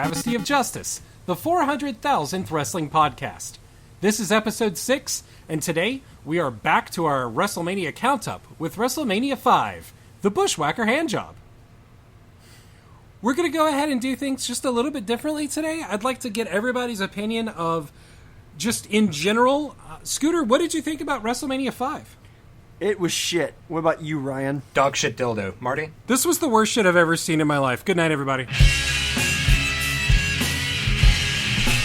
Travesty of Justice, the 400,000th wrestling podcast. This is episode 6, and today we are back to our WrestleMania count-up with Wrestlemania 5, the Bushwhacker Handjob. We're going to go ahead and do things just a little bit differently today. I'd like to get everybody's opinion of just in general. Scooter, what did you think about WrestleMania 5? It was shit. What about you, Ryan? Dog shit dildo. Marty? This was the worst shit I've ever seen in my life. Good night, everybody.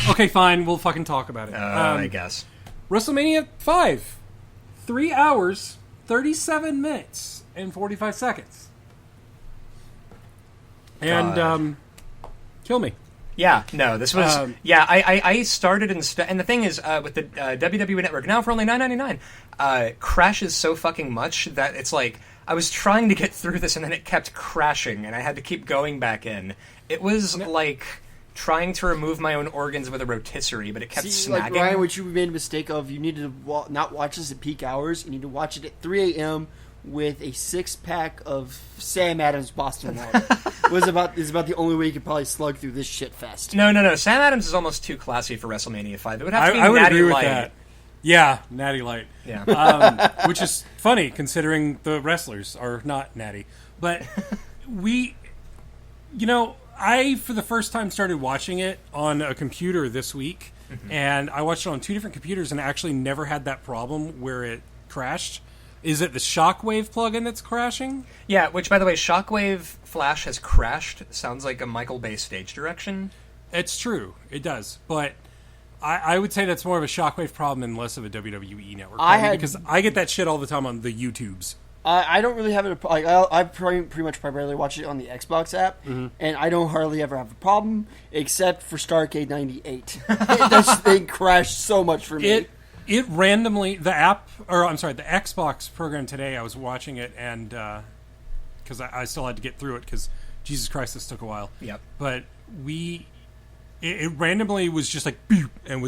Okay, fine. We'll fucking talk about it. I guess. WrestleMania 5. 3 hours, 37 minutes, and 45 seconds. And, kill me. Yeah, no, this was... I started and the thing is, with the WWE Network, now for only $9.99, crashes so fucking much that it's like, I was trying to get through this and then it kept crashing, and I had to keep going back in. It was like trying to remove my own organs with a rotisserie, but it kept snagging. Like, Ryan, what you made a mistake of, you need to not watch this at peak hours, you need to watch it at 3 a.m., with a 6-pack of Sam Adams Boston Water. Is about the only way you could probably slug through this shit fest. No. Sam Adams is almost too classy for WrestleMania 5. It would have to be I would Natty agree Light. with that. Yeah, Natty Light. Yeah. Which is funny considering the wrestlers are not natty. But I for the first time started watching it on a computer this week, and I watched it on 2 different computers and actually never had that problem where it crashed. Is it the Shockwave plugin that's crashing? Yeah, which, by the way, Shockwave Flash has crashed. Sounds like a Michael Bay stage direction. It's true. It does. But I would say that's more of a Shockwave problem and less of a WWE Network problem, because I get that shit all the time on the YouTubes. I don't really have it. I pretty much primarily watch it on the Xbox app, and I don't hardly ever have a problem, except for Starrcade 98. That thing crashed so much for me. It randomly, the Xbox program today, I was watching it, and because I still had to get through it, because Jesus Christ, this took a while. Yep. But it randomly was just like, boop, and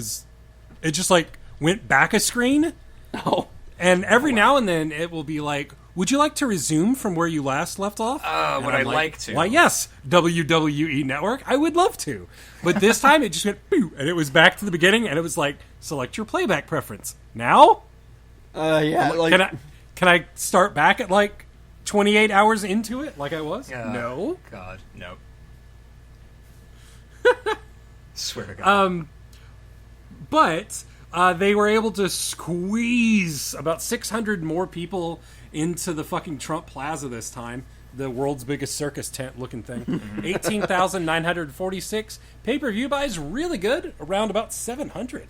it just like went back a screen. Oh. And every now and then it will be like, would you like to resume from where you last left off? Would I like to? Why, yes, WWE Network, I would love to. But this time it just went, boo, and it was back to the beginning, and it was like, select your playback preference. Now? Yeah. Like, can I start back at like 28 hours into it like I was? No. God, no. Swear to God. But they were able to squeeze about 600 more people into the fucking Trump Plaza this time, the world's biggest circus tent looking thing. 18,946. Pay-per-view buys really good, around about 700.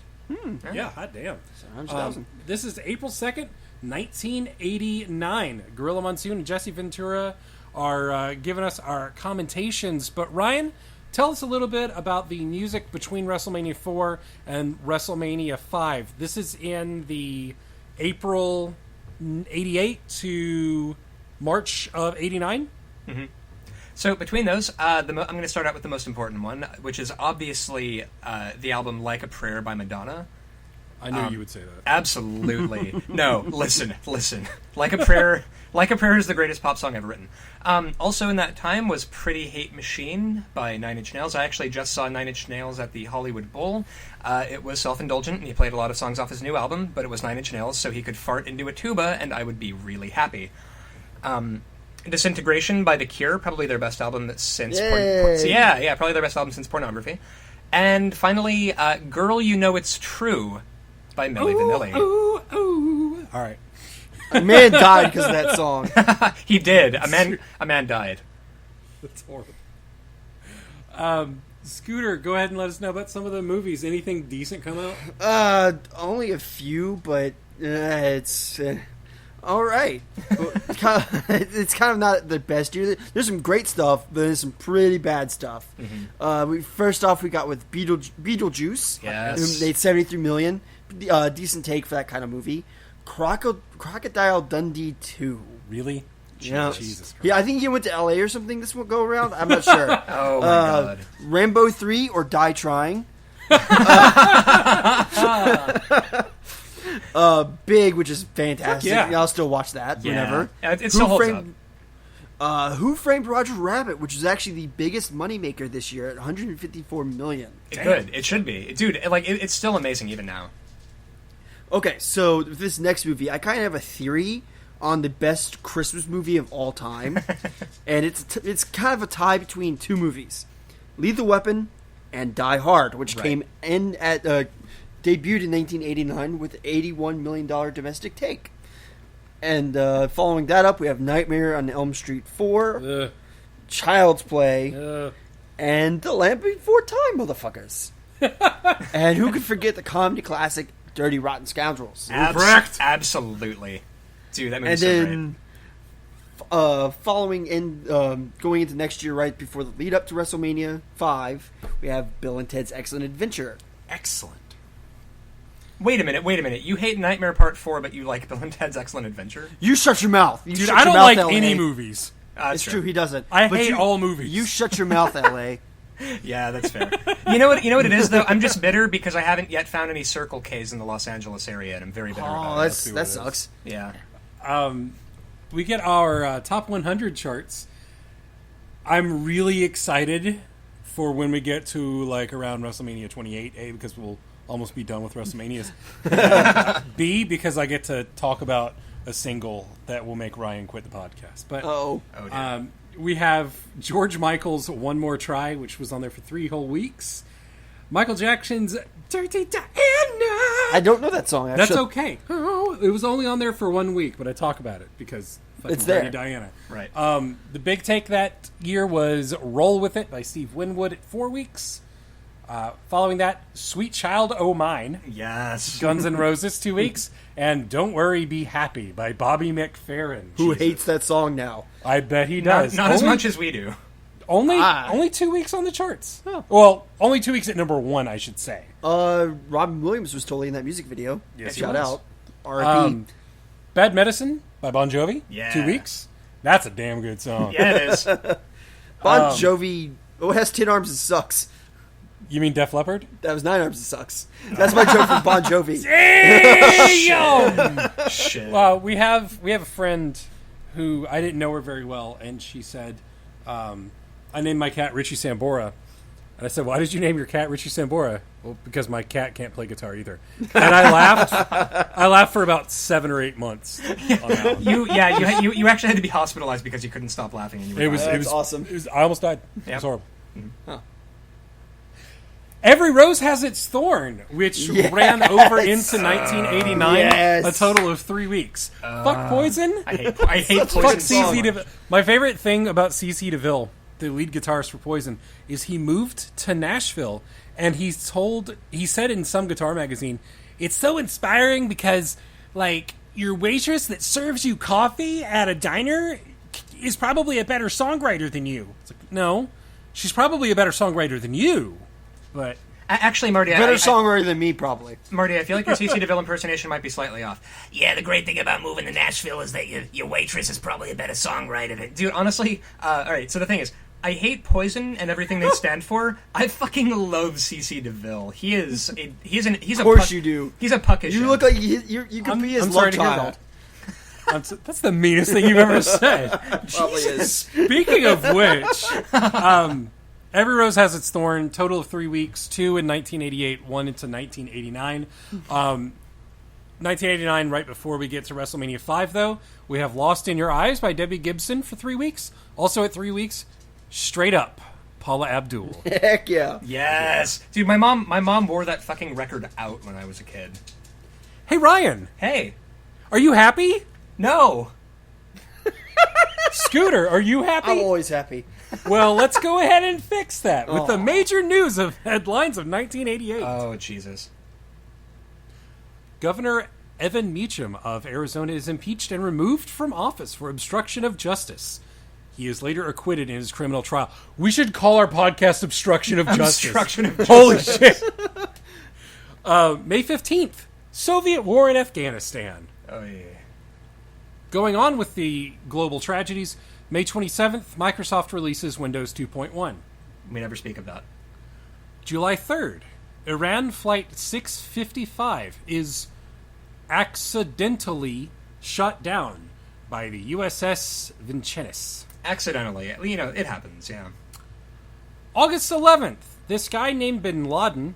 Yeah, hot damn. 700,000. This is April 2nd, 1989. Gorilla Monsoon and Jesse Ventura are giving us our commentations. But Ryan, tell us a little bit about the music between WrestleMania 4 and WrestleMania 5. This is in the April 88 to March of 89. So between those, I'm going to start out with the most important one, which is obviously the album Like a Prayer by Madonna. I knew you would say that. Absolutely. No, listen. Like a Prayer is the greatest pop song ever written. Also in that time was Pretty Hate Machine by Nine Inch Nails. I actually just saw Nine Inch Nails at the Hollywood Bowl. It was self-indulgent, and he played a lot of songs off his new album, but it was Nine Inch Nails, so he could fart into a tuba, and I would be really happy. Disintegration by The Cure, probably their best album since... probably their best album since Pornography. And finally, Girl You Know It's True by Milli Vanilli. Ooh. All right. A man died because of that song. He did. A man died. That's horrible. Scooter, go ahead and let us know about some of the movies. Anything decent come out? Only a few, but it's all right. It's kind of not the best year. There's some great stuff, but there's some pretty bad stuff. First off, we got with Beetlejuice. Yes. Made $73 million. Decent take for that kind of movie. Crocodile Dundee 2. Really? Yeah. Jesus Christ. Yeah, I think he went to LA or something this will go around. I'm not sure. Oh my God. Rambo 3 or Die Trying. Big, which is fantastic. Yeah. I'll still watch that whenever. It still holds up. Who Framed Roger Rabbit, which is actually the biggest moneymaker this year at $154 million. Good. It should be. Dude, it's still amazing even now. Okay, so with this next movie, I kind of have a theory on the best Christmas movie of all time. And it's kind of a tie between two movies. Lethal Weapon and Die Hard, which came in at... debuted in 1989 with $81 million domestic take. And following that up, we have Nightmare on Elm Street 4, Child's Play, and The Land Before Time, motherfuckers. And who could forget the comedy classic Dirty Rotten Scoundrels? Absolutely. Dude, that movie's so great. Following in, going into next year, right before the lead up to WrestleMania 5, we have Bill and Ted's Excellent Adventure. Excellent. Wait a minute. You hate Nightmare Part 4, but you like Bill and Ted's Excellent Adventure? You shut your mouth. Dude, I don't like any movies. It's true, he doesn't. I hate all movies. You shut your mouth, LA. Yeah, that's fair. You know what it is, though? I'm just bitter because I haven't yet found any Circle K's in the Los Angeles area, and I'm very bitter about it. That sucks. Yeah. We get our top 100 charts. I'm really excited for when we get to around WrestleMania 28, A, because we'll almost be done with WrestleManias. B, because I get to talk about a single that will make Ryan quit the podcast. But we have George Michael's One More Try, which was on there for 3 whole weeks. Michael Jackson's Dirty Diana. I don't know that song. That's okay. Oh, it was only on there for 1 week, but I talk about it because it's there. Dirty Diana. Right. The big take that year was Roll With It by Steve Winwood at 4 weeks. Following that, Sweet Child O' Mine. Yes. Guns N' Roses, 2 weeks. And Don't Worry, Be Happy by Bobby McFerrin. Who hates that song now? I bet he does. Not as much as we do. Only 2 weeks on the charts. Oh. Well, only 2 weeks at number 1, I should say. Robin Williams was totally in that music video. Yes, Shout out. R.I.P. Bad Medicine by Bon Jovi. Yeah. 2 weeks. That's a damn good song. Yeah, it is. Bon Jovi has 10 arms and sucks. You mean Def Leppard? That was 9 arms and sucks. That's my joke from Bon Jovi. Damn! Shit. Well, we have a friend who I didn't know her very well, and she said, I named my cat Richie Sambora. And I said, why did you name your cat Richie Sambora? Well, because my cat can't play guitar either. And I laughed. I laughed for about 7 or 8 months on that one. You actually had to be hospitalized because you couldn't stop laughing. And it was awesome. I almost died. Yep. It was horrible. Mm-hmm. Huh. Every Rose Has Its Thorn, which ran over into 1989, yes. a total of 3 weeks. Fuck Poison. I hate Poison. Fuck So CC much. DeVille. My favorite thing about CC DeVille, the lead guitarist for Poison, is he moved to Nashville, and he said in some guitar magazine, it's so inspiring because, your waitress that serves you coffee at a diner is probably a better songwriter than you. It's like, no, she's probably a better songwriter than you. But actually, Marty, better songwriter than me, probably. Marty, I feel like your CC DeVille impersonation might be slightly off. Yeah, the great thing about moving to Nashville is that your waitress is probably a better songwriter than... Dude, honestly, all right, so the thing is, I hate Poison and everything they stand for. I fucking love CC DeVille. He's Of course you do. He's a puckish. You look like you could be his love child. That's the meanest thing you've ever said. Probably is. Speaking of which, Every Rose Has Its Thorn, total of 3 weeks, 2 in 1988, 1 into 1989. 1989, right before we get to WrestleMania 5, though, we have Lost in Your Eyes by Debbie Gibson for 3 weeks. Also at 3 weeks, Straight Up, Paula Abdul. Heck yeah. Yes. Dude, my mom wore that fucking record out when I was a kid. Hey, Ryan. Hey. Are you happy? No. Scooter, are you happy? I'm always happy. Well, let's go ahead and fix that with the major news of headlines of 1988. Oh, Jesus. Governor Evan Meacham of Arizona is impeached and removed from office for obstruction of justice. He is later acquitted in his criminal trial. We should call our podcast Obstruction of Justice. Obstruction of Justice. Holy shit. May 15th, Soviet war in Afghanistan. Oh, yeah. Going on with the global tragedies, May 27th, Microsoft releases Windows 2.1. We never speak of that. July 3rd, Iran Flight 655 is accidentally shot down by the USS Vincennes. Accidentally. It happens, yeah. August 11th, this guy named Bin Laden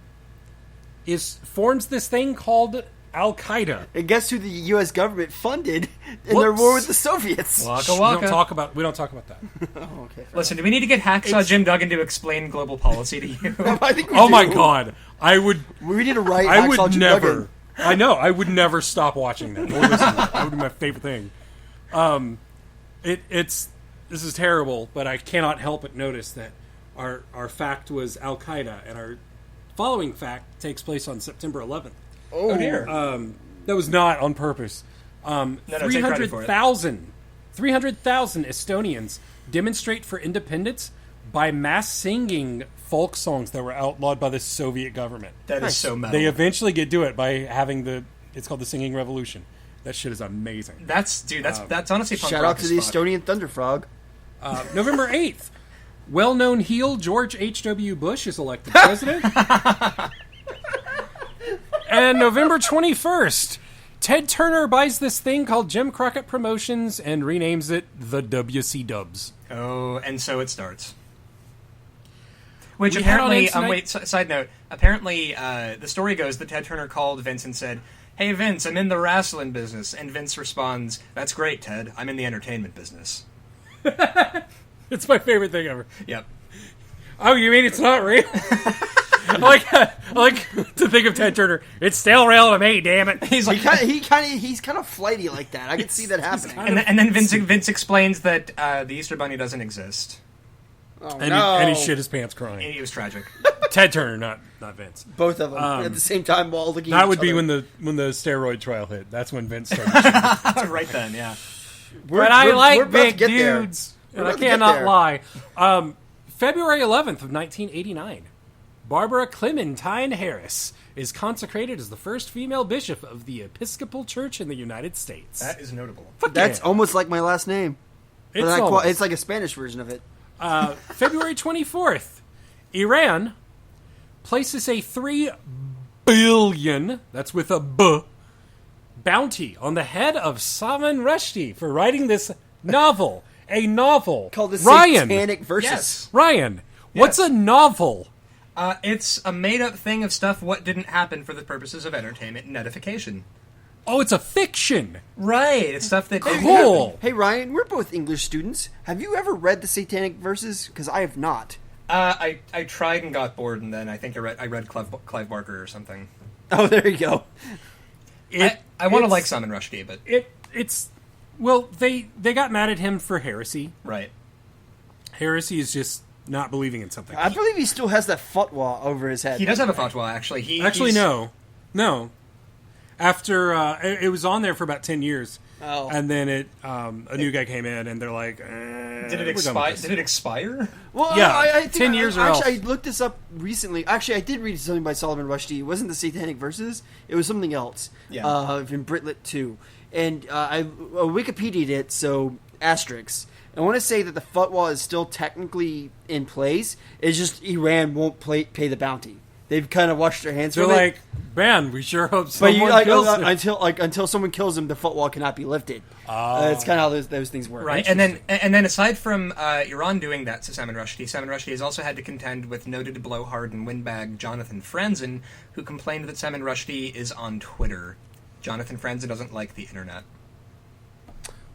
forms this thing called Al-Qaeda. And guess who the U.S. government funded in their war with the Soviets? Waka We waka. don't talk about that. Oh, okay. Listen, do we need to get Hacksaw Jim Duggan to explain global policy to you? I think we Oh do. my god. I would We need to write I Hacksaw would Jim never. Duggan. I know. I would never stop watching that. Or listening to that. That would be my favorite thing. This is terrible, but I cannot help but notice that our fact was Al Qaeda, and our following fact takes place on September 11th. Oh dear. That was not on purpose. take credit for it. 300,000 Estonians demonstrate for independence by mass singing folk songs that were outlawed by the Soviet government. That is so metal. They eventually get to it by having it's called the Singing Revolution. That shit is amazing. That's honestly punk Shout rock out to as the fuck. Estonian Thunder Frog. November 8th, well-known heel George H.W. Bush is elected president. And November 21st, Ted Turner buys this thing called Jim Crockett Promotions and renames it the WC Dubs. Oh, and so it starts. Which We had on apparently, tonight- side note, apparently the story goes that Ted Turner called Vince and said, "Hey Vince, I'm in the wrestling business." And Vince responds, "That's great, Ted. I'm in the entertainment business." It's my favorite thing ever. Yep. Oh, you mean it's not real? I like to think of Ted Turner. It's still real to me, damn it. He's like, He's kind of flighty like that. I can see that happening. and then Vince explains that the Easter Bunny doesn't exist. Oh, And he shit his pants crying. It was tragic. Ted Turner, not Vince. Both of them at the same time while looking. That at would each be other. when the steroid trial hit. That's when Vince started. Right then, yeah. But I we're like about to big get there. dudes. We're And I about to get cannot there. lie. February 11th of 1989, Barbara Clementine Harris is consecrated as the first female bishop of the Episcopal Church in the United States. That is notable. Fuck That's yeah. almost like my last name. It's, But almost. it's like a Spanish version of it. February 24th, Iran places a $3 billion, that's with a B, bounty on the head of Salman Rushdie for writing this novel. A novel. Called the Ryan. Satanic Versus. Yes. Ryan, what's a novel? It's a made-up thing of stuff what didn't happen for the purposes of entertainment and edification. Oh, it's a fiction. Right. It's stuff that didn't Cool. happen. Hey Ryan, we're both English students. Have you ever read the Satanic Verses? Because I have not. I tried and got bored, and then I think I read Clive Barker or something. Oh, there you go. I want to it's- like Salman Rushdie, but It's well, they got mad at him for heresy. right. Heresy is just not believing in something. I believe he still has that fatwa over his head. He does have a fatwa, actually. Actually, no. After it was on there for about 10 years, Oh. and then a new guy came in, and they're like, Did it we're done expire? with this. Did it expire? Well, Yeah, I think 10 years or actually, else. I looked this up recently. Actually, I did read something by Solomon Rushdie. It wasn't the Satanic Verses. It was something else. Yeah. In Britlit 2. And I Wikipedia'd it, so asterisks. I want to say that the fatwa is still technically in place. It's just Iran won't pay the bounty. They've kind of washed their hands They're from it. like, man, we sure hope But someone kills him. until someone kills him, the fatwa cannot be lifted. That's kind of how those things work. Right, and then aside from Iran doing that to Salman Rushdie has also had to contend with noted blowhard and windbag Jonathan Franzen, who complained that Salman Rushdie is on Twitter. Jonathan Franzen doesn't like the internet.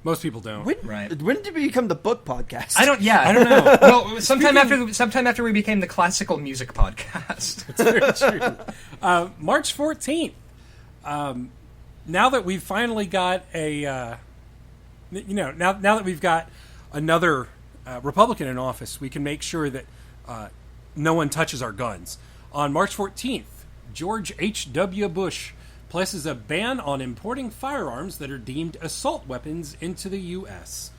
Most people don't. Right. When did we become the book podcast? I don't know. Well, sometime after we became the classical music podcast. It's very true. March 14th. Now that we've finally got now that we've got another Republican in office, we can make sure that no one touches our guns. On March 14th, George H.W. Bush places a ban on importing firearms that are deemed assault weapons into the U.S.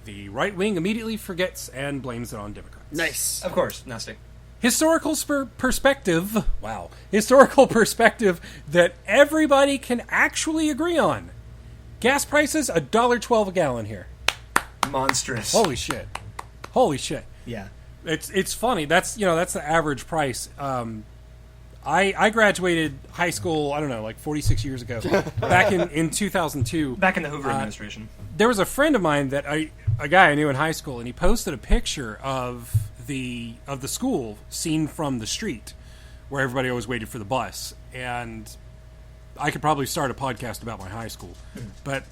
The right wing immediately forgets and blames it on Democrats. Nice. Of course, nasty. Historical perspective. Wow. Historical perspective that everybody can actually agree on. Gas prices, $1.12 a gallon here. Monstrous. Holy shit. Holy shit. Yeah. It's funny. That's the average price. I graduated high school, I don't know, like 46 years ago. Back in 2002. Back in the Hoover administration. There was a friend of mine that a guy I knew in high school, and he posted a picture of the school seen from the street, where everybody always waited for the bus. And I could probably start a podcast about my high school, but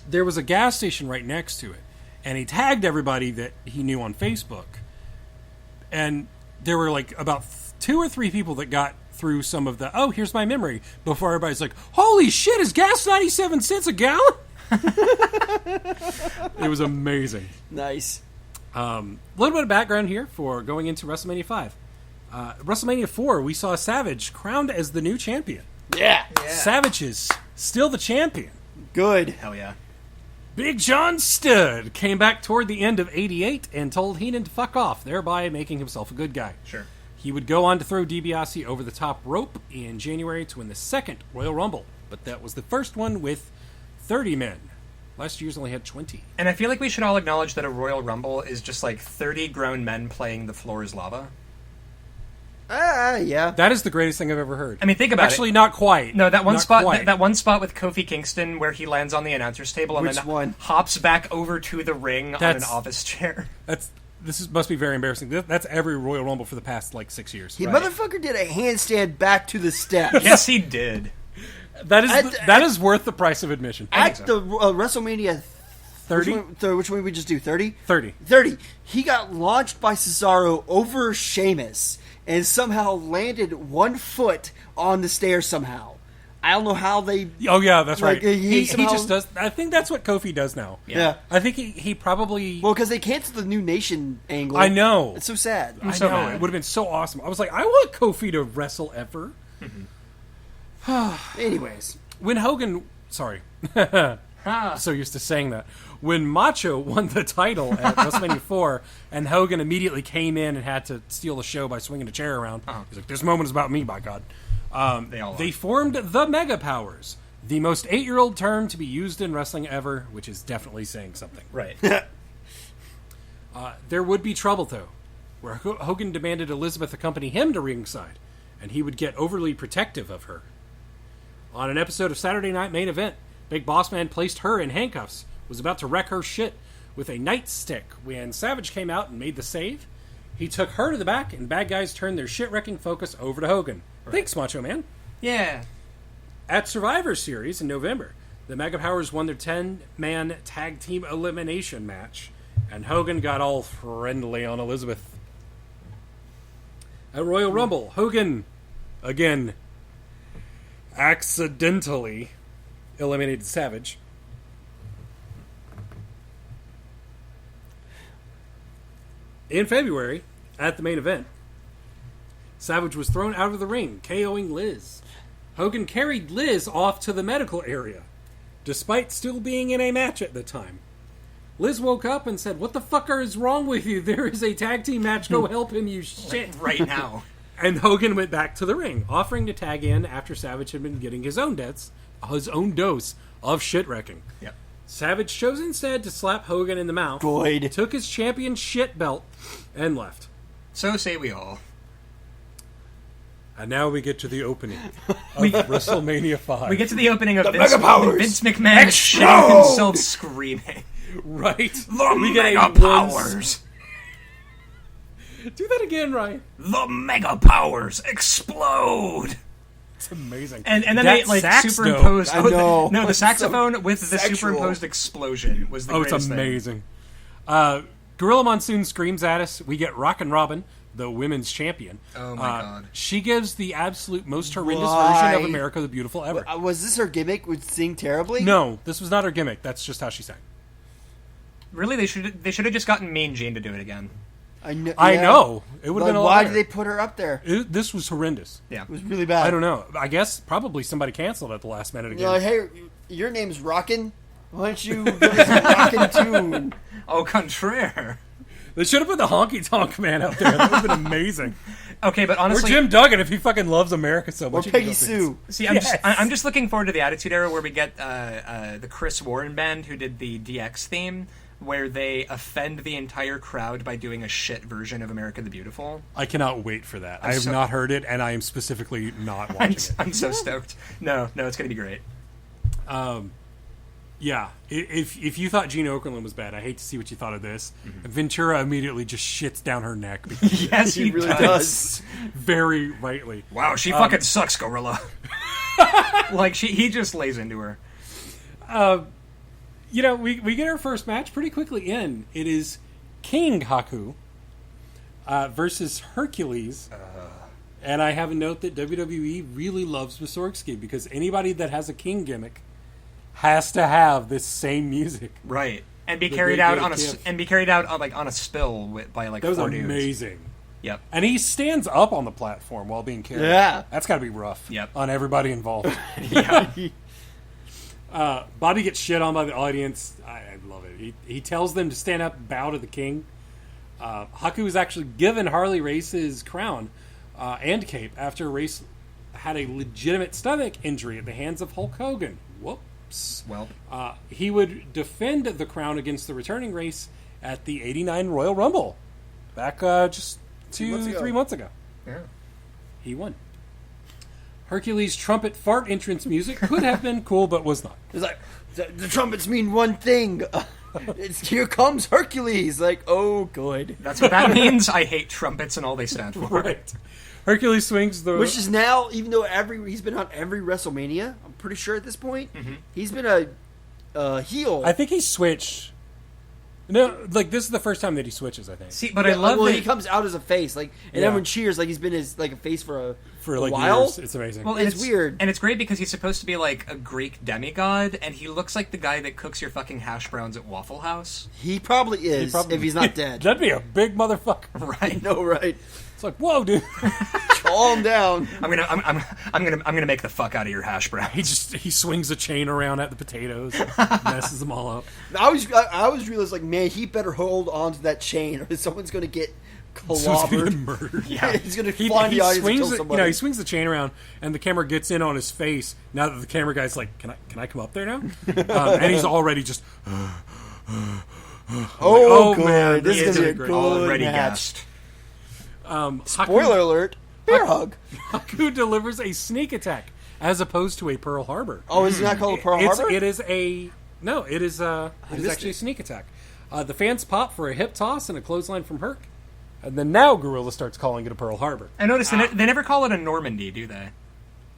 there was a gas station right next to it, and he tagged everybody that he knew on Facebook. And there were like about 2 or 3 people that got through some of the, oh, here's my memory, before everybody's like, holy shit, is gas 97 cents a gallon? It was amazing. Nice. A little bit of background here for going into WrestleMania 5. WrestleMania 4, we saw Savage crowned as the new champion. Yeah. Savage is still the champion. Good. Hell yeah. Big John Studd came back toward the end of '88 and told Heenan to fuck off, thereby making himself a good guy. Sure. He would go on to throw DiBiase over the top rope in January to win the second Royal Rumble, but that was the first one with 30 men. Last year's only had 20. And I feel like we should all acknowledge that a Royal Rumble is just like 30 grown men playing The Floor is Lava. Yeah. That is the greatest thing I've ever heard. I mean, think about it. Actually, not quite. No, that one Not spot, quite. that one spot with Kofi Kingston where he lands on the announcer's table and Which then one? hops back over to the ring on That's- an office chair. Must be very embarrassing. That's every Royal Rumble for the past, 6 years. He Right. motherfucker did a handstand back to the steps. Yes, he did. That is worth the price of admission. At the WrestleMania 30? Which one did we just do? 30? 30. 30. He got launched by Cesaro over Sheamus and somehow landed 1 foot on the stairs somehow. I don't know how they... Oh, yeah, that's right. he He somehow- just does... I think that's what Kofi does now. Yeah. I think he probably... Well, because they canceled the New Nation angle. I know. It's so sad. I so know. mad. It would have been so awesome. I was like, I want Kofi to wrestle ever. Anyways. When Hogan... Sorry. I'm so used to saying that. When Macho won the title at WrestleMania 4, and Hogan immediately came in and had to steal the show by swinging a chair around, he's like, this moment is about me, by God. They formed the Mega Powers, the most 8-year-old term to be used in wrestling ever, which is definitely saying something. Right. There would be trouble, though, where Hogan demanded Elizabeth accompany him to ringside, and he would get overly protective of her. On an episode of Saturday Night Main Event, Big Boss Man placed her in handcuffs, was about to wreck her shit with a nightstick when Savage came out and made the save. He took her to the back, and bad guys turned their shit-wrecking focus over to Hogan. Right. Thanks, Macho Man. Yeah. At Survivor Series in November, the Mega Powers won their 10-man tag team elimination match, and Hogan got all friendly on Elizabeth. At Royal Rumble, Hogan, again, accidentally eliminated Savage. In February, at the main event, Savage was thrown out of the ring, KOing Liz. Hogan carried Liz off to the medical area, despite still being in a match at the time. Liz woke up and said, "What the fucker is wrong with you? There is a tag team match. Go help him, you shit." Right now. And Hogan went back to the ring, offering to tag in after Savage had been getting his own dose of shit wrecking. Yep. Savage chose instead to slap Hogan in the mouth, Good. took his champion shit belt, and left. So say we all. And now we get to the opening of WrestleMania 5. We get to the opening of Mega Powers. Vince McMahon shitting himself screaming. Right? The We get Mega a Powers. Do that again, Ryan. The Mega Powers explode. It's amazing. And then That they sax, superimposed. though. I know. No, the It's saxophone so with the sexual. superimposed explosion was the Oh, it's greatest thing. amazing. Gorilla Monsoon screams at us. We get Rockin' Robin, the women's champion. Oh, my God. She gives the absolute most horrendous Why? version of America the Beautiful ever. Was this her gimmick? Would sing terribly? No, this was not her gimmick. That's just how she sang. Really, they should have just gotten Mean Gene to do it again. I know. I know. It would have been a lot Why better. did they put her up there? This was horrendous. Yeah. It was really bad. I don't know. I guess probably somebody canceled at the last minute again. You're like, hey, your name's Rockin'. Why don't you give us a rockin' tune? Au contraire. They should have put the Honky Tonk Man out there. That would have been amazing. Okay, but Or honestly, Jim Duggan if he fucking loves America so Or much. he can Peggy go see Sue. see, I'm, Yes. I'm just looking forward to the Attitude Era where we get the Chris Warren band who did the DX theme, where they offend the entire crowd by doing a shit version of America the Beautiful. I cannot wait for that. I have so- not heard it, and I am specifically not watching it. I'm so stoked. No, it's going to be great. Yeah, if you thought Gene Okerlund was bad, I hate to see what you thought of this. Ventura immediately just shits down her neck. Yes, he really does. Very rightly. Wow, she fucking sucks, Gorilla. Like, he just lays into her. We get our first match pretty quickly in. It is King Haku versus Hercules. And I have a note that WWE really loves Wysorski because anybody that has a King gimmick has to have this same music. Right. And be The carried big out gay on a spill by That was four dudes. amazing. Yep. And he stands up on the platform while being carried. Yeah. That's got to be rough. Yep. On everybody involved. Yeah. Bobby gets shit on by the audience. I love it. He tells them to stand up and bow to the king. Haku was actually given Harley Race's crown and cape after Race had a legitimate stomach injury at the hands of Hulk Hogan. Whoops. Well, He would defend the crown against the returning Race at the '89 Royal Rumble back just 3 months ago. yeah. He won. Hercules' trumpet fart entrance music could have been cool, but was not. It's like the trumpets mean one thing. It's here comes Hercules. Like, oh, good. That's what that means. I hate trumpets and all they stand for. Right. Hercules swings the... Which is now, even though he's been on every WrestleMania, I'm pretty sure at this point, he's been a heel. I think he switched... No, like, this is the first time that he switches, I think. See, but I love well, that he comes out as a face, like, and Yeah. everyone cheers like he's been a face for a like, while. years. It's amazing. Well, It's weird. And it's great because he's supposed to be like a Greek demigod, and he looks like the guy that cooks your fucking hash browns at Waffle House. He probably is if he's not dead. That'd be a big motherfucker. Right. No, right? It's like, whoa, dude. Calm down. I'm gonna make the fuck out of your hash brown. He swings a chain around at the potatoes, messes them all up. I always realized, like, man, he better hold on to that chain, or someone's going to get Someone's gonna get clobbered. murdered. Yeah. He's going to fly in the audience and swings kill it, somebody. he swings the chain around, and the camera gets in on his face. Now that the camera guy's like, "Can I come up there now?" And he's already just, oh, good. man, This he is is going to be a good Already match. gassed. Spoiler alert. Bear hug. Haku delivers a sneak attack as opposed to a Pearl Harbor. Oh, is it not called a Pearl Harbor? It is actually a sneak attack. The fans pop for a hip toss and a clothesline from Herc, and then now Gorilla starts calling it a Pearl Harbor. I noticed they never call it a Normandy, do they?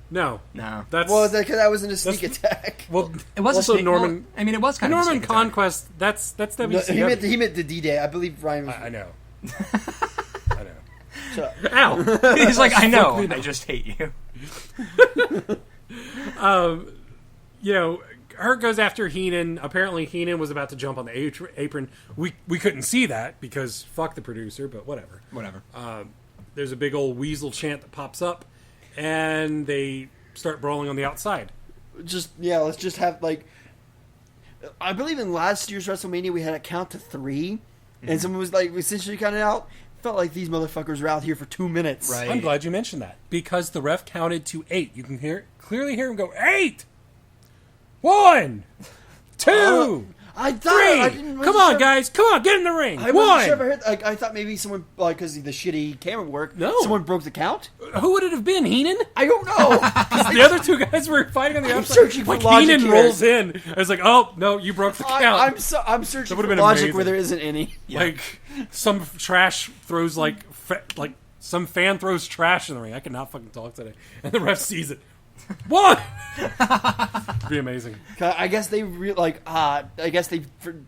No, No. that's Well, that wasn't a sneak attack. well. It was also a sneak, Norman. well, I mean, it was kind of a Norman sneak attack. Conquest. That's No, WCW. he meant the D-Day. I believe Ryan was... I know. I know. Shut up. Ow! He's like, I know. Fuck me I just hate you. Herc goes after Heenan. Apparently, Heenan was about to jump on the apron. We couldn't see that because fuck the producer, but whatever. Whatever. There's a big old weasel chant that pops up, and they start brawling on the outside. Let's just have, like... I believe in last year's WrestleMania we had a count to 3, and someone was, like, essentially counted out. Felt like these motherfuckers were out here for 2 minutes. Right. I'm glad you mentioned that because the ref counted to 8. You can clearly hear him go 8, 1, 2, I thought... 3. I didn't, Come on, guys! Come on, get in the ring! I 1. wasn't sure if I heard... Like, I thought maybe someone, like, because of the shitty camera work, No. someone broke the count. Who would it have been? Heenan? I don't know. The other two guys were fighting on the I'm outside. searching for like logic Heenan here. rolls in. It's like, oh no, you broke the count. I'm searching for would've been logic amazing. where there isn't any. Like some trash throws like some fan throws trash in the ring. I cannot fucking talk today, and the ref sees it. 1. It'd be amazing. I guess they I guess they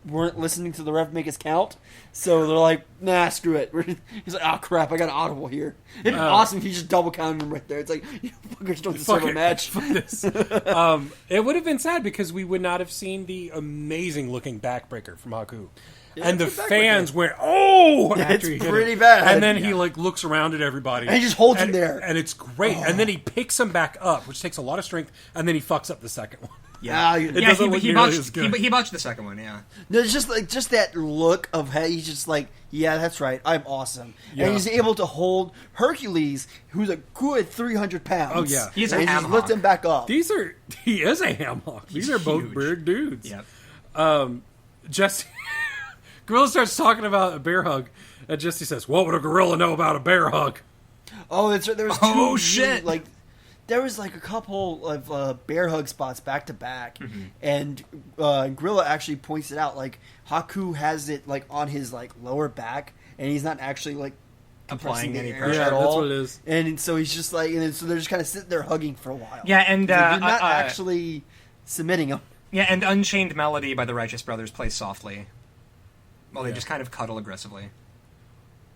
weren't listening to the ref make his count, so they're like, nah, screw it. He's like, oh crap, I got an audible here. It'd be awesome if he just double counted him right there. It's like, you fuckers don't deserve a match. Fuck this. It would have been sad because we would not have seen the amazing looking backbreaker from Haku. And the it's a backbreaker. fans went, oh! It's after he hit pretty him. bad. And then he looks around at everybody. And he just holds him there. And it's great. And then he picks him back up, which takes a lot of strength, and then he fucks up the second one. Yeah, It doesn't look nearly as good. he botched the second one, yeah. There's just that look of, hey, he's just like, yeah, that's right, I'm awesome. Yeah. And he's able to hold Hercules, who's a good 300 pounds. Oh, yeah. He's a and ham just lift hock. him back up. He is a ham hock. These are both huge. big dudes. Yep. Jesse, Gorilla starts talking about a bear hug, and Jesse says, what would a gorilla know about a bear hug? Oh, that's right. There was two Oh, really, shit. like there was like a couple of bear hug spots back to back, and Gorilla actually points it out. Like Haku has it like on his like lower back, and he's not actually like applying any air pressure. at all. That's what it is. And so he's just like, and so they're just kind of sitting there hugging for a while. Yeah, and they're not actually submitting him. Yeah, and Unchained Melody by the Righteous Brothers plays softly, while they just kind of cuddle aggressively.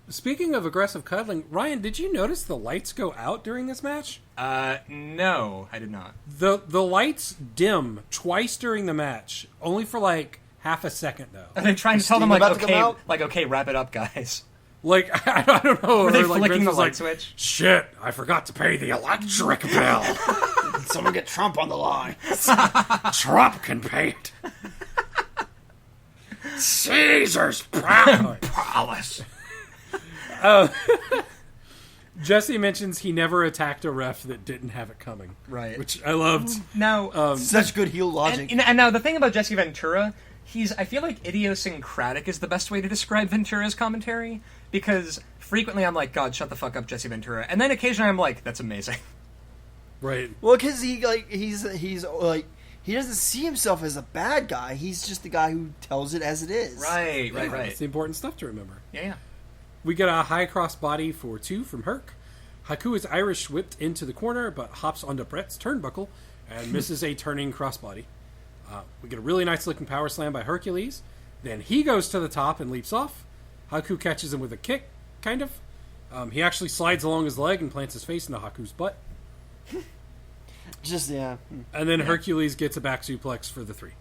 Speaking of aggressive cuddling, Ryan, did you notice the lights go out during this match? No, I did not. The lights dim twice during the match, only for like half a second though. Are they trying to tell them okay, wrap it up, guys? Like I don't know. Were they like, flicking the Vince was light like, switch? Shit, I forgot to pay the electric bill. Someone get Trump on the line. Trump can pay it. Caesar's palace. Jesse mentions he never attacked a ref that didn't have it coming. Right. Which I loved. Now, Such good heel logic. and now the thing about Jesse Ventura, I feel like idiosyncratic is the best way to describe Ventura's commentary, because frequently I'm like, God, shut the fuck up, Jesse Ventura. And then occasionally I'm like, that's amazing. Right. Well, because he's like, he doesn't see himself as a bad guy. He's just the guy who tells it as it is. Right. That's the important stuff to remember. Yeah. We get a high cross body for 2 from Herc. Haku is Irish whipped into the corner, but hops onto Brett's turnbuckle and misses a turning crossbody. We get a really nice looking power slam by Hercules. Then he goes to the top and leaps off. Haku catches him with a kick, kind of. He actually slides along his leg and plants his face into Haku's butt. Just, yeah. And then Hercules gets a back suplex for the 3.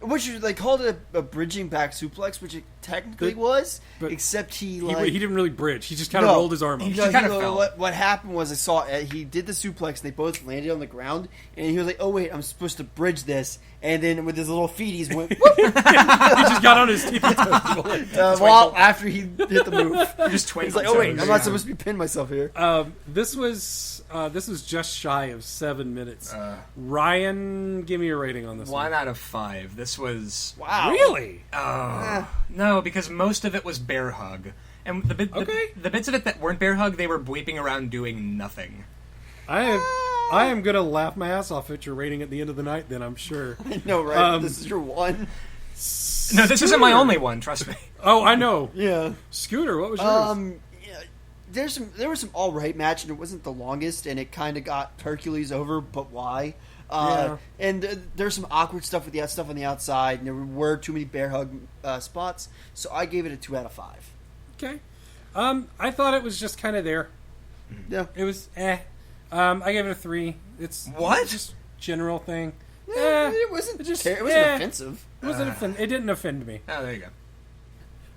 Which they called it a bridging back suplex, which it technically was, except he didn't really bridge. He just kind of rolled his arm up. He just kind of fell. What happened was I saw he did the suplex, and they both landed on the ground, and he was like, "Oh wait, I'm supposed to bridge this," and then with his little feet, he went. Whoop! He just got on his tippy toes. While after he hit the move, Just he's like, "Oh wait, I'm not supposed to be pinned myself here." This was just shy of 7 minutes. Ryan, give me a rating on this one. 1 out of 5. This was... Wow, Really? No, because most of it was bear hug. And the bits of it that weren't bear hug, they were bleeping around doing nothing. I am going to laugh my ass off at your rating at the end of the night, then, I'm sure. I know, right? This is your one. No, this isn't my only one, trust me. Oh, I know. Yeah. Scooter, what was yours? There was some all right match, and it wasn't the longest, and it kind of got Hercules over, but why? And there's some awkward stuff with the stuff on the outside, and there were too many bear hug spots, so I gave it a 2 out of 5. Okay. I thought it was just kind of there. Yeah. It was I gave it a 3. It's What? Just general thing. It wasn't offensive. It didn't offend me. Oh, there you go.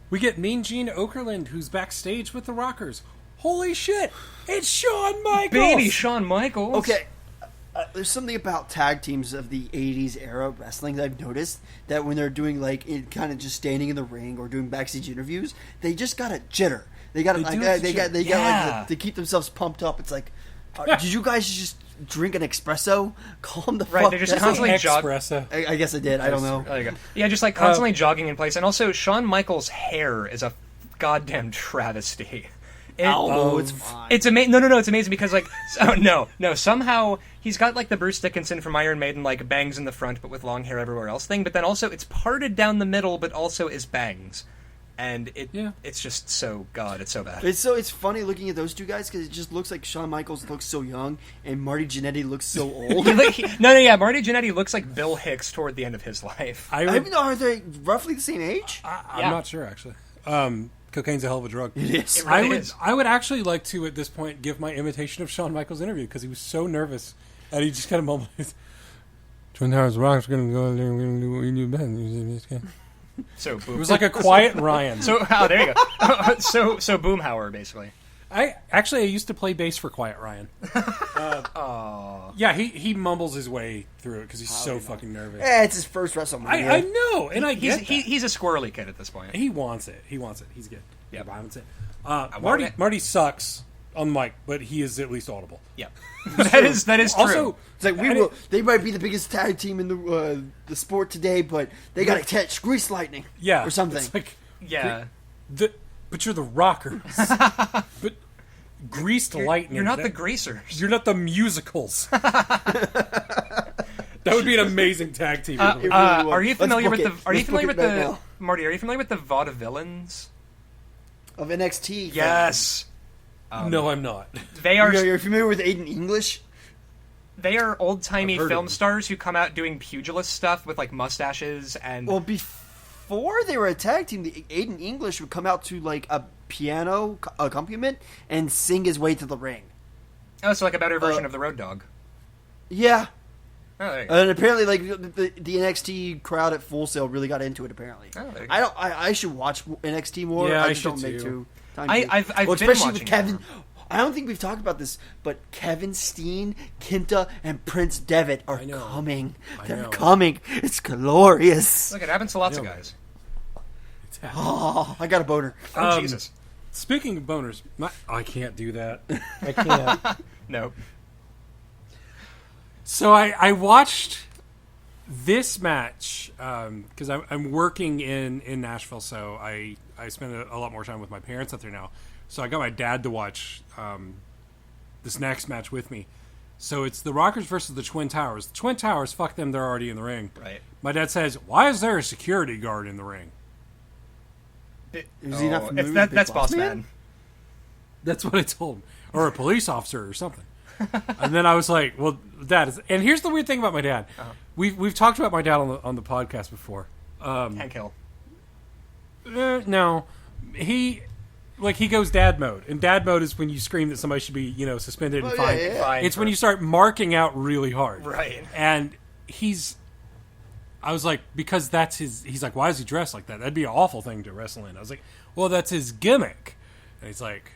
We get Mean Gene Okerlund, who's backstage with the Rockers. Holy shit! It's Shawn Michaels! Baby Shawn Michaels! Okay, there's something about tag teams of the 80s era wrestling that I've noticed, that when they're doing, like, kind of just standing in the ring or doing backstage interviews, they just got a jitter. They got to keep themselves pumped up. It's like, did you guys just drink an espresso? Calm the fuck down. They're just constantly jogging. I guess I did. I don't know. There you go. Yeah, just like constantly jogging in place. And also, Shawn Michaels' hair is a goddamn travesty. It's fine. It's amazing. No, it's amazing because somehow he's got like the Bruce Dickinson from Iron Maiden, like bangs in the front, but with long hair everywhere else thing. But then also it's parted down the middle, but also is bangs, and it's just so it's so bad. It's funny looking at those two guys because it just looks like Shawn Michaels looks so young and Marty Jannetty looks so old. Marty Jannetty looks like Bill Hicks toward the end of his life. I even know, are they roughly the same age? I'm not sure actually. Cocaine's a hell of a drug. It is. It really is. I would actually like to, at this point, give my imitation of Shawn Michaels' interview because he was so nervous and he just kind of mumbled, Twin Towers Rock's going to go in there and we're going to do what we do best. So boom. It was like a quiet Ryan. There you go. So Boomhauer, basically. I used to play bass for Quiet Ryan. Yeah, he mumbles his way through it because he's so fucking nervous. It's his first WrestleMania. I know, and he's a squirrely kid at this point. He wants it. He's good. Yeah, Marty sucks on mic, but he is at least audible. Yeah, that is true. Also, it's like they might be the biggest tag team in the sport today, but they got to catch Grease Lightning, or something. It's like, yeah. but you're the Rockers. But greased lightning. You're not the greasers. You're not the musicals. That would be an amazing tag team. Are you familiar with the? Are you Let's book familiar it with right the now. Marty? Are you familiar with the Vaudevillains? Of NXT. Yes. No, I'm not. They are. You're familiar with Aiden English? They are old timey I've heard film of them. stars who come out doing pugilist stuff with like mustaches and. Well, before they were a tag team, the Aiden English would come out to like a piano accompaniment and sing his way to the ring. Oh, so like a better version of the Road Dog. Yeah. Oh, there you go. And apparently, like the NXT crowd at Full Sail really got into it. Apparently, Oh, there you go. I should watch NXT more. Yeah, I I just don't should make too. time. I've been especially watching with it Kevin. more. I don't think we've talked about this, but Kevin Steen, Kinta, and Prince Devitt are know. coming. I They're know. coming. It's glorious. Look, it happens to lots of Yeah. guys. It's happening. Oh, I got a boner. Oh Jesus! Speaking of boners, I can't do that. I can't. No. So I watched this match because I'm working in Nashville, so I spend a lot more time with my parents out there now. So I got my dad to watch this next match with me. So it's the Rockers versus the Twin Towers. The Twin Towers, fuck them, they're already in the ring. Right. My dad says, "Why is there a security guard in the ring?" Is he not familiar with Big That's Boss Man? Man. That's what I told him, or a police officer or something. And then I was like, "Well, Dad." And here's the weird thing about my dad. We've talked about my dad on the podcast before. Hank Hill. No, he goes dad mode, and dad mode is when you scream that somebody should be suspended and Oh, yeah, fined. yeah, yeah. Fine It's for- when you start marking out really hard, Right. And I was like, because that's his. He's like, why is he dressed like that? That'd be an awful thing to wrestle in. I was like, well, that's his gimmick. And he's like,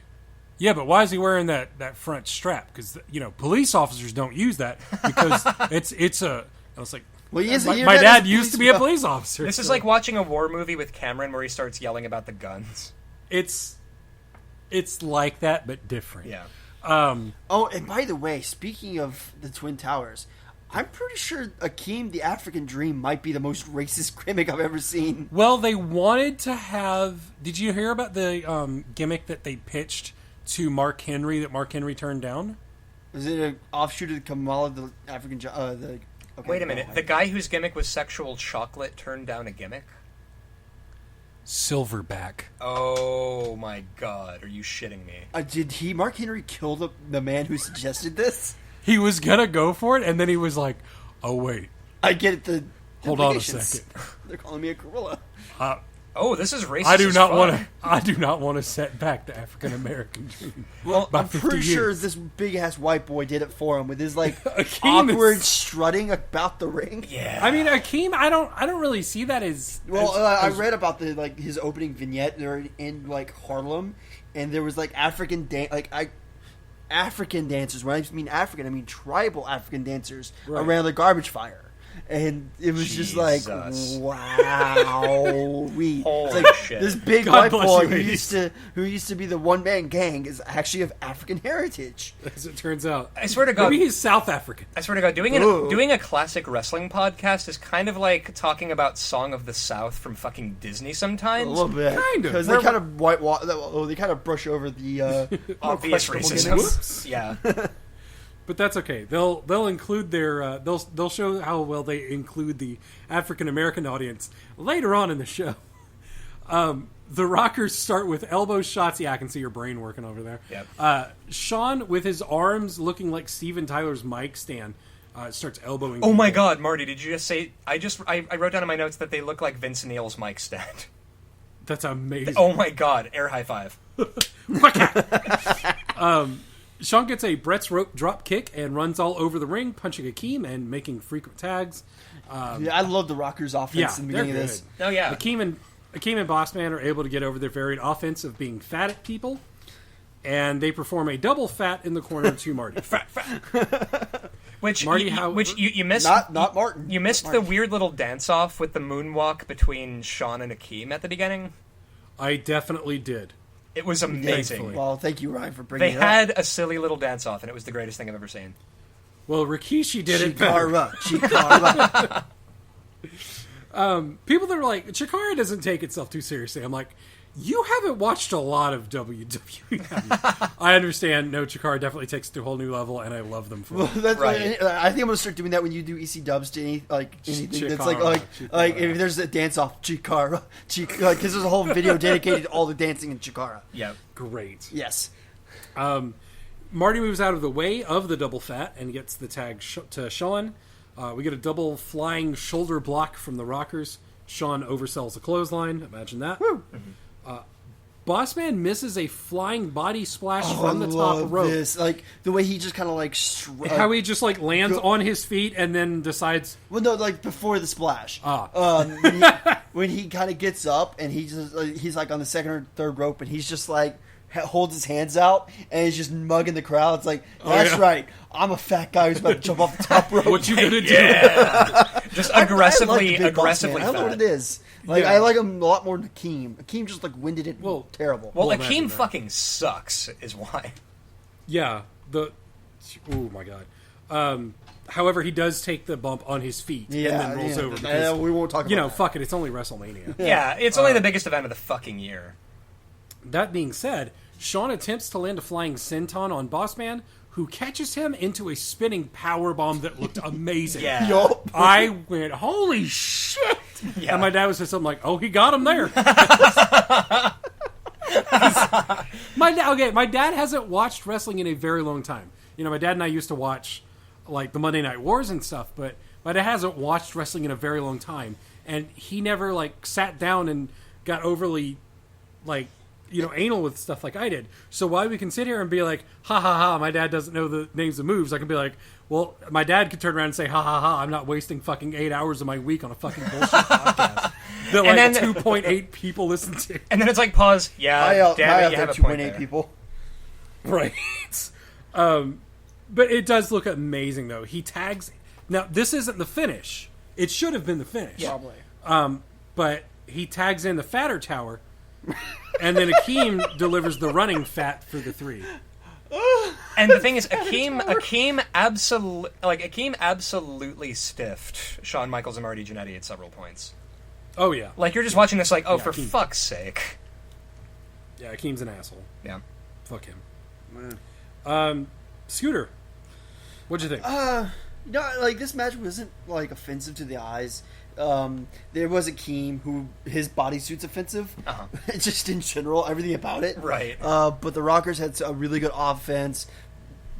yeah, but why is he wearing that front strap? Because police officers don't use that because it's a. I was like, Well, he is, my your my dad is used to be a police officer. This is so like watching a war movie with Cameron where he starts yelling about the guns. it's like that, but different. Yeah. Oh, and by the way, speaking of the Twin Towers, I'm pretty sure Akeem the African Dream might be the most racist gimmick I've ever seen. Well, they wanted to have. Did you hear about the gimmick that they pitched to Mark Henry that Mark Henry turned down? Is it an offshoot of Kamala the African? Okay, Wait a minute. The guy whose gimmick was sexual chocolate turned down a gimmick? Silverback. Oh my god. Are you shitting me? Did Mark Henry kill the man who suggested this? He was gonna go for it, and then he was like, "Oh wait, I get the. hold on a implications. second. They're calling me a gorilla. Oh, this is racist. I do as not fuck. want to. I do not want to set back the African American dream." Well, by I'm 50 pretty sure years. this big ass white boy did it for him with his like Akeem is- awkward strutting about the ring. Yeah. I mean, Akeem, I don't really see that as. Well, as- I read about his opening vignette. They're in like Harlem, and there was like African dancers. When I mean African, I mean tribal African dancers Right. around the garbage fire. And it was just like, Jesus. wow. Holy like, shit. this big God white bless boy you, who used to be the one man gang is actually of African heritage. as it turns out, I swear to God. maybe he's South African. I swear to God, Ooh. doing a classic wrestling podcast is kind of like talking about Song of the South from fucking Disney sometimes. A little bit, Kind of. because they kind of they kind of brush over the Obvious questionable racism. Yeah. But that's okay. They'll include their they'll show how well they include the African American audience later on in the show. The Rockers start with elbow shots. Yeah, I can see your brain working over there. Yep. Sean, with his arms looking like Steven Tyler's mic stand, starts elbowing. Oh my people. God, Marty! Did you just say? I wrote down in my notes that they look like Vince Neil's mic stand. That's amazing. Oh my God! Air high five. Sean gets a Brett's rope drop kick and runs all over the ring, punching Akeem and making frequent tags. I love the Rockers offense in the they're beginning of good. this. Oh yeah. Akeem and Bossman are able to get over their varied offense of being fat at people, and they perform a double fat in the corner to Marty. Which Marty, you missed. Not Martin. You missed the weird little dance off with the moonwalk between Sean and Akeem at the beginning. I definitely did. It was amazing. Thankfully. Well, thank you, Ryan, for bringing They it up. had a silly little dance off, and it was the greatest thing I've ever seen. Well, Rikishi did it better. Chikara. People that are like, Chikara doesn't take itself too seriously. I'm like, You haven't watched a lot of WWE. I understand. No, Chikara definitely takes it to a whole new level, and I love them for it. That's Right. I think I'm gonna start doing that when you do EC dubs to anything that's Chikara. like if there's a dance off Chikara, because there's a whole video dedicated to all the dancing in Chikara. Yeah. Great. Yes. Marty moves out of the way of the double fat and gets the tag to Sean. We get a double flying shoulder block from the Rockers. Sean oversells a clothesline. Imagine that. Bossman misses a flying body splash from the top rope. This. Like the way he just kind of like How he just like lands on his feet and then decides. well, no, like before the splash. When he kind of gets up and he's like on the second or third rope and he's just like holds his hands out and he's just mugging the crowd. It's like, that's right. I'm a fat guy who's about to jump off the top rope. What you gonna do? Just I aggressively, like the Big Boss aggressively. Man. I don't know fat. what it is. Like Yeah. I like him a lot more than Akeem. Akeem just like winded it. Terrible. Well, Well, imagine Akeem that. fucking sucks, is why. Yeah. Oh my god. However, he does take the bump on his feet and then rolls over. Because, we won't talk about that. fuck it. It's only WrestleMania. Yeah, it's only the biggest event of the fucking year. That being said, Sean attempts to land a flying senton on Bossman, who catches him into a spinning power bomb that looked amazing. Yeah. Yup. I went, holy shit! Yeah. And my dad was just something like, oh, he got him there. My dad hasn't watched wrestling in a very long time. My dad and I used to watch like the Monday Night Wars and stuff, but my dad hasn't watched wrestling in a very long time, and he never like sat down and got overly like anal with stuff like I did. So while we can sit here and be like, ha ha ha, my dad doesn't know the names of moves, I can be like, well, my dad could turn around and say, ha ha ha, I'm not wasting fucking 8 hours of my week on a fucking bullshit podcast that like then- 2.8 people listen to. And then it's like, pause. Yeah, damn it, you have a point 2.8 there. people. Right. But it does look amazing, though. He tags... Now, this isn't the finish. It should have been the finish. Probably. But he tags in the fatter tower, and then Akeem delivers the running fat for the 3. And the thing is, Akeem absolutely stiffed Shawn Michaels and Marty Jannetty at several points. Oh, yeah. Like, you're just watching this like, oh, Yeah, for Akeem. fuck's sake. Yeah, Akeem's an asshole. Yeah. Fuck him. Scooter, what'd you think? Like this match wasn't like offensive to the eyes. There was Akeem who his bodysuit's offensive, just in general, everything about it. Right. But the Rockers had a really good offense.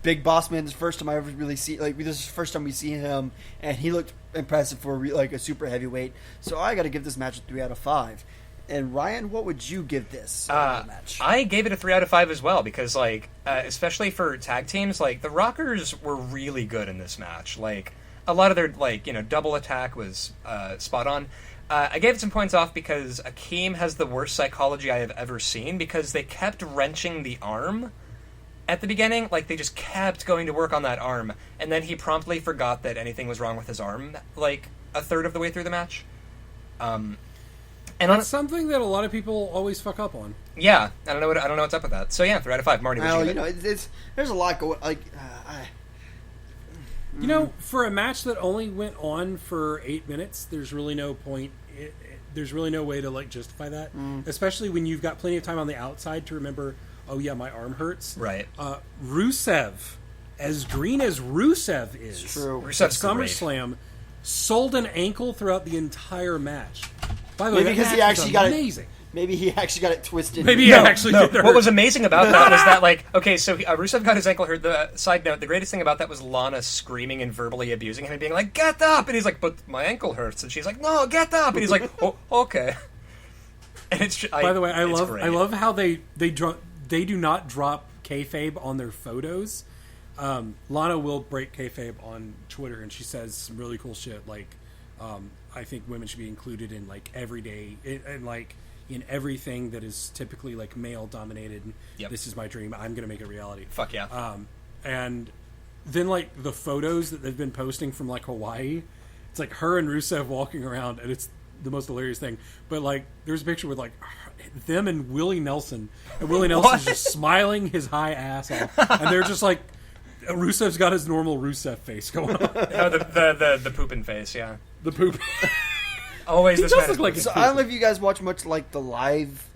Big Boss Man, this is the first time I ever really see this is the first time we see him, and he looked impressive for a super heavyweight. So I got to give this match a 3 out of 5. And Ryan, what would you give this match? I gave it a 3 out of 5 as well because, especially for tag teams, the Rockers were really good in this match. A lot of their, double attack was spot on. I gave it some points off because Akeem has the worst psychology I have ever seen because they kept wrenching the arm at the beginning. They just kept going to work on that arm, and then he promptly forgot that anything was wrong with his arm, a third of the way through the match. And That's something that a lot of people always fuck up on. yeah, I don't know what's up with that. So yeah, 3 out of 5. Marty, what Well, you give it? it's there's a lot going. For a match that only went on for 8 minutes, there's really no point. There's really no way to justify that, especially when you've got plenty of time on the outside to remember. Oh yeah, my arm hurts. Right. Rusev, as green as Rusev is, true. at Rusev's great. SummerSlam, sold an ankle throughout the entire match. By the way, Maybe that because he match actually was got amazing. Maybe he actually got it twisted. Maybe he actually did the What was amazing about that was that, okay, so Rusev got his ankle hurt. The side note, the greatest thing about that was Lana screaming and verbally abusing him and being like, "Get up!" And he's like, "But my ankle hurts." And she's like, "No, get up!" And he's like, "Oh, okay." And it's just, By the way, I great. love how they do not drop kayfabe on their photos. Lana will break kayfabe on Twitter, and she says some really cool shit. I think women should be included in everyday and in everything that is typically male dominated. Yep. This is my dream. I'm gonna make it reality. Fuck yeah. And then the photos that they've been posting from Hawaii, it's her and Rusev walking around, and it's the most hilarious thing. But there's a picture with them and Willie Nelson, and Willie Nelson's just smiling his high ass off, and they're just Rusev's got his normal Rusev face going on. Oh, the pooping face, yeah. The poop. Always He this does man look is like moving. a So I don't know if you guys watch much like the live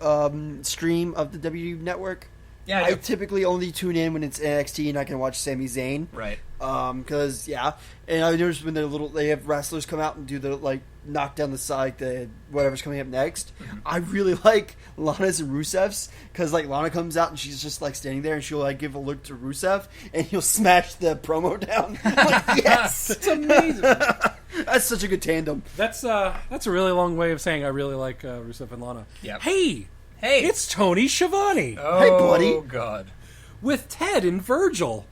stream of the WWE Network. Yeah, I I do. typically only tune in when it's NXT and I can watch Sami Zayn. Right. Because and I noticed when they have wrestlers come out and do the like knock down the side, the whatever's coming up next. I really like Lana's and Rusev's because like Lana comes out and she's just like standing there and she'll like give a look to Rusev and he'll smash the promo down. I'm like, yes, It's amazing. that's such a good tandem. That's a really long way of saying I really like Rusev and Lana. Yep. Hey, Hey. it's Tony Schiavone Oh, Hey, buddy. God. with Ted and Virgil.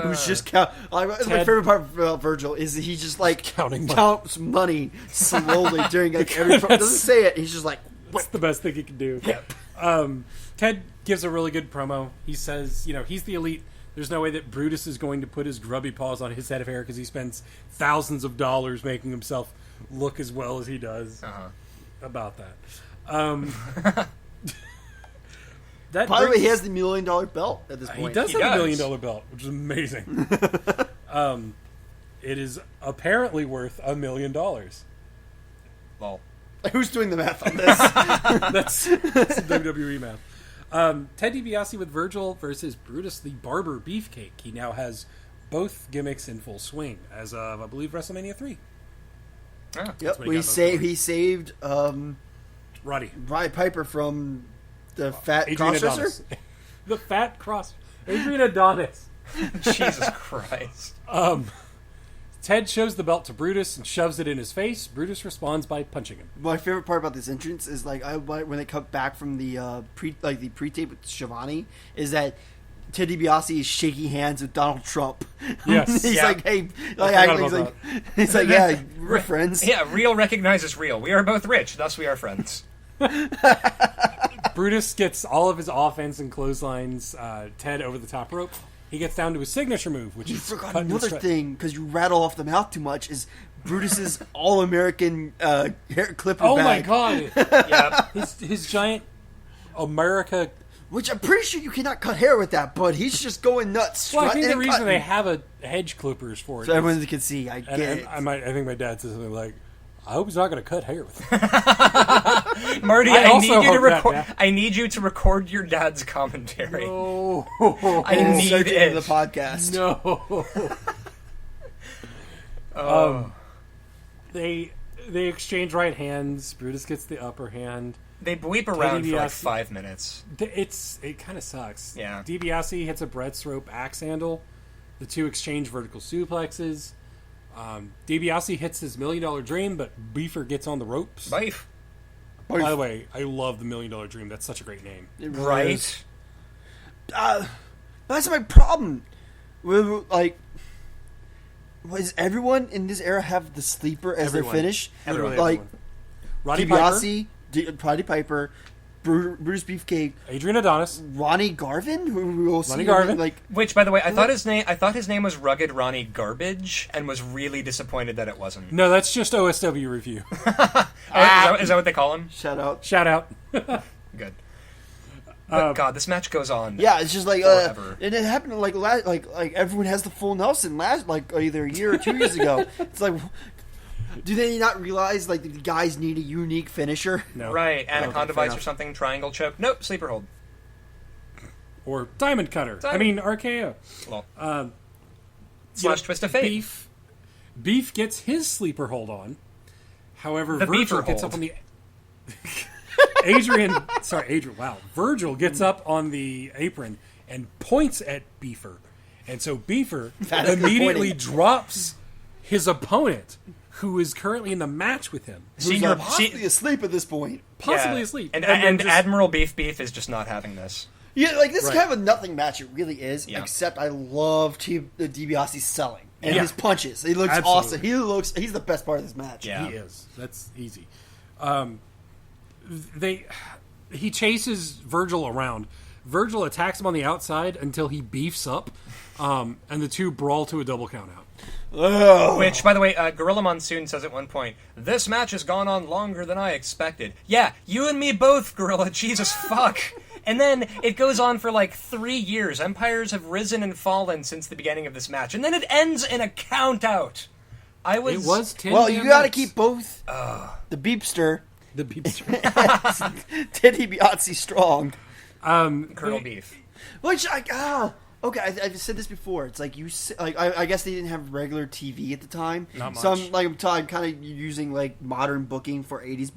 Who's just count? My Ted- favorite part about Virgil is that he just like Counting money. counts money slowly during like every. Doesn't say it. He's just like. That's the best thing he can do. Yep. Ted gives a really good promo. He says, he's the elite. There's no way that Brutus is going to put his grubby paws on his head of hair because he spends thousands of dollars making himself look as well as he does. About that. That By the way, brings- he has the $1 million belt at this he point. does He have does. $1 million belt, which is amazing. It is apparently worth $1 million. Lol. Who's doing the math on this? That's WWE math. Ted DiBiase with Virgil versus Brutus the Barber Beefcake. He now has both gimmicks in full swing as of, I believe, WrestleMania 3. Ah. Yep. what he got He saved Roddy. Ryan Piper from the fat Adrian crossdresser. Adonis. The fat cross. Adrian Adonis. Jesus Christ. Ted shows the belt to Brutus and shoves it in his face. Brutus responds by punching him. My favorite part about this entrance is like when they come back from the pre-tape with Shivani is that Ted DiBiase is shaking hands with Donald Trump. Yes. he's Yeah. like, hey, forgot he's about like, yeah, we're friends. Yeah, real recognizes real. We are both rich, thus we are friends. Brutus gets all of his offense and clotheslines Ted over the top rope. He gets down to his signature move, which You is forgot cut and another stretch. thing because you rattle off the mouth too much. Is Brutus's all-American hair clipper Oh my bag, god! Yep. his giant America. which I'm pretty sure you cannot cut hair with that, but he's just going nuts. Well, I think strutting the and reason cutting. they have a hedge clippers for it. so is- everyone can see. I get and it. I think my dad says something like, "I hope he's not going to cut hair with it." Marty, I I also need you to hope that, record. yeah. I need you to record your dad's commentary. Oh I need Insert it into it. the podcast. no! Oh. They exchange right hands. Brutus gets the upper hand. They bleep around for like DiBiase 5 minutes. It kind of sucks. Yeah. DiBiase hits a breadth rope axe handle. The two exchange vertical suplexes. DiBiase hits his $1 million dream, but Beefer gets on the ropes. Life. By the way, I love the $1 million dream. That's such a great name. It really is. Right? That's my problem. Like, does everyone in this era have the sleeper as Everyone. their finish? Literally Like everyone. Roddy Piper, DiBiase, Roddy Piper, Brutus Beefcake, Adrian Adonis. Ronnie Garvin, who we will see. Ronnie Garvin. Like, Which, by the way, I thought his name was Rugged Ronnie Garbage, and was really disappointed that it wasn't. No, that's just OSW review. Oh, is that what they call him? shout out. Shout out. Good. But God, this match goes on. Yeah, it's just like, Forever. and it happened like everyone has the full Nelson either a year or 2 years ago. It's like, do they not realize like the guys need a unique finisher? No. Right, Anaconda fair Vice or enough. something, Triangle Choke. Nope, Sleeper Hold. Or Diamond Cutter. Diamond- I mean, RKO. Lol. Slash Twist of Fate. Beef gets his sleeper hold on. However, The Virgil beefer gets hold. up on the... Adrian, wow. Virgil gets up on the apron and points at Beefer. And so Beefer That is good immediately pointing. drops his opponent, who is currently in the match with him. Who's possibly asleep at this point. Possibly Yeah. asleep. And, then just- Admiral Beef is just not having this. Yeah, like this is Right. kind of a nothing match. It really is. Yeah. Except I love the DiBiase's selling and Yeah. his punches. He looks Absolutely. awesome. He's the best part of this match. Yeah. He is. That's easy. He chases Virgil around. Virgil attacks him on the outside until he beefs up, and the two brawl to a double count out. Ugh. Which, by the way, Gorilla Monsoon says at one point, "This match has gone on longer than I expected." Yeah, you and me both, Gorilla. Jesus fuck. And then it goes on for like 3 years. Empires have risen and fallen since the beginning of this match. And then it ends in a count out. I was. It was 10 Well, damn you got to minutes. keep both the beepster, the beepster. Ted DiBiase strong. Colonel Beef. Which okay, I've said this before. It's like I guess they didn't have regular TV at the time. Not So much. I'm kind of using like modern booking for 80s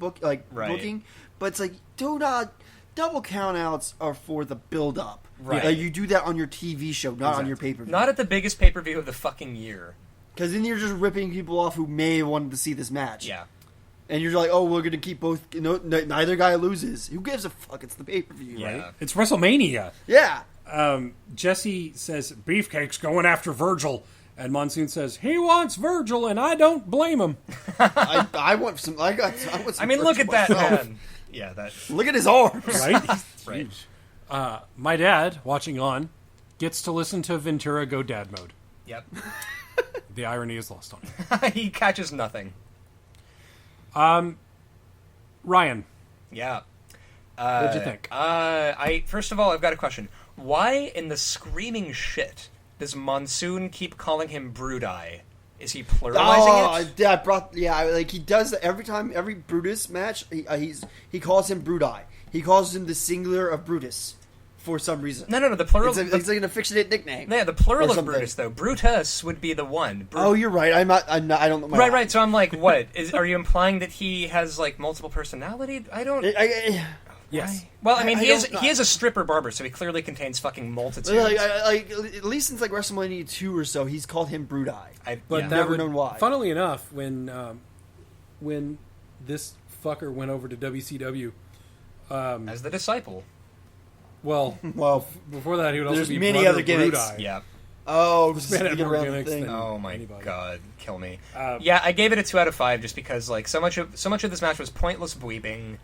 Right. booking, but it's like do not double countouts are for the build up. Right. Like, you do that on your TV show, not on your Exactly. pay per view. Not at the biggest pay per view of the fucking year. Because then you're just ripping people off who may have wanted to see this match. Yeah. And you're like, oh, we're gonna keep both. No, neither guy loses. Who gives a fuck? It's the pay per view, Yeah. right? It's WrestleMania. Yeah. Jesse says Beefcake's going after Virgil, and Monsoon says he wants Virgil, and I don't blame him. I want some. I want some. I mean, look at that, myself. man. Yeah, that. Look at his arms. Right? Right. My dad, watching on, gets to listen to Ventura go dad mode. Yep. The irony is lost on him. He catches nothing. Ryan, Yeah. what'd you think? First of all, I've got a question. Why in the screaming shit does Monsoon keep calling him Brood-Eye? Is he pluralizing it? Like he does that every time, every Brutus match. He calls him Brood-Eye. He calls him the singular of Brutus for some reason. No. The plural. It's like an affectionate nickname. Yeah, the plural or of something. Brutus though. Brutus would be the one. Oh, you're right. I'm not. I don't know. Right. So I'm like, what? Are you implying that he has like multiple personality? I don't. Yes. Well, I mean, he don't know. is a stripper barber, so he clearly contains fucking multitudes. At least since like WrestleMania 2 or so, he's called him Brood-Eye. But yeah. that Never would, known why. Funnily enough, when this fucker went over to WCW, as the disciple. well, Well, before that he would also There's be many Brother other gimmicks. Brood-Eye. Yeah. oh, This just man to had get more around the gimmicks thing. than- Oh my Anybody. god, kill me. Um, Yeah, I gave it a 2 out of 5 just because like so much of this match was pointless weeping,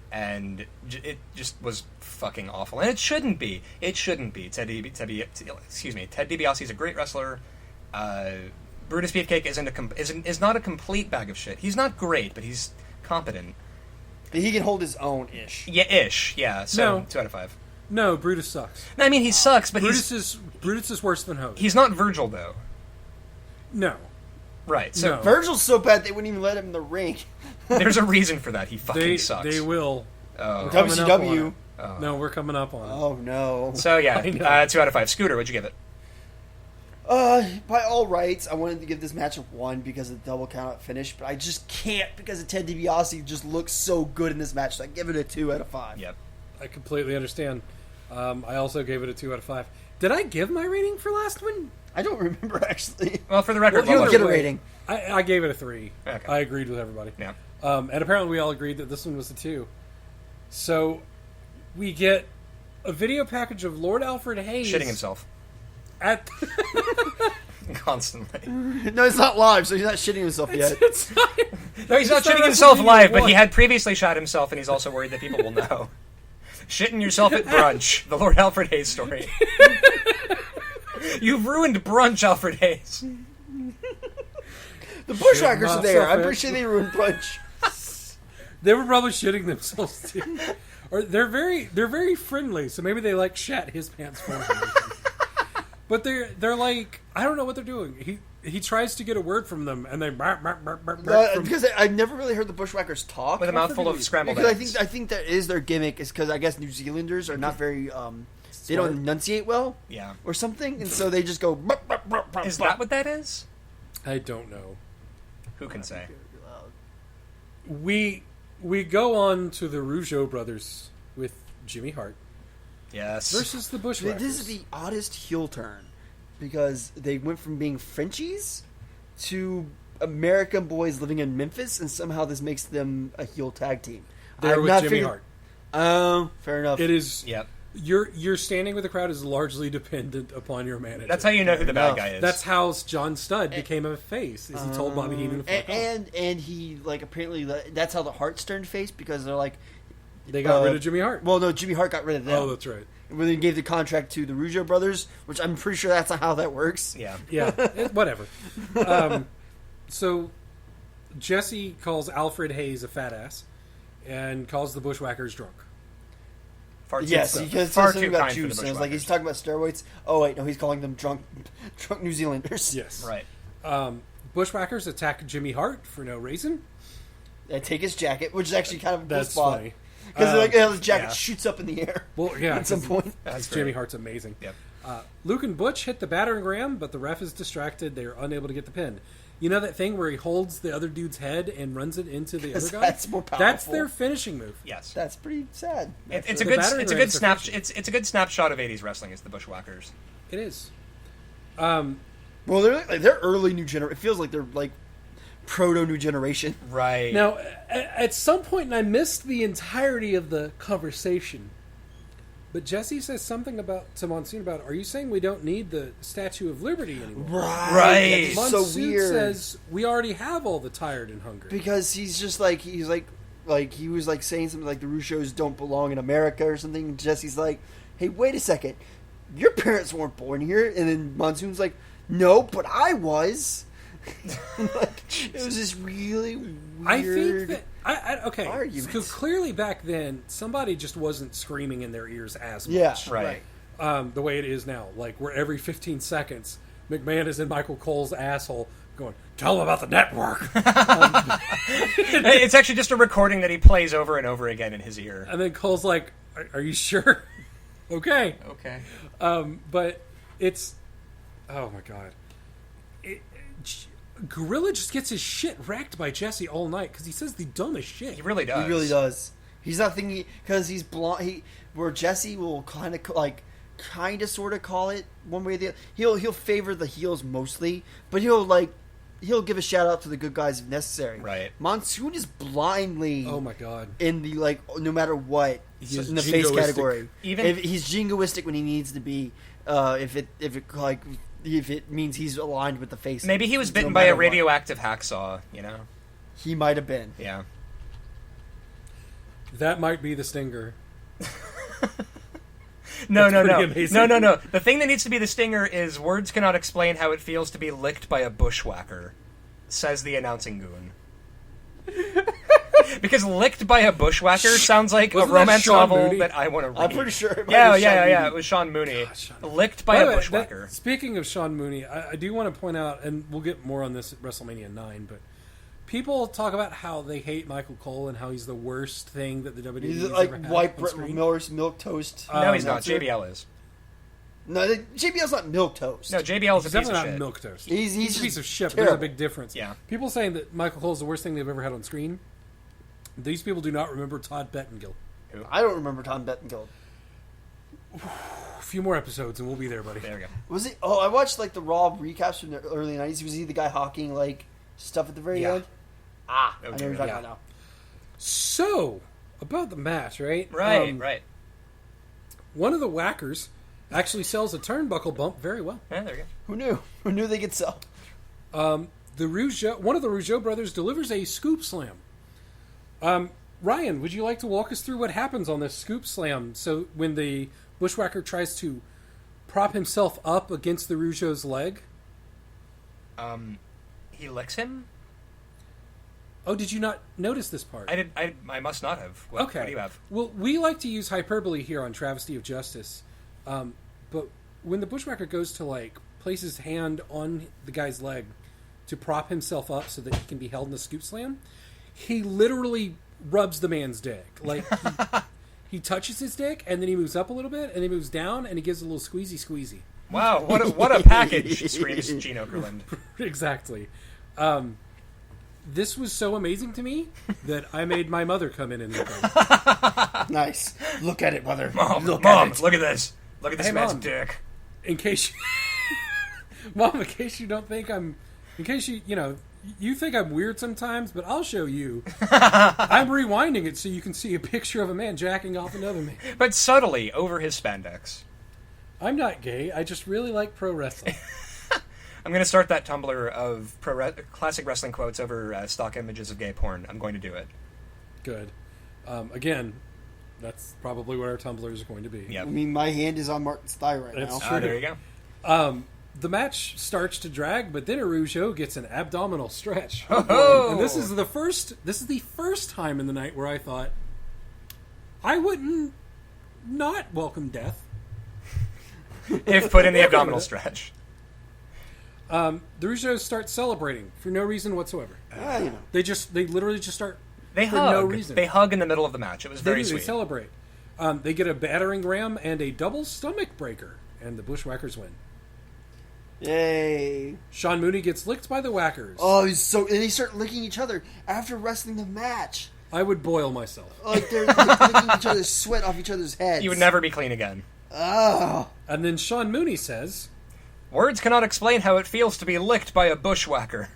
and it just was fucking awful. And it shouldn't be. It shouldn't be. Ted DiBiase is a great wrestler. Brutus Beefcake is not a complete bag of shit. He's not great, but he's competent. He can hold his own ish. Yeah, ish. Yeah. So No. 2 out of 5. No, Brutus sucks. No, I mean he sucks, but Brutus is worse than Hogan. he's not Virgil though. No. Right. So No. Virgil's so bad they wouldn't even let him in the ring. there's a reason for that. He fucking They sucks. they will. Oh. Coming up on WCW. it. No, we're coming up on it. Oh no. So yeah, I know. 2 out of 5. Scooter, what'd you give it? By all rights, I wanted to give this match a 1 because of the double count finish, but I just can't because of Ted DiBiase just looks so good in this match. So I give it a 2 out of 5. Yep. I completely understand. I also gave it a 2 out of 5. Did I give my rating for last one? I don't remember actually. Well, for the record, Well, you what don't was get a it? rating. I gave it a 3. Okay. I agreed with everybody. Yeah. And apparently we all agreed that this one was a 2. So we get a video package of Lord Alfred Hayes Shitting himself at constantly. No, it's not live, so he's not shitting himself yet. it's not, No, he's not It's not shitting himself WrestleMania live, but 1. he had previously shot himself, and he's also worried that people will know. Shitting yourself at brunch, the Lord Alfred Hayes story. You've ruined brunch, Alfred Hayes. The Bushwhackers are there. myself I'm in. pretty sure they ruined brunch. They were probably shitting themselves too. Or they're very friendly, so maybe they like shat his pants for him. But they're like, I don't know what they're doing. He tries to get a word from them, and they bark, Because I've never really heard the Bushwhackers talk. With a mouthful of scrambled Because eggs. I think that is their gimmick. Is because I guess New Zealanders are not very they don't enunciate well Yeah. or something, and so they just go. Is that what that is? I don't know. Who can say? We go on to the Rougeau brothers with Jimmy Hart Yes. versus the Bushwhackers. This is the oddest heel turn because they went from being Frenchies to American boys living in Memphis, and somehow this makes them a heel tag team. They're I've with not Jimmy figured- Hart. Oh, fair enough. It is. Yep. Your standing with the crowd is largely dependent upon your manager. That's how you know who the bad enough. guy is. That's how John Studd became a face. Is he told Bobby Heenan to fuck off. And he like apparently that's how the Harts turned face because they're like They got rid of Jimmy Hart. well no Jimmy Hart got rid of them. Oh, that's right. When they gave the contract to the Rougeau brothers, which I'm pretty sure that's not how that works. yeah. Yeah, whatever. So Jesse calls Alfred Hayes a fat ass and calls the Bushwhackers drunk. Far too, Yes, because far something too about kind for the juice. And it's like he's Bushwhackers. talking about steroids. Oh wait, no, he's calling them drunk New Zealanders. Yes. Right. Bushwhackers attack Jimmy Hart for no reason. They take his jacket, which is actually kind of a cool That's spot. funny. Because his jacket yeah. shoots up in the air. Well, yeah, at some point. That's Jimmy Hart's amazing. Yep. Luke and Butch hit the battering ram, but the ref is distracted. They are unable to get the pin. You know that thing where he holds the other dude's head and runs it into the other guy? That's more powerful. That's their finishing move. Yes. That's pretty sad. It's a The good battering it's a ram good is snap efficient. it's a good snapshot of 80s wrestling. It's the Bushwhackers. It is. Well, they're early new generation. It feels like they're like proto new generation. Right. Now, at some point, and I missed the entirety of the conversation, but Jesse says something to Monsoon about, are you saying we don't need the Statue of Liberty anymore? Right. It's Monsoon so weird. says, we already have all the tired and hungry. Because he's just like, he was like saying something like the Russos don't belong in America or something. And Jesse's like, hey, wait a second. Your parents weren't born here. And then Monsoon's like, no, but I was. Like, it was this really weird. I think that okay, arguments. because clearly back then somebody just wasn't screaming in their ears as much. Yeah, Right. right. The way it is now, like where every 15 seconds McMahon is in Michael Cole's asshole going, "Tell him about the network," It's actually just a recording that he plays over and over again in his ear. and then Cole's like, "Are you sure?" Okay, Okay. but it's oh my god. Gorilla just gets his shit wrecked by Jesse all night because he says the dumbest shit. He really does. He really does. He's not thinking because he's blonde. Where Jesse will kind of sort of call it one way or the other. He'll favor the heels mostly, but he'll give a shout out to the good guys if necessary. Right. Monsoon is blindly Oh my god. in the no matter what He's in the face jingoistic. category. Even- if he's jingoistic when he needs to be, if it means he's aligned with the face. Maybe he was no bitten by a matter what. radioactive hacksaw, you know? He might have been. Yeah. That might be the stinger. No. pretty amazing. No. The thing that needs to be the stinger is words cannot explain how it feels to be licked by a bushwhacker, says the announcing goon. Because licked by a bushwhacker sounds like a Wasn't that romance Sean novel Mooney? that I want to read. I'm pretty sure. It might Yeah, be Sean yeah. Mooney. It was Sean Mooney. Sean Licked by By a the way, bushwhacker. speaking of Sean Mooney, I do want to point out, and we'll get more on this at WrestleMania 9, but people talk about how they hate Michael Cole and how he's the worst thing that the WWE He's has like ever had white on Brett screen. Miller's milk toast. No, he's not. announcer. JBL is. No, JBL's not milk toast. No, JBL is He's a piece definitely of not shit. milk toast. He's a just piece of shit, but terrible. there's a big difference. Yeah. People saying that Michael Cole's the worst thing they've ever had on screen. These people do not remember Todd Bettengill. I don't remember Tom Bettengill. A few more episodes and we'll be there, buddy. There we go. Was it? Oh, I watched like the Raw recaps from the early '90s. Was he the guy hawking like stuff at the very Yeah. end? I know Okay, what you're talking yeah. about now. So, about the match, right? Right, Um, right. One of the whackers actually sells a turnbuckle bump very well. Yeah, there you go. Who knew? Who knew they could sell? One of the Rougeau brothers delivers a scoop slam. Ryan, would you like to walk us through what happens on this scoop slam? So when the bushwhacker tries to prop himself up against the Rougeau's leg. He licks him? Oh, did you not notice this part? I must not have. What do you have? Well, we like to use hyperbole here on Travesty of Justice. But when the bushwhacker goes to place his hand on the guy's leg to prop himself up so that he can be held in the scoop slam, he literally rubs the man's dick. He touches his dick and then he moves up a little bit and he moves down and he gives a little squeezy. Wow, what a package, screams Gene Okerlund. Exactly. This was so amazing to me that I made my mother come in and look at it. Nice. Look at it, mother. Mom, look Mom, at it. look at this. Look at this Hey, man's Mom. dick. In case Mom, in case you don't think I'm... In case you think I'm weird sometimes, but I'll show you. I'm rewinding it so you can see a picture of a man jacking off another man. But subtly over his spandex. I'm not gay. I just really like pro wrestling. I'm going to start that Tumblr of classic wrestling quotes over stock images of gay porn. I'm going to do it. Good. Again, that's probably what our Tumblrs are going to be. Yep. I mean, my hand is on Martin's thigh right It's now. true. There you go. The match starts to drag, but then Rougeau gets an abdominal stretch. Oh! And this is the first time in the night where I thought I wouldn't not welcome death. If put in the abdominal stretch. The Rougeos start celebrating for no reason whatsoever. They literally just start They for hug. no reason. They hug in the middle of the match. It was very They sweet. celebrate. They get a battering ram and a double stomach breaker, and the Bushwhackers win. Yay! Sean Mooney gets licked by the Whackers. Oh, and they start licking each other after wrestling the match. I would boil myself. Like they're licking each other's sweat off each other's heads. You would never be clean again. Oh, And then Sean Mooney says, Words cannot explain how it feels to be licked by a bushwhacker.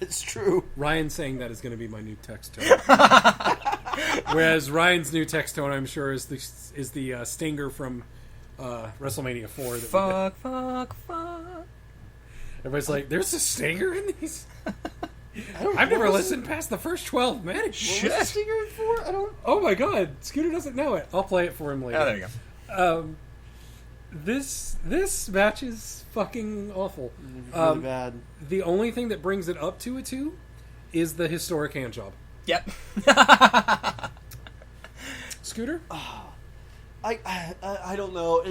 it's true. Ryan saying that is going to be my new text tone. Whereas Ryan's new text tone, I'm sure, is the stinger from WrestleMania 4. That Fuck. everybody's like, there's a stinger in these? I've never listened past the first 12 minutes. What was the stinger for? I don't. Oh my god, Scooter doesn't know it. I'll play it for him later. Oh, there you go. This match is fucking awful. Really bad. The only thing that brings it up to a 2 is the historic hand job. Yep. Scooter? I don't know.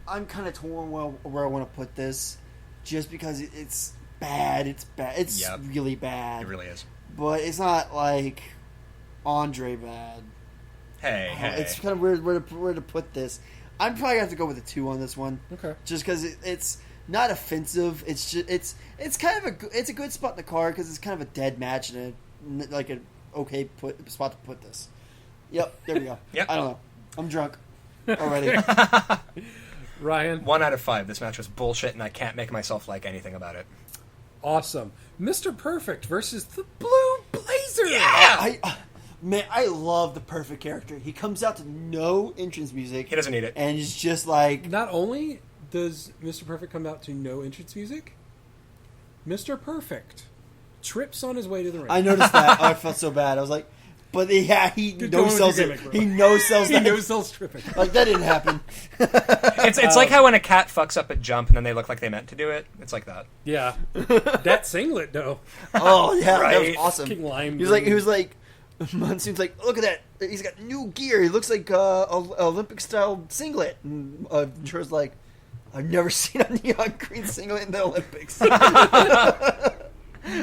I'm kind of torn where I want to put this, just because it's bad. It's bad. It's Yep. really bad. It really is. But it's not like Andre bad. Hey. It's kind of weird where to put this. I'm probably gonna have to go with a 2 on this one. Okay. Just because it's not offensive. It's just it's kind of a good spot in the card because it's kind of a dead match and an okay spot to put this. Yep. There we go. Yep. I don't know. I'm drunk already. Ryan? 1 out of 5. This match was bullshit, and I can't make myself like anything about it. Awesome. Mr. Perfect versus the Blue Blazer. Yeah! I love the Perfect character. He comes out to no entrance music. He doesn't need it. And he's just like... Not only does Mr. Perfect come out to no entrance music, Mr. Perfect trips on his way to the ring. I noticed that. Oh, I felt so bad. I was like... But yeah, he no-sells it. He no-sells that. He no-sells tripping. Like, that didn't happen. It's like how when a cat fucks up a jump and then they look like they meant to do it. It's like that. Yeah. That singlet, though. Oh, yeah. That was Right. awesome. Fucking lime He was like... Monsoon's like, look at that. He's got new gear. He looks like Olympic-style singlet. And Troy's like, I've never seen a neon green singlet in the Olympics.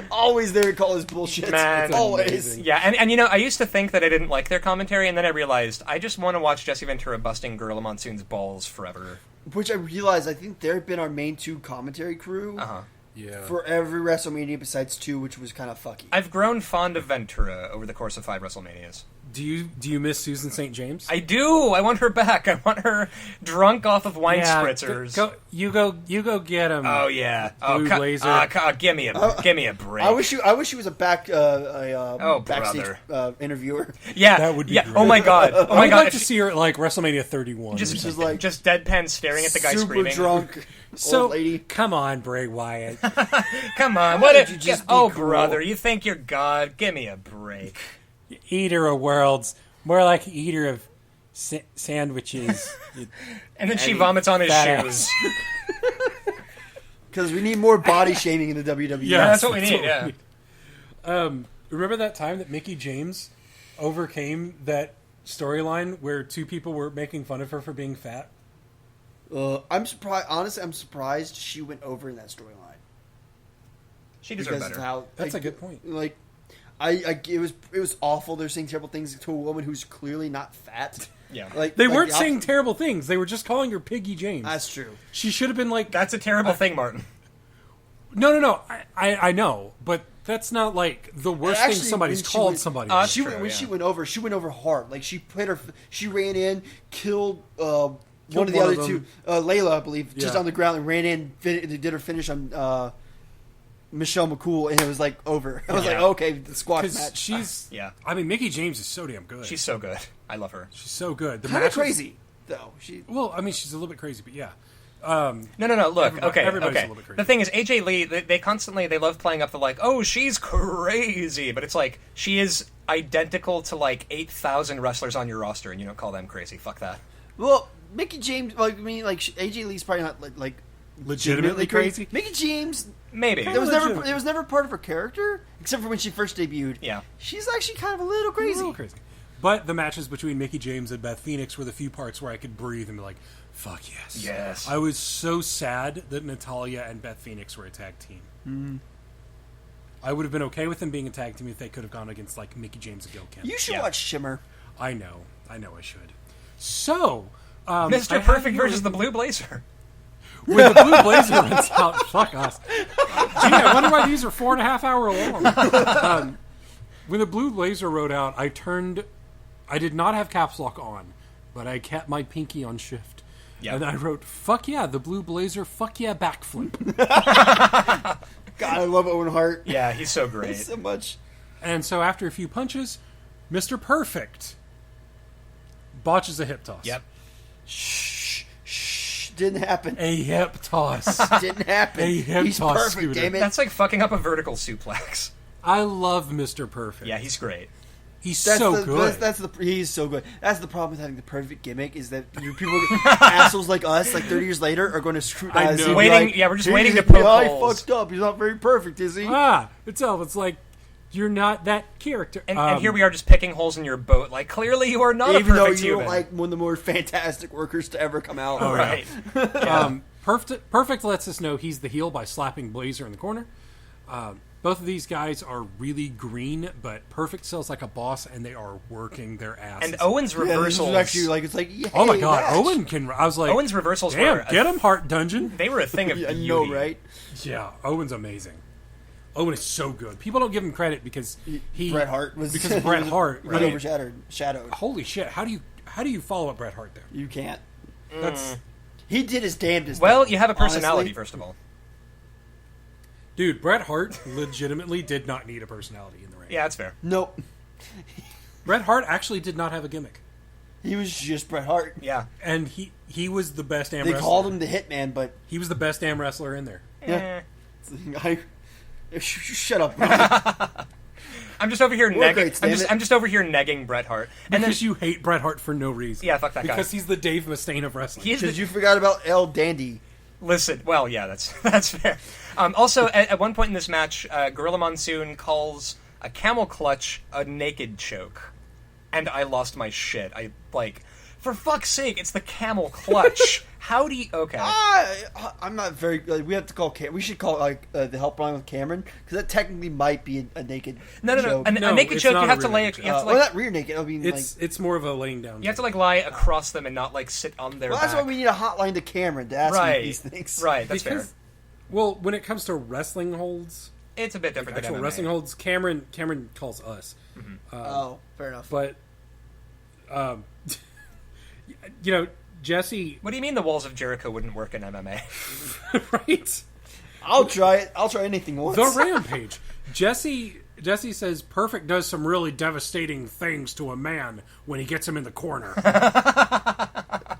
Always there to call his bullshit. Man. Always. Amazing. Yeah, and you know, I used to think that I didn't like their commentary, and then I realized I just want to watch Jesse Ventura busting Gorilla Monsoon's balls forever. Which I realized, I think they've been our main 2 commentary crew Yeah. for every WrestleMania besides 2, which was kind of fucky. I've grown fond of Ventura over the course of 5 WrestleManias. Do you miss Susan St. James? I do. I want her back. I want her drunk off of wine spritzers. You go get him. Oh yeah. Blue Blazer. Give me a break. I wish he was a backstage brother. interviewer. Yeah. That would be yeah. great. Oh my god. Oh I my would god. like to see her at like WrestleMania 31. just Just like just deadpan staring at the guy super screaming. drunk so old lady. come on, Bray Wyatt. Come on. Why What don't if you just be Oh cool? brother, you think you're God? Give me a break. Eater of worlds, more like eater of sandwiches. And then she vomits on his fat shoes. Because we need more body shaming in the WWE. Yeah, that's what we need. Yeah. Remember that time that Mickie James overcame that storyline where 2 people were making fun of her for being fat? I'm surprised. Honestly, I'm surprised she went over in that storyline. She deserved Because better. of how That's a good point. Like, it was awful. They're saying terrible things to a woman who's clearly not fat. Yeah. They like weren't the saying opposite- terrible things. They were just calling her Piggy James. That's true. She should have been like... That's a terrible thing, Martin. No. I know, but that's not like the worst thing Actually, somebody's when she called went- somebody. That's She true, went, when yeah. she went over hard. Like she ran in, killed one of the one other of two, them. Layla, I believe, just Yeah. on the ground and ran in. Did her finish on Michelle McCool, and it was like over. I was Yeah. like, okay, the squash Because match. she's... Yeah. I mean, Mickie James is so damn good. She's so good. I love her. She's so good. The kind of matches- crazy though. Well, I mean, she's a little bit crazy, but yeah. No. Look, everybody's a okay. little bit crazy. The thing is, AJ Lee, they love playing up the like, oh, she's crazy, but it's like she is identical to like 8,000 wrestlers on your roster, and you don't call them crazy. Fuck that. Well, Mickie James, like I mean, like AJ Lee's probably not like Legitimately crazy? Mickie James, Maybe. it was legitimate. never part of her character, except for when she first debuted. Yeah. She's actually kind of a little crazy. A little crazy. But the matches between Mickie James and Beth Phoenix were the few parts where I could breathe and be like, Fuck yes. Yes. I was so sad that Natalya and Beth Phoenix were a tag team. Mm-hmm. I would have been okay with them being a tag team if they could have gone against, like, Mickie James and Gil Kim. You should watch Shimmer. I know I should. So, Mr. Perfect versus the Blue Blazer. When the Blue Blazer runs out, fuck us. Gee, I wonder why these are 4.5 hour long. When the Blue Blazer rode out, I did not have caps lock on, but I kept my pinky on shift. Yep. And I wrote, fuck yeah, the Blue Blazer, fuck yeah, backflip. God, I love Owen Hart. Yeah, he's so great. So much. And so after a few punches, Mr. Perfect botches a hip toss. Yep. Shh. Didn't happen. A hip toss. Didn't happen. A hip He's toss, perfect, Scooter. damn it. That's like fucking up a vertical suplex. I love Mr. Perfect. Yeah, he's great. He's so good. He's so good. That's the problem with having the perfect gimmick is that people, assholes like us, like 30 years later, are going to scrutinize him. We're just waiting to poke He holes. fucked up. He's not very perfect, is he? It's like, you're not that character. And here we are just picking holes in your boat. Like, clearly you are not Even a though perfect you're human. like one of the more fantastic workers to ever come out. Right. Perfect lets us know he's the heel by slapping Blazer in the corner. Both of these guys are really green, but Perfect sells like a boss, and they are working their asses. And Owen's reversals. This is actually like, it's like, yeah, oh my god, match. Owen can. I was like, Owen's reversals damn, were get him, Heart Dungeon. They were a thing of I beauty. know, right? Yeah, Owen's amazing. Owen is so good. People don't give him credit because Bret Hart was because of Bret Hart. Right. Overshadowed. Holy shit! How do you follow up Bret Hart there? You can't. That's He did his damnedest. Well, you have a personality, honestly. first of all. dude. Bret Hart legitimately did not need a personality in the ring. Yeah, that's fair. Nope. Bret Hart actually did not have a gimmick, He was just Bret Hart. Yeah. and he was the best damn They wrestler. called him the Hitman, but He was the best damn wrestler in there. yeah. Shut up, Brian. I'm just over here Work negging. rates, damn it. I'm just over here negging Bret Hart. And then Because you hate Bret Hart for no reason. Yeah, fuck that guy. Because he's the Dave Mustaine of wrestling. he is the, Because you forgot about El Dandy. listen. Well, yeah, that's fair. Also, at one point in this match, Gorilla Monsoon calls a camel clutch a naked choke, and I lost my shit. I like, for fuck's sake, it's the camel clutch. How do you? Okay. I'm not very. We have to call. We should call the helpline with Cameron because that technically might be a naked. No. joke. A No, naked it's choke. not You a have to rear lay. naked You have to well, like. not rear naked. I mean, It's more of a laying down. You have to like lie across them and not like sit on their Well, that's back. why we need a hotline to Cameron to ask him Right. these things. Right. That's fair. Well, when it comes to wrestling holds, It's a bit different actual than MMA. wrestling holds, Cameron calls us. Oh, fair enough. But, you know, Jesse, What do you mean the walls of Jericho wouldn't work in MMA? right? I'll try it. I'll try anything once. The Rampage. Jesse says Perfect does some really devastating things to a man when he gets him in the corner.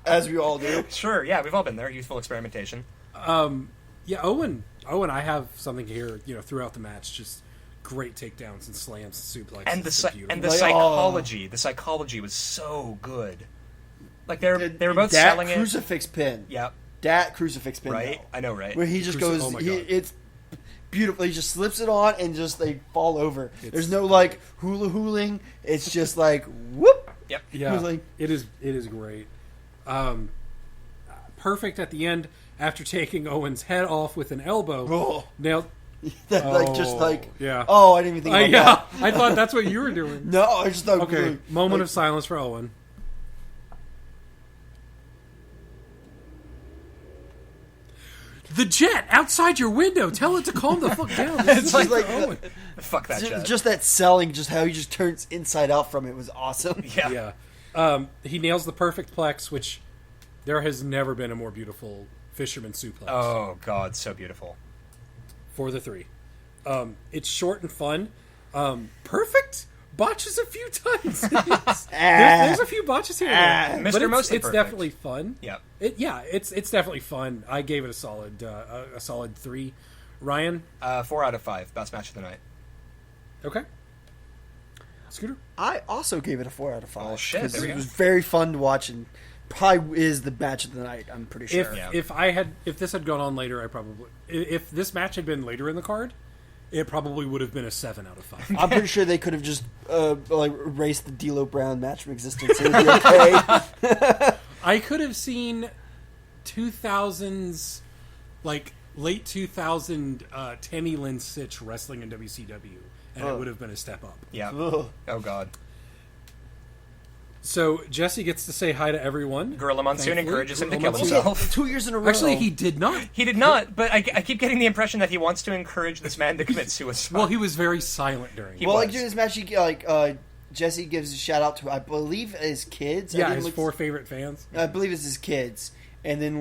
As we all do. Sure. Yeah, we've all been there. Youthful experimentation. Yeah, Owen, I have something here, throughout the match, just great takedowns and slams and suplexes. And It's beautiful. the Like, psychology was so good. Like they were both that selling it. crucifix pin. Yep. That crucifix pin. Right. though. I know. Right. Where he just Oh goes, my God. it's beautiful. He just slips it on and just they fall over. There's no like hula hooling. It's just like whoop. Yep. Yeah, was like- it is great. Perfect at the end after taking Owen's head off with an elbow. Oh. Nailed. Yeah. Yeah. Oh, I didn't even think about Yeah, that. I thought that's what you were doing. No, I just thought. Okay, moment of silence for Owen. The jet outside your window. Tell it to calm the fuck down. This is like for the- Owen. Fuck that shit. Just that selling, just how he just turns inside out from it was awesome. Yeah. Yeah. He nails the perfect plex, which there has never been a more beautiful fisherman suplex Oh God, so beautiful. for the three. It's short and fun. Perfect botches a few times. There's a few botches here, and there, Mr. but it's Mostly Perfect. definitely fun. Yep. It's definitely fun. I gave it a solid 3. Ryan, 4 out of 5. Best match of the night. okay. Scooter, I also gave it a 4 out of 5. Oh, shit, 'cause there we it go. was very fun to watch and probably is the match of the night. I'm pretty sure. if this had gone on later, if this match had been later in the card, it probably would have been a 7 out of 5. I'm pretty sure they could have just erased the D'Lo Brown match from existence. It would be okay. I could have seen 2000s, like late 2000 Tammy Lynn Sitch wrestling in WCW, and it would have been a step up. Yeah. Ugh. Oh God. So Jesse gets to say hi to everyone. Gorilla Monsoon Thankfully, encourages him to Gorilla kill Monsoon- himself. 2 years in a row. Actually, he did not. He did not, but I keep getting the impression that he wants to encourage this man to commit suicide. Well, he was very silent during it. Well, was. like during this match, Jesse gives a shout out to, I believe, his kids. Yeah, his 4 favorite fans. I believe it's his kids. And then,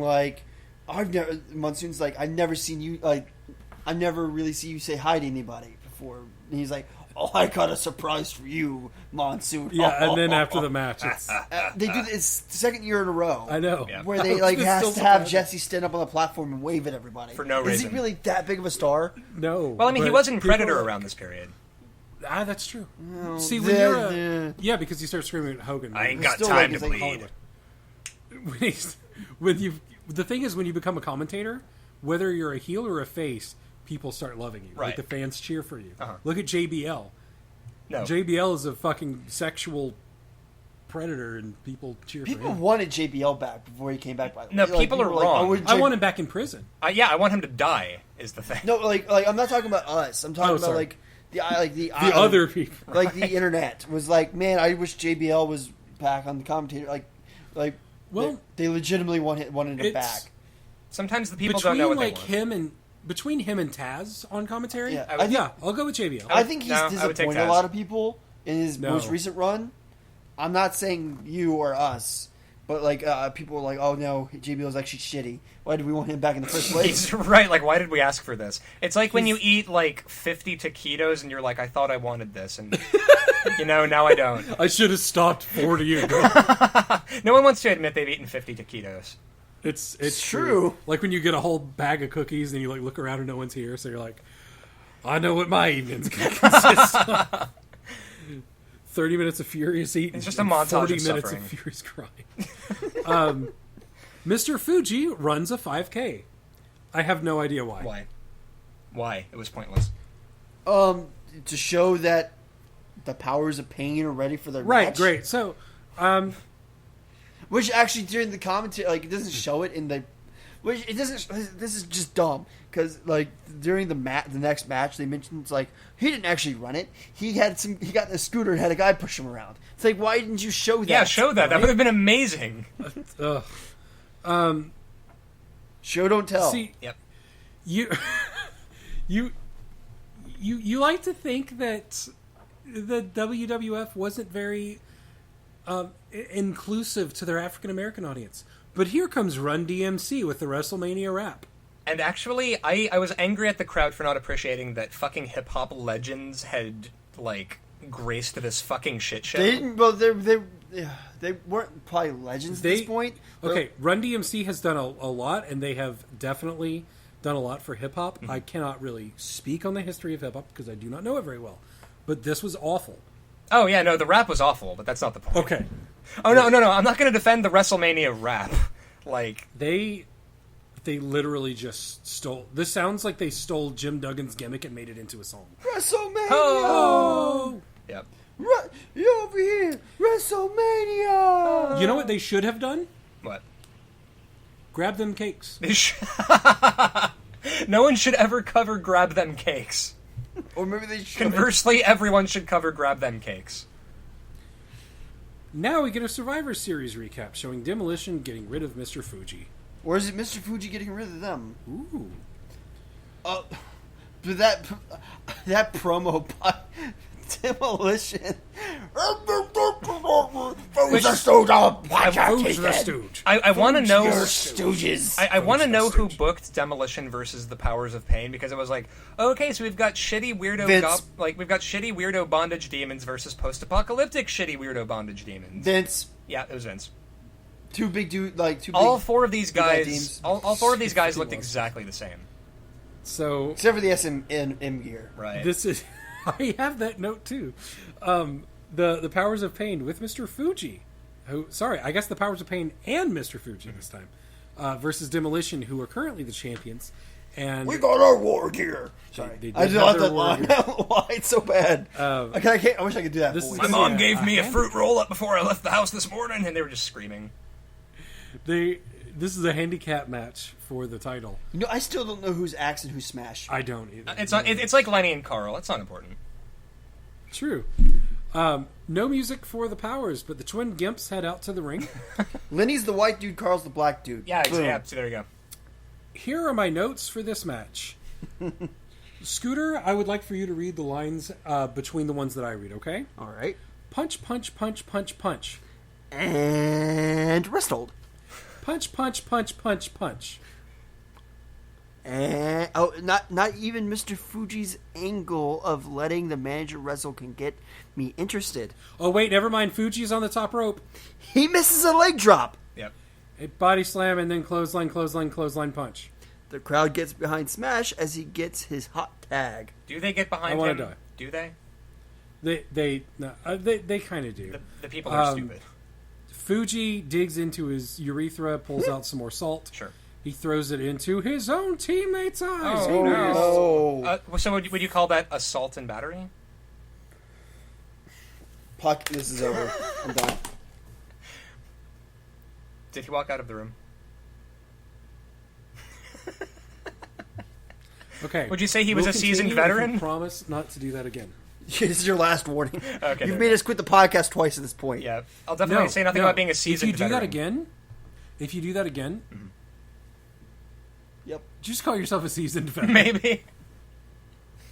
Monsoon's like, I've never seen you, I never really see you say hi to anybody before. And he's like, oh, I got a surprise for you, Monsoon. Yeah, and then after the match, it's... They do it's the second year in a row. I know. Yeah. Where they, It's has still to have surprising. Jesse stand up on the platform and wave at everybody. For no Is reason. he really that big of a star? No. Well, I mean, he but was in people Predator are- around this period. Ah, that's true. See, when the- you're the- yeah, because you start screaming at Hogan. I ain't It's got still time like- to it's like bleed. Hollywood. The thing is, when you become a commentator, whether you're a heel or a face, people start loving you. Right. Like the fans cheer for you. Uh-huh. Look at JBL. No. JBL is a fucking sexual predator, and people cheer People for him. wanted JBL back before he came back, by the way. No, people are were wrong. would I J- want him back in prison. Yeah, I want him to die, is the thing. No, I'm not talking about us. I'm talking about, sorry. the The other people. like the internet was like, man, I wish JBL was back on the commentator. Well, they legitimately wanted him it's- back. Sometimes the people between don't know what like they want. between him and Taz on commentary, Yeah, I would- I'll go with JBL. I think he's No, I would take disappointed a Taz. lot of people in his No. most recent run. I'm not saying you or us, but people are like, oh no, JBL is actually shitty. Why did we want him back in the first place? He's right. Like, why did we ask for this? It's like when you eat like 50 taquitos and you're like, I thought I wanted this, and now I don't. I should have stopped 40 ago. No one wants to admit they've eaten 50 taquitos. It's true. Like when you get a whole bag of cookies and you like look around and no one's here, so you're like, I know what my evening's gonna consist of. 30 minutes of furious eating. It's just a and montage 40 of minutes suffering. of furious crying. Mr. Fuji runs a 5K. I have no idea why. Why? It was pointless. To show that the powers of pain are ready for their Right, match. great. So, Which actually during the commentary, it doesn't show it in the. Which it doesn't. This is just dumb because during the next match they mentioned it's like he didn't actually run it. He got in a scooter and had a guy push him around. It's like, why didn't you show that? Yeah, show that. That would have been amazing. Show don't tell. see, Yep. you like to think that the WWF wasn't very inclusive to their African American audience, but here comes Run DMC with the WrestleMania rap. And actually, I was angry at the crowd for not appreciating that fucking hip hop legends had like graced this fucking shit show. They didn't. Well, they weren't probably legends at this point. Okay, Run DMC has done a lot, and they have definitely done a lot for hip hop. I cannot really speak on the history of hip hop because I do not know it very well. But this was awful. Oh yeah, no, the rap was awful, but that's not the point. Okay, Oh no, I'm not going to defend the WrestleMania rap. Like they literally just stole. This sounds like they stole Jim Duggan's gimmick and made it into a song. WrestleMania. Oh, yep. You over here, WrestleMania. you know what they should have done? What? Grab them cakes. No one should ever cover Grab Them Cakes. Or maybe they should. Conversely, everyone should cover Grab Them Cakes. Now we get a Survivor Series recap showing Demolition getting rid of Mr. Fuji. Or is it Mr. Fuji getting rid of them? Ooh. But that promo by Demolition. Who's the stooge? Who's the stooge? I want to know. Your stooges. I want to Who's know the who stooge? booked Demolition versus the Powers of Pain, because it was like, okay, so we've got shitty weirdo Vince. we've got shitty weirdo bondage demons versus post-apocalyptic shitty weirdo bondage demons. Vince. Yeah, it was Vince. Two big dude, like two. All big, four of these big bad guys, teams. all four of these guys looked was. exactly the same. So except for the SM gear. Right. this is. I have that note too. The Powers of Pain with Mr. Fuji, I guess the Powers of Pain and Mr. Fuji this time, versus Demolition, who are currently the champions. And We got our war gear. Sorry, they did I just have love their that war line. gear. Why it's so bad? I wish I could do that. This voice. is- My mom gave me a hand- fruit roll up before I left the house this morning, and they were just screaming. This is a handicap match for the title. I still don't know who's Axe and who's Smash. I don't either. It's like Lenny and Carl. It's not important. True. No music for the Powers, but the twin Gimps head out to the ring. Lenny's the white dude, Carl's the black dude. Yeah, Boom. yeah. So there you go. Here are my notes for this match. Scooter, I would like for you to read the lines between the ones that I read, okay? All right. Punch, punch, punch, punch, punch. And wrist hold. Punch, punch, punch, punch, punch. And not even Mr. Fuji's angle of letting the manager wrestle can get me interested. Oh, wait, never mind. Fuji's on the top rope. He misses a leg drop. Yep. A body slam and then clothesline, clothesline, clothesline punch. The crowd gets behind Smash as he gets his hot tag. Do they get behind I wanna him? die. Do they? They kind of do. The people are stupid. Fuji digs into his urethra, pulls out some more salt. Sure. He throws it into his own teammate's eyes. Oh, He missed. So would you call that assault and battery? Puck, this is over. I'm done. Did he walk out of the room? Okay. Would you say he was We'll a seasoned continue if you veteran? Promise not to do that again. This is your last warning. Okay, You've there made we us quit the podcast twice at this point. Yeah, I'll definitely say nothing about being a seasoned If you do veteran. if you do that again, Yep. just call yourself a seasoned veteran. Maybe.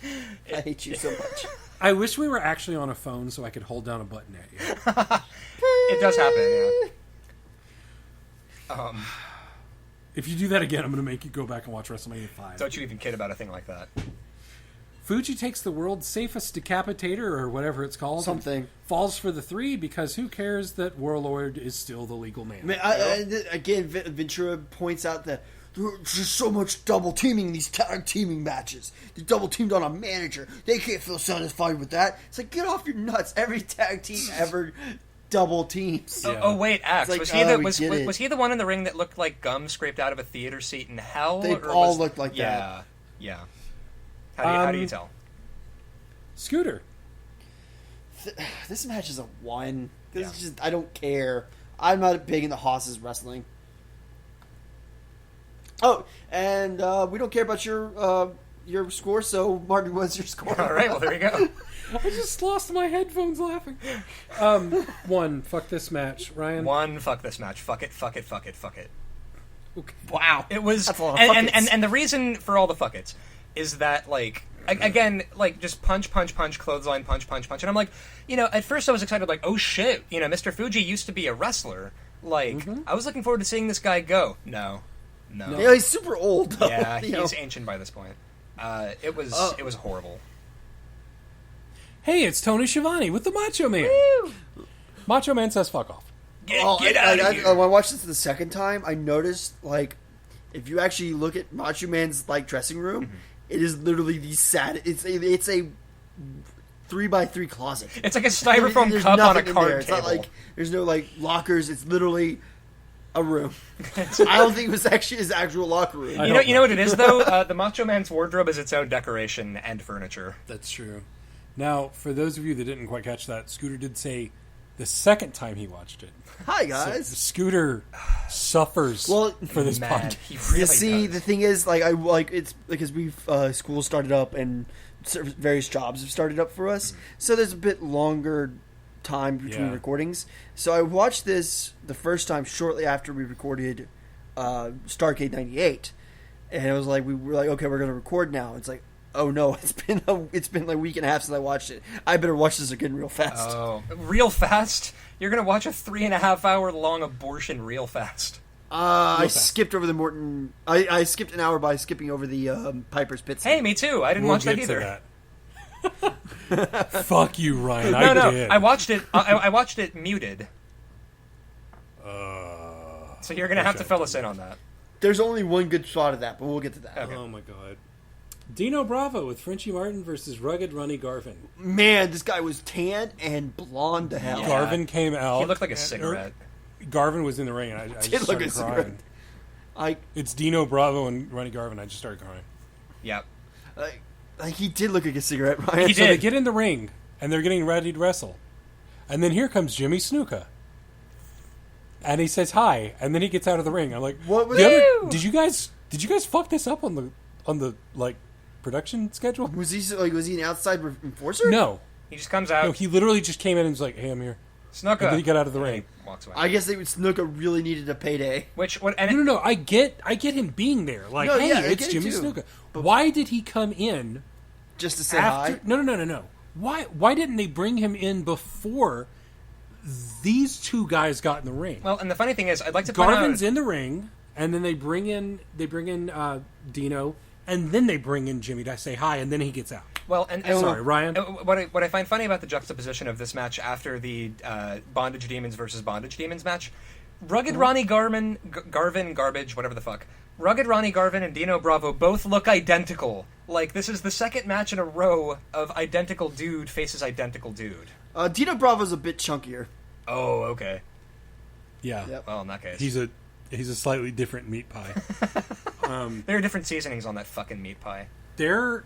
I hate you so much. I wish we were actually on a phone so I could hold down a button at you. It does happen, yeah. If you do that again, I'm going to make you go back and watch WrestleMania 5. Don't you even kid about a thing like that. Fuji takes the world's safest decapitator, or whatever it's called. Something. and falls for the 3 because who cares that Warlord is still the legal man. Again, Ventura points out that there's just so much double teaming in these tag teaming matches. They double teamed on a manager. They can't feel satisfied with that. It's like, get off your nuts. Every tag team ever double teams. Yeah. Oh wait, Axe. Like, was he the we was, get was, it. was he the one in the ring that looked like gum scraped out of a theater seat in hell? They or all was- looked like that. Yeah. How do you tell? Scooter. This match is a 1. This Yeah. is just, I don't care. I'm not big into Haas's wrestling. Oh, and we don't care about your score, so Martin, what's your score? All right, well there you go. I just lost my headphones laughing. 1. Fuck this match. Ryan? 1. Fuck this match. Fuck it. Fuck it. Fuck it. Fuck it. Okay. Wow. It was, That's a lot of and fuck-its. the reason for all the fuck it's is that like again like just punch, clothesline, punch, and I'm like, at first I was excited like, oh shit, Mr. Fuji used to be a wrestler. Like I was looking forward to seeing this guy go. No. Yeah, he's super old, though. Yeah, you know. he's ancient by this point. It was horrible. Hey, it's Tony Schiavone with the Macho Man. Macho Man says fuck off. Get out of here. When I watched this the second time, I noticed, like, if you actually look at Macho Man's, like, dressing room, it is literally the sad... It's a 3x3 closet. It's like a styrofoam There's cup on a nothing in card there. It's table. not like... There's no, like, lockers. It's literally a room. I don't think it was actually his actual locker room. You know what it is though? The Macho Man's wardrobe is its own decoration and furniture. That's true. Now, for those of you that didn't quite catch that, Scooter did say the second time he watched it. Hi, So guys. Scooter suffers for this Man, podcast. he really You see, does. the thing is, it's because we've school started up and various jobs have started up for us, so there's a bit longer time between Yeah. recordings. So I watched this the first time shortly after we recorded Starcade '98, and it was like we were like, okay, we're gonna record now. It's like, oh no, it's been like a week and a half since I watched it. I better watch this again real fast. Oh, real fast? You're gonna watch a 3.5 hour long abortion real fast? I fast. skipped over the Morton. I skipped an hour by skipping over the Piper's Pit. Hey, me too. I didn't We'll watch that get to either. that. Fuck you, Ryan. No, I no, did. I watched it. I watched it muted. So you're gonna have to fill us in on that. There's only one good shot of that, but we'll get to that. Okay. Oh my god. Dino Bravo with Frenchie Martin versus Rugged Ronnie Garvin. Man, this guy was tan and blonde to hell. Yeah. Garvin came out. He looked like a and- cigarette. Garvin was in the ring, and I Did just look started a cigarette. crying. Like, It's Dino Bravo and Ronnie Garvin. I just started crying. Yeah. like he did look like a cigarette, Ryan. He So they did. get in the ring, and they're getting ready to wrestle. And then here comes Jimmy Snuka. and he says hi, and then he gets out of the ring. I'm like, What was did you guys fuck this up on the like production schedule? Was he an outside enforcer? No, He just comes out. no, he literally just came in and was like, hey, I'm here. Snuka. And then he got out of the And ring. he walks away. I guess Snuka really needed a payday. No. I get him being there. Like, No, hey, yeah, I it's get it Jimmy too. Snuka. Why did he come in Just to say after? hi? No. Why didn't they bring him in before these two guys got in the ring? Well, and the funny thing is, I'd like to point Garvin's out... in the ring, and then they bring in Dino, and then they bring in Jimmy to say hi, and then he gets out. Well, and Sorry, Ryan. What I find funny about the juxtaposition of this match after the Bondage Demons versus Bondage Demons match, Rugged Ronnie Garvin, Garbage, whatever the fuck. Rugged Ronnie Garvin and Dino Bravo both look identical. Like, this is the second match in a row of identical dude faces identical dude. Dino Bravo's a bit chunkier. Oh, okay. Yeah. Yep. Well, in that case. He's a slightly different meat pie. There are different seasonings on that fucking meat pie. There's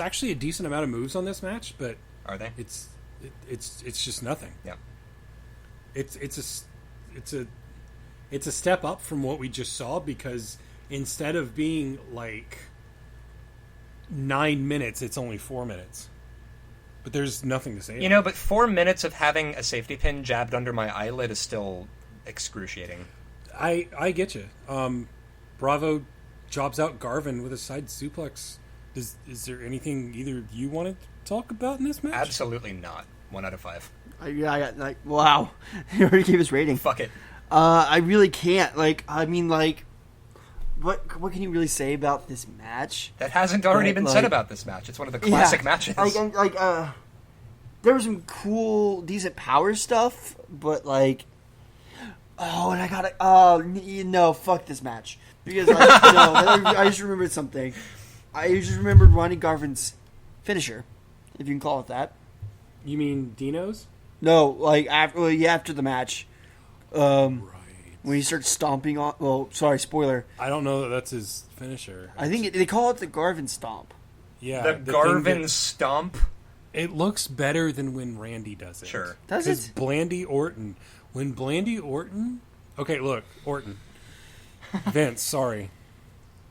actually a decent amount of moves on this match, but Are they? it's just nothing. Yeah. It's a step up from what we just saw, because instead of being like 9 minutes, it's only 4 minutes. But there's nothing to say. But 4 minutes of having a safety pin jabbed under my eyelid is still excruciating. I get you. Bravo jobs out Garvin with a side suplex. Is there anything either of you want to talk about in this match? Absolutely not. 1 out of 5. I got wow. He already gave his rating. Fuck it. I really can't. What can you really say about this match? That hasn't already been said like- about this match. It's one of the classic matches. There was some cool, decent power stuff, but and I gotta, no, fuck this match. Because, I just remembered something. I just remembered Ronnie Garvin's finisher, if you can call it that. You mean Dino's? No, after the match. Right. When he starts stomping on, spoiler. I don't know that that's his finisher. I think they call it the Garvin stomp. Yeah. the thing Garvin that- stomp. It looks better than when Randy does it. Sure. Does Because it? Blandy Orton. When Blandy Orton... Okay, look, Orton. Vince, sorry.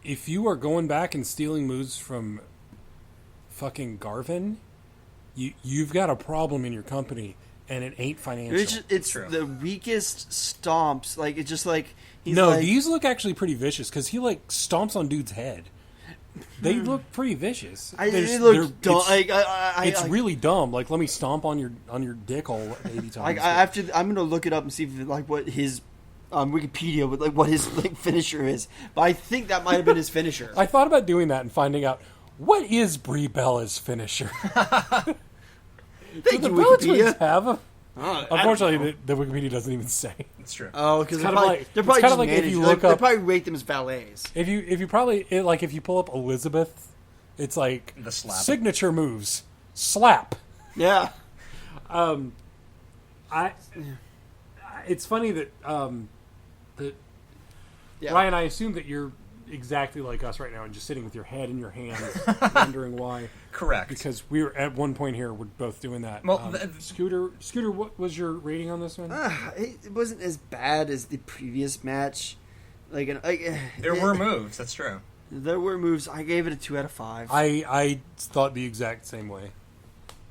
If you are going back and stealing moves from fucking Garvin, you've got a problem in your company, and it ain't financial. It's True. the weakest stomps. It's just he's these look actually pretty vicious, because he stomps on dude's head. They look pretty vicious. They look dumb. It's really dumb. Let me stomp on your dick hole 80 times. I'm gonna look it up and see what his Wikipedia with what his finisher is. But I think that might have been his finisher. I thought about doing that and finding out what is Brie Bella's finisher. Thank Do the you, Bella Wikipedia. twins have a... I Unfortunately, the Wikipedia doesn't even say. That's true. Oh, because they're kinda probably like- they're probably it's kinda just like if managed. you They look up- probably rate them as valets. If you pull up Elizabeth, it's like The slap. signature moves, slap. Yeah. It's funny that Yeah. Ryan, I assume that you're exactly like us right now and just sitting with your head in your hands, wondering why. Correct. Because we were at one point here, we're both doing that. Well, Scooter, what was your rating on this one? It wasn't as bad as the previous match. there were moves. That's true. There were moves. I gave it a 2 out of 5. I thought the exact same way.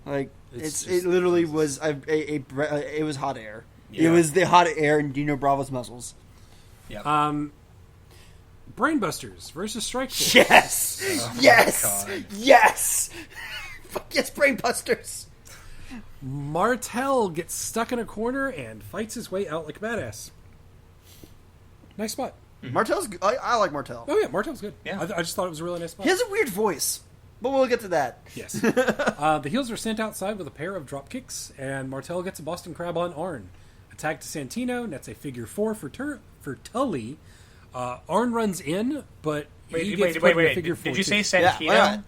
It literally was it was hot air. Yeah. It was the hot air in Dino Bravo's muscles. Yeah. Brainbusters versus Strike Force. Yes, Oh yes, my God. yes. Fuck yes, Brainbusters. Martel gets stuck in a corner and fights his way out like a badass. Nice spot. Martel's. I like Martel. Oh yeah, Martel's good. Yeah. I just thought it was a really nice spot. He has a weird voice, but we'll get to that. Yes. The heels are sent outside with a pair of drop kicks, and Martel gets a Boston Crab on Arn. Attack to Santino, nets a figure 4 for Tully. Arn runs in, but he gets put in a figure 4. Did you say too. Santino? Yeah.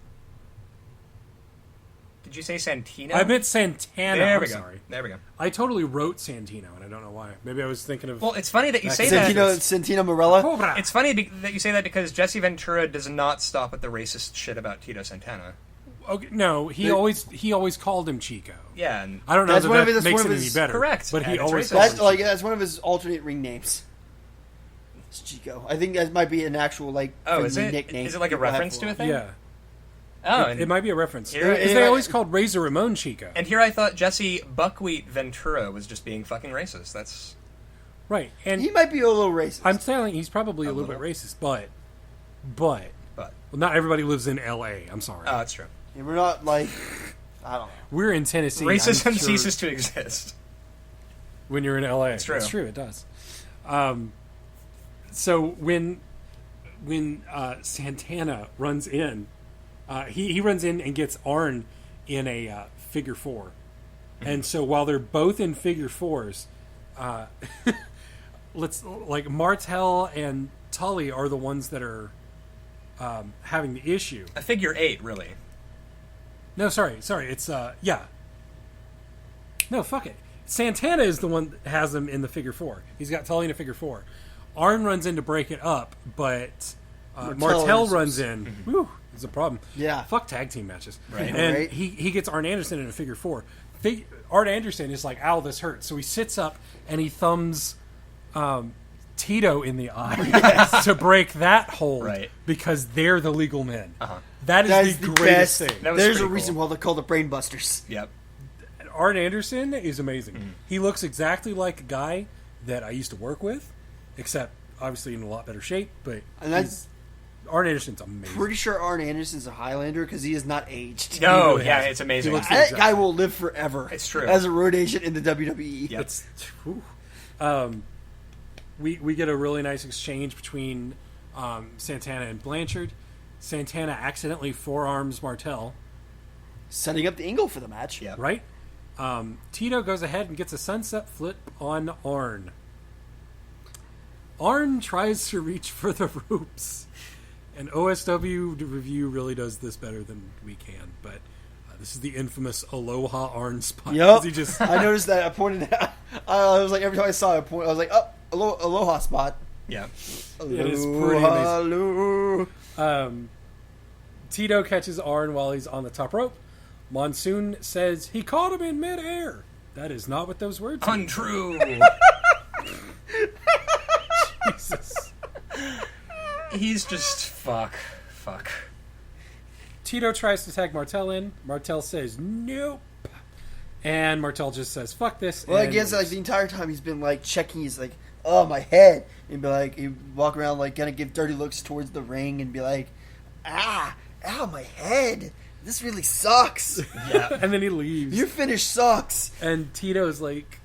Did you say Santino? I meant Santana. There I'm we go. sorry. There we go. I totally wrote Santino, and I don't know why. Maybe I was thinking of... Well, it's funny that you say Santino Morella. Cobra. It's funny that you say that because Jesse Ventura does not stop at the racist shit about Tito Santana. Okay, no, he always called him Chico. Yeah, and I don't know That's one of that his- makes one it of any his- better. Correct. But he And it's always racist. called him That's like Chico. that's one of his alternate ring names. It's Chico. I think that might be an actual like oh, is friendly it? nickname. Is it like a people have reference for to a him. thing? Yeah. Oh, It might be a reference. Here- Because they always called Razor Ramon Chico. And here I thought Jesse Buckwheat Ventura was just being fucking racist. That's Right. And He might be a little racist. I'm saying he's probably a little bit racist, but well, not everybody lives in L.A. I'm sorry. that's true. And we're not like I don't know. We're in Tennessee. Racism I'm sure ceases to exist. when you're in L.A. It's true. It's true. It does. So when Santana runs in, he runs in and gets Arn in a figure four, and so while they're both in figure fours, Martel and Tully are the ones that are having the issue. A figure eight, really. No, sorry. It's yeah. No, fuck it. Santana is the one that has him in the figure four. He's got Tully in a figure four. Arn runs in to break it up, but Martel runs in. Whew, it's a problem. Yeah. Fuck tag team matches. Right. And Right. he gets Arn Anderson in a figure four. Arn Anderson is like, ow, this hurts. So he sits up and he thumbs Tito in the eye to break that hold, Right. because they're the legal men. Uh-huh. That That is is the the greatest best. thing. That was There's a pretty reason cool. why they're called the Brainbusters. Yep. Arn Anderson is amazing. He looks exactly like a guy that I used to work with, except obviously in a lot better shape. But And that's Arn Anderson's amazing. pretty sure Arn Anderson's a Highlander because he is not aged. No, really yeah, has it. it's amazing. He looks That exactly- guy will live forever. It's true. As a road agent in the WWE. Yep. It's whew. We get a really nice exchange between Santana and Blanchard. Santana accidentally forearms Martel, Setting up the angle for the match. Yep. right? Tito goes ahead and gets a sunset flip on Arn. Arn tries to reach for the ropes, and OSW review really does this better than we can. But this is the infamous Aloha Arn spot. Yep. He just I noticed that. I pointed out. I was like, every time I saw it, I was like, oh, Aloha spot. Yeah. It is pretty amazing. Aloha. Tito catches Arn while he's on the top rope. Monsoon says he caught him in midair. That is not what those words mean. Untrue. Jesus. He's just fuck. Tito tries to tag Martel in. Martel says nope. And Martel just says fuck this. Well, I and guess like leaves. the entire time he's been like checking his like, oh my head, and be like, he walk around like gonna give dirty looks towards the ring and be like, ow my head, this really sucks. Yeah. And then he leaves. Your finish sucks. And Tito's like,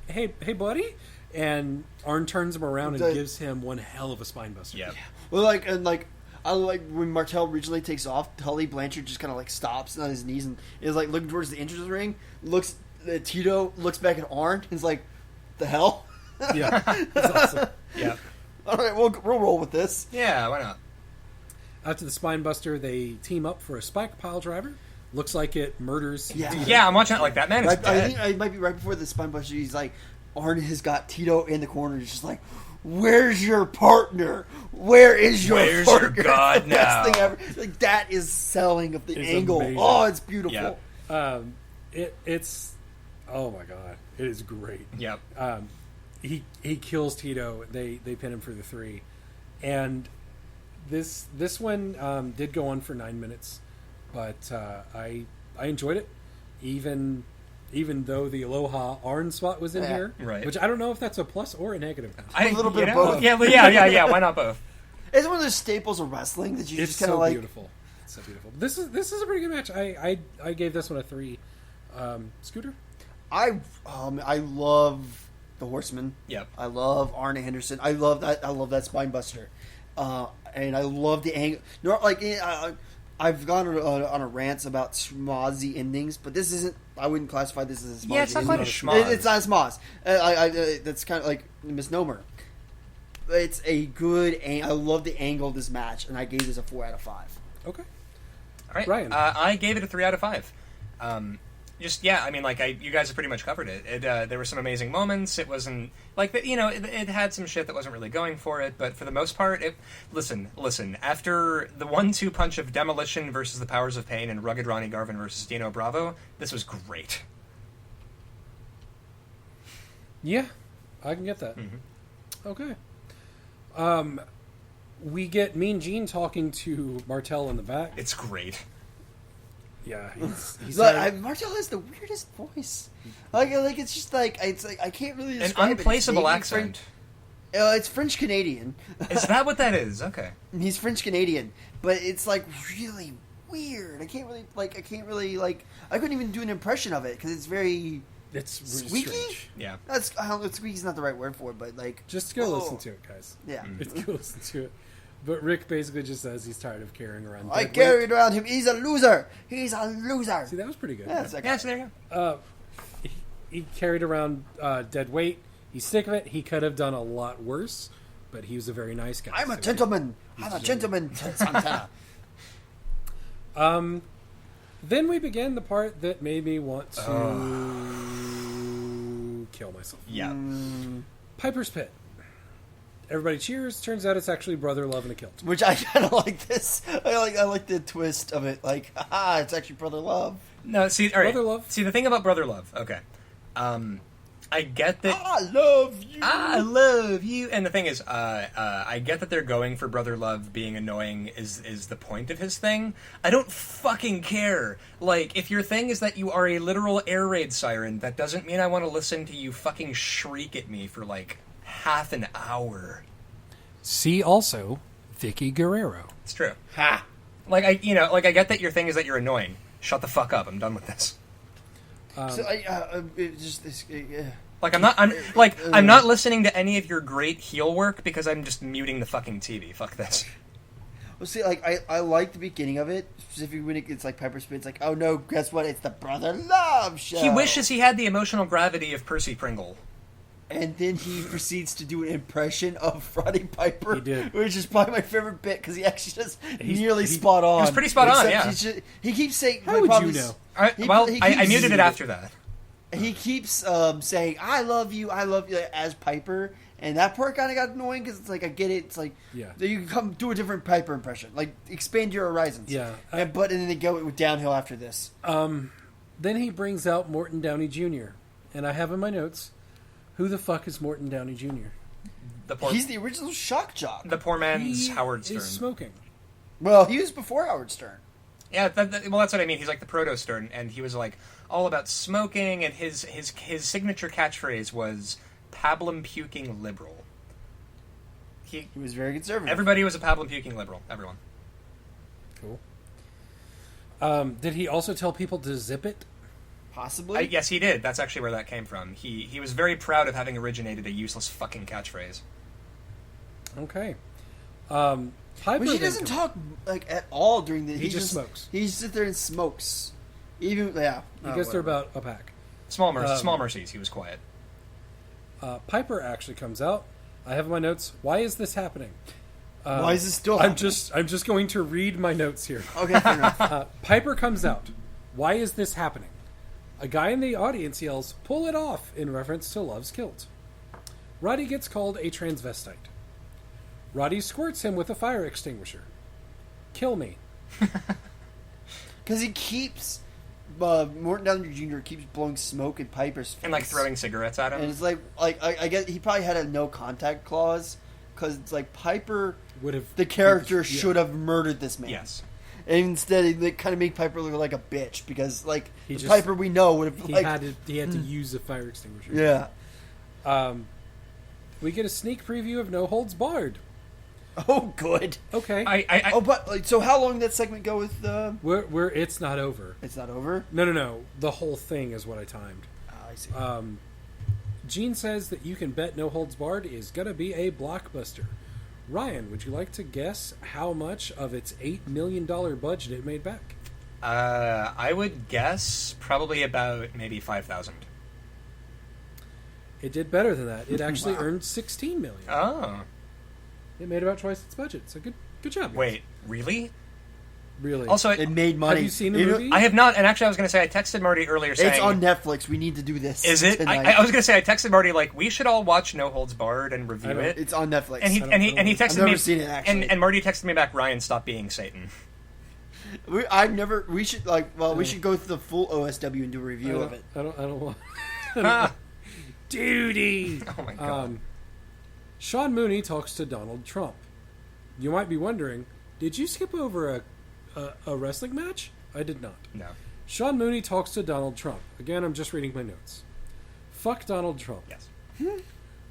hey buddy. And Arn turns him around and The- gives him one hell of a spine buster. Yep. Well, like and like. I like when Martel originally takes off. Tully Blanchard just kind of like stops on his knees and is like looking towards the entrance of the ring. Looks Tito looks back at Arn and is like, "The hell." Yeah. It's awesome. Yep. All right, we'll roll with this. Yeah, why not? After the spine buster, they team up for a spike pile driver. Looks like it murders. Yeah. Yeah, I'm watching it like that. Man, it's Right, I dead. think it might be right before the spine buster. He's like, Arn has got Tito in the corner. He's just like, "Where's your partner? Where is your Where's your partner?" god It's the best now? thing ever. Like that is selling of the It's angle. amazing. Oh, it's beautiful. Yep. It's oh my god, it is great. Yep. He kills Tito. They pin him for the 3, and this one did go on for 9 minutes, but I enjoyed it, even though the Aloha Arn spot was in Yeah. here, Right. which I don't know if that's a plus or a negative. A little bit of both. Yeah. Why not both? It's one of those staples of wrestling that you It's just kind so of like. beautiful. It's so beautiful. This is a pretty good match. I gave this one a 3. Scooter. I love the Horseman. Yep. I love Arn Anderson. I love that spine buster, and I love the angle. I've gone on a rant about schmozzy endings, but this isn't. I wouldn't classify this as a schmozzy. Yeah, it's not quite a ending. schmoz. It's not a schmoz. That's kind of like a misnomer. It's a good. I love the angle of this match, and I gave this a 4 out of 5. Okay. All right. Ryan. I gave it a 3 out of 5. I mean, like you guys have pretty much covered it. There were some amazing moments. It wasn't like that, it had some shit that wasn't really going for it, but for the most part, listen. After the 1-2 punch of Demolition versus the Powers of Pain and Rugged Ronnie Garvin versus Dino Bravo, this was great. Yeah, I can get that. Mm-hmm. Okay. We get Mean Gene talking to Martel in the back. It's great. Yeah, he's Martel has the weirdest voice. Like it's just like I can't really An describe unplaceable it. accent. It's French Canadian. Is that what that is? Okay. He's French Canadian, but it's like really weird. I couldn't even do an impression of it because it's very it's really squeaky. strange. Yeah. Squeaky's not the right word for it, but like Just go listen to it, guys. Yeah. Just go listen to it. But Rick basically just says he's tired of carrying around. I dead carried weight. around him. He's a loser. He's a loser. See, that was pretty good. Yeah, so there you go. He carried around dead weight. He's sick of it. He could have done a lot worse, but he was a very nice guy. I'm a so gentleman. I'm a gentleman. Santana. Then we began the part that made me want to kill myself. Yeah. Piper's Pit. Everybody cheers. Turns out it's actually Brother Love in a kilt. Which I kind of like this. I like the twist of it. Like, it's actually Brother Love. No, see, all right. Brother Love. See, the thing about Brother Love, okay. I get that. I love you. I love you. And the thing is, I get that they're going for Brother Love being annoying is the point of his thing. I don't fucking care. Like, if your thing is that you are a literal air raid siren, that doesn't mean I want to listen to you fucking shriek at me for, like, half an hour. See also Vicky Guerrero. It's true. Ha! Like, I get that your thing is that you're annoying. Shut the fuck up. I'm done with this. Like, I'm not listening to any of your great heel work because I'm just muting the fucking TV. Fuck this. Well, see, like, I like the beginning of it, specifically when it's like Piper Spit's like, oh no, guess what? It's the Brother Love show. He wishes he had the emotional gravity of Percy Pringle. And then he proceeds to do an impression of Roddy Piper. He did. Which is probably my favorite bit because he actually does nearly spot on. He was pretty spot on, Except yeah. he keeps saying... How would you know? I keeps- muted it after that. He keeps saying, I love you, as Piper. And that part kind of got annoying because it's like, I get it. It's like, Yeah. you can come do a different Piper impression. Like, expand your horizons. Yeah. And then they go downhill after this. Then he brings out Morton Downey Jr. And I have in my notes, who the fuck is Morton Downey Jr.? He's the original shock jock. The poor man's He Howard Stern. is smoking. Well, he was before Howard Stern. Yeah, well, that's what I mean. He's like the proto Stern, and he was like all about smoking, and his signature catchphrase was "pablum puking liberal." He was very conservative. Everybody was a pablum puking liberal. Everyone. Cool. Did he also tell people to zip it? Possibly. Yes, he did. That's actually where that came from. He was very proud of having originated a useless fucking catchphrase. Okay. Piper But he then doesn't talk like at all during the. He just smokes. He sits there and smokes. Even yeah. He goes through about a pack. Small mercies. He was quiet. Piper actually comes out. I have in my notes. Why is this happening? Why is this still? I'm happening? just going to read my notes here. Okay, fair enough. Piper comes out. Why is this happening? A guy in the audience yells, "Pull it off," in reference to Love's kilt. Roddy gets called a transvestite. Roddy squirts him with a fire extinguisher. Kill me. Because he keeps Morton Downey Jr. keeps blowing smoke in Piper's face And like throwing cigarettes at him. and it's like I guess he probably had a no contact clause because it's like Piper Would have the character should have murdered this man. Yes. And instead, they kind of make Piper look like a bitch because, like, He the just- Piper we know would have, He like, had to use a fire extinguisher. yeah. We get a sneak preview of No Holds Barred. Oh, good. Okay. Oh, but like, so how long did that segment go with? We're it's not over. It's not over. No. The whole thing is what I timed. Oh, I see. Gene says that You Can Bet No Holds Barred is gonna be a blockbuster. Ryan, would you like to guess how much of its $8 million budget it made back? I would guess probably about maybe 5,000. It did better than that. It actually Wow. earned $16 million. Oh. It made about twice its budget. So good job. Guys. Wait, really? Really? Also, It made money. have you seen the You know, movie? I have not, and actually I was going to say, I texted Marty earlier saying... It's on Netflix. We need to do this. Is it? tonight. I was going to say, I texted Marty, like, we should all watch No Holds Barred and review it. It's on Netflix. And he texted I've me... never seen it, actually. And Marty texted me back, Ryan, stop being Satan. We should we should go through the full OSW and do a review of it. I don't want... Duty! Oh my god. Sean Mooney talks to Donald Trump. You might be wondering, did you skip over a wrestling match? I did not. No. Sean Mooney talks to Donald Trump. Again, I'm just reading my notes. Fuck Donald Trump. Yes.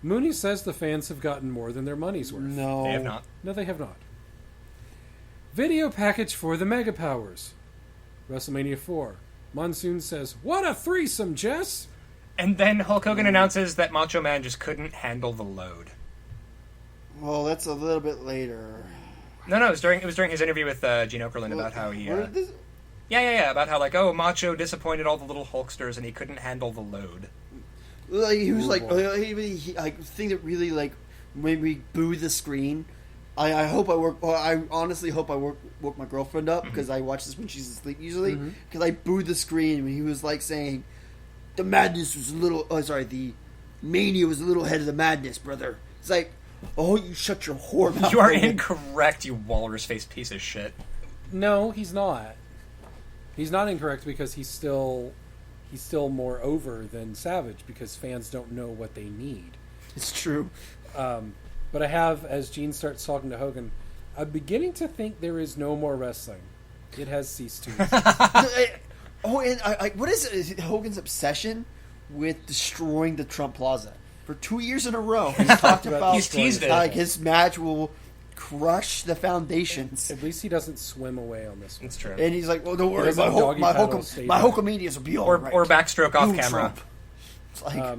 Mooney says the fans have gotten more than their money's worth. No, They have not. No, they have not. Video package for the Mega Powers. WrestleMania 4. Monsoon says, "What a threesome, Jess!" And then Hulk Hogan announces that Macho Man just couldn't handle the load. Well, that's a little bit later. No, it was during his interview with Gene Okerlund about how he... Yeah, about how, like, Macho disappointed all the little Hulksters and he couldn't handle the load. Like, he was like, boy. he thing that really like made me boo the screen. I hope I work. Well, I honestly hope I woke my girlfriend up because I watch this when she's asleep usually. Because I booed the screen when he was like saying, "The madness was a little." Oh, sorry, the mania was a little ahead of the madness, brother. It's like, oh, you shut your whore mouth. You are Hogan. incorrect, you walrus-faced piece of shit. No, he's not. He's not incorrect because he's still more over than Savage because fans don't know what they need. It's true. But I have, as Gene starts talking to Hogan, I'm beginning to think there is no more wrestling. It has ceased to exist. What is Hogan's obsession with destroying the Trump Plaza? For 2 years in a row, he's talked about He's teased it. like his match will crush the foundations. At least he doesn't swim away on this one. It's true. And he's like, "Well, don't worry, doesn't have doggy paddle stadium. my Hulkamanias will be all right." Or backstroke off You, camera. Trump. It's like,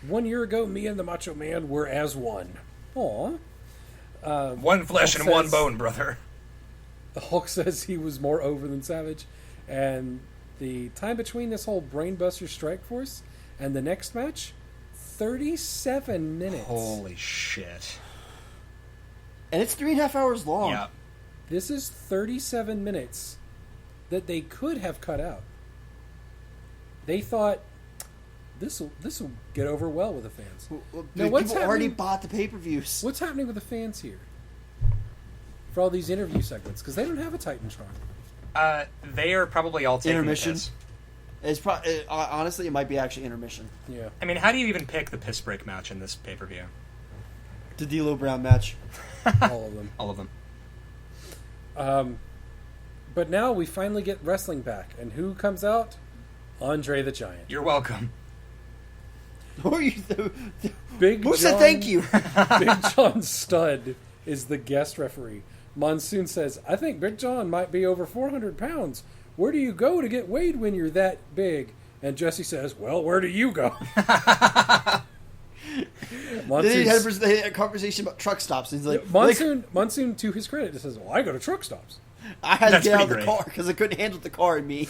1 year ago, me and the Macho Man were as one. Aw. One flesh and Hulk one says- bone, brother. Hulk says he was more over than Savage. And the time between this whole Brainbuster Strike Force and the next match, 37 minutes. Holy shit. and it's 3.5 hours long. Yeah. This is 37 minutes that they could have cut out. They thought this will get over well with the fans. Well, Now, what's people already happening- bought the pay-per-views. What's happening with the fans here for all these interview segments? Because they don't have a Titantron. They are probably all taking Intermission? the piss. It's honestly, it might be actually intermission. Yeah. I mean, how do you even pick the piss break match in this pay-per-view? The D'Lo Brown match. All of them. All of them. But now we finally get wrestling back. And who comes out? Andre the Giant. You're welcome. Who are you? Big Who said John- thank you? Big John Studd is the guest referee. Monsoon says, "I think Big John might be over 400 pounds. Where do you go to get weighed when you're that big?" And Jesse says, "Well, where do you go?" They had a conversation about truck stops. He's like, Monsoon, to his credit, says, "Well, I go to truck stops." I had to That's get out of pretty the great. car because I couldn't handle the car in me.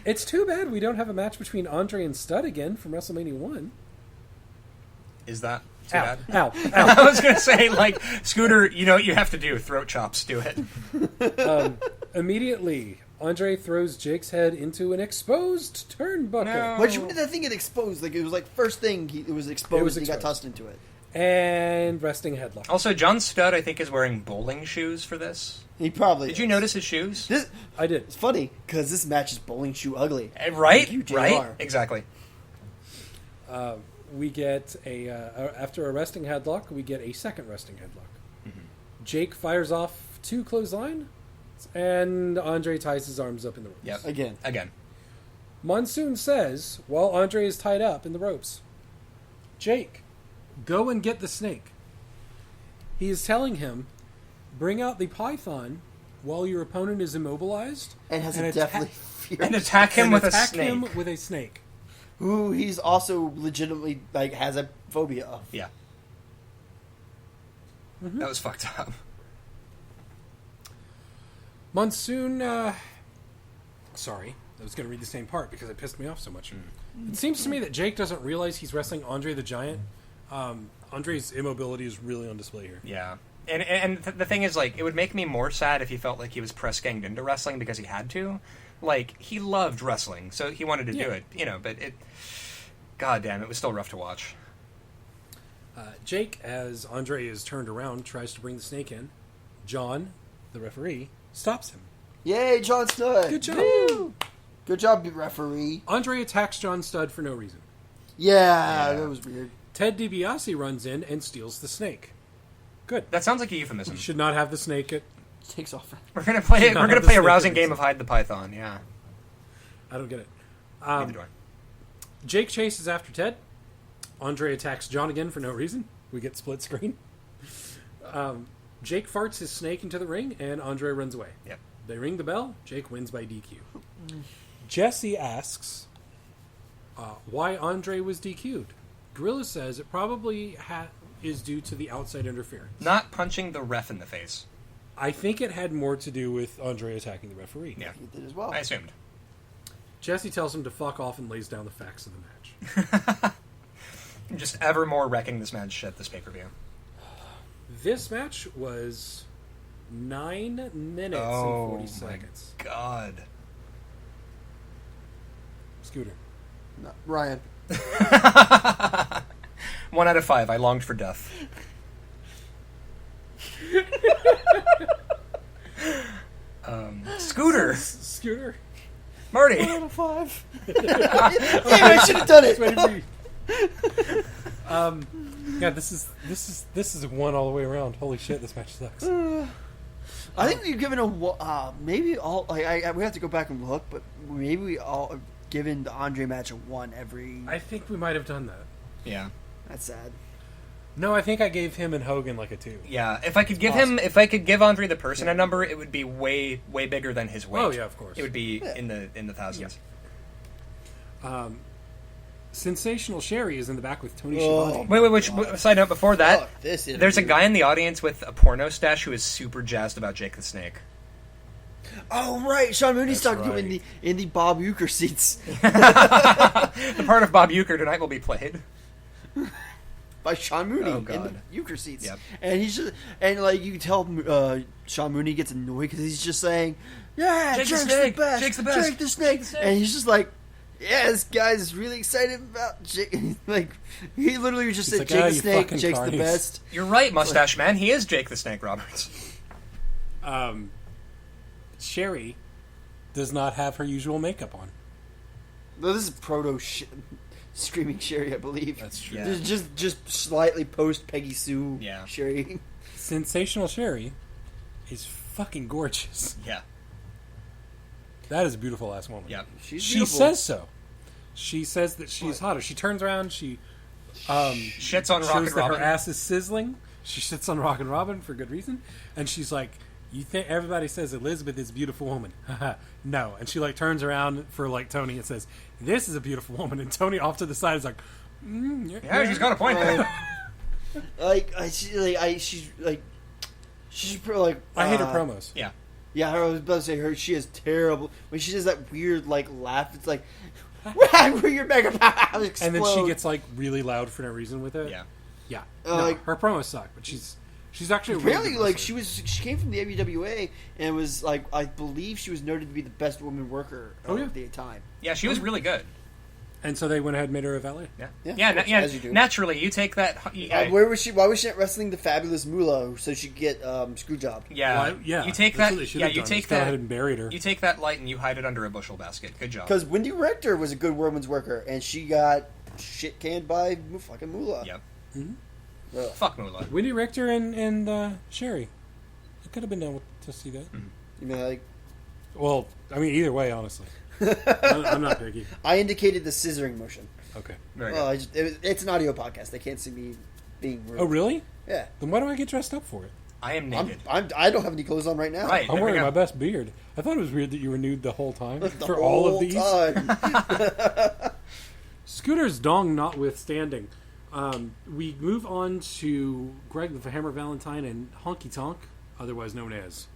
It's too bad we don't have a match between Andre and Studd again from WrestleMania 1. Is that too Ow, bad? ow, I was going to say, like, Scooter, you know what you have to do. Throat chops. Do it. Immediately, Andre throws Jake's head into an exposed turnbuckle. No. When did that thing get exposed? Like it was like first thing it was exposed. It was and he got exposed. tossed into it. And resting headlock. Also, John Studd, I think, is wearing bowling shoes for this. He probably Did you notice his shoes? This I did. it's funny because this match is bowling shoe ugly. Right? Thank you, JR. Right? Exactly. We get after a resting headlock, we get a second resting headlock. Mm-hmm. Jake fires off 2 clothesline, and Andre ties his arms up in the ropes. Yep. Again. Monsoon says, while Andre is tied up in the ropes, "Jake, go and get the snake." He is telling him, "Bring out the python while your opponent is immobilized And has and a deathly And fear. attack him with a attack snake. him with a snake." Who he's also legitimately like has a phobia of. Yeah. Mm-hmm. That was fucked up. Monsoon, sorry, I was going to read the same part because it pissed me off so much. It seems to me that Jake doesn't realize he's wrestling Andre the Giant. Andre's immobility is really on display here. Yeah. And the thing is, like, it would make me more sad if he felt like he was press ganged into wrestling because he had to. Like, he loved wrestling, so he wanted to do it, but it... God damn, it was still rough to watch. Jake, as Andre is turned around, tries to bring the snake in. John, the referee, stops him. Yay, John Studd. Good job. Woo! Good job, referee. Andre attacks John Studd for no reason. Yeah, that was weird. Ted DiBiase runs in and steals the snake. Good. That sounds like a euphemism. You should not have the snake at... Takes off. We're gonna play Should not have the a snake rousing at- game of hide the python. Yeah. I don't get it. Neither do I. Jake chases after Ted. Andre attacks John again for no reason. We get split screen. Jake farts his snake into the ring, and Andre runs away. Yep. They ring the bell. Jake wins by DQ. Jesse asks why Andre was DQ'd. Gorilla says it probably is due to the outside interference. Not punching the ref in the face. I think it had more to do with Andre attacking the referee. Yeah. He did as well. I assumed. Jesse tells him to fuck off and lays down the facts of the match. Just ever more wrecking this man's shit this pay-per-view. This match was 9 minutes and 40 seconds. God. Scooter. No, Ryan. 1 out of 5. I longed for death. Scooter. Scooter. Marty. 1 out of 5. Damn, I should have done it. Yeah, this is a one all the way around. Holy shit, this match sucks. I think we've given a maybe all. Like, we have to go back and look, but maybe we all have given the Andre match a 1 every. I think we might have done that. Yeah. That's sad. No, I think I gave him and Hogan like a 2. Yeah, if I could give Andre the person a number, it would be way bigger than his weight. Oh yeah, of course. It would be in the thousands. Sensational Sherry is in the back with Tony Oh. Schiavone. Wait, side note before that, Fuck this interview. there's a guy in the audience with a porno stash who is super jazzed about Jake the Snake. Oh right, Sean Mooney's That's talking to him right. in the Bob Uecker seats The part of Bob Uecker tonight will be played. by Sean Mooney Oh, in God. the Uecker seats. Yep. And he's just like you can tell Sean Mooney gets annoyed because he's just saying, "Yeah, Jake the Jake's Snake, the best. Jake's the best. Jake the Snake," and he's just like. Yeah, this guy's really excited about Jake. Like, he literally just said, like, Jake "Ah, the you Snake, fucking Jake's carnies." the best. You're right, Mustache Man. He is Jake the Snake Roberts. Sherry does not have her usual makeup on. No, this is Screaming Sherry, I believe. That's true. Yeah. This is just slightly post Peggy Sue Yeah. Sherry. Sensational Sherry is fucking gorgeous. Yeah. That is a beautiful ass woman. Yep. She's She beautiful. says so. She says that she's hotter. She turns around. She Shits on Rock shows and that Robin. her ass is sizzling. She sits on Rock and Robin for good reason, and she's like, "You think everybody says Elizabeth is a beautiful woman? No." And she like turns around for like Tony and says, "This is a beautiful woman." And Tony off to the side is like, Yeah, she's got a point there. She's pretty, like. I hate her promos. Yeah. Yeah, I was about to say her. She is terrible when she does that weird like laugh. It's like, where your mega power explode. And then she gets like really loud for no reason with it. Yeah. Yeah. Uh, No, like- her promos suck, but she's actually a really apparently good like wrestler. she came from the AWA and was like I believe she was noted to be the best woman worker Oh, yeah. of the time. Yeah, she was really good. And so they went ahead and made her a valet. Yeah. Yeah, Yeah, of course, yeah, as you do. naturally, you take that. Where was she? Why was she not wrestling the fabulous Moolah so she could get screw jobbed? Yeah, Why- yeah. You take that's that. what they should Yeah, have you done, take is go ahead that. and buried her. You take that light and you hide it under a bushel basket. Good job. Because Wendy Rector was a good woman's worker and she got shit canned by fucking Moolah. Yep. Ugh. Fuck Moolah. Wendy Richter and Sherry. I could have been down to see that. You know, like Well, I mean, either way, honestly. I'm not picky. I indicated the scissoring motion. Okay. Very Well, good. it's an audio podcast. They can't see me being rude. Oh, really? Yeah. Then why do I get dressed up for it? I am naked. I don't have any clothes on right now. Right. I'm There we wearing go. my best beard. I thought it was weird that you were nude the whole time The for whole all of these. time. Scooter's dong notwithstanding, we move on to Greg the Hammer Valentine and Honky Tonk, otherwise known as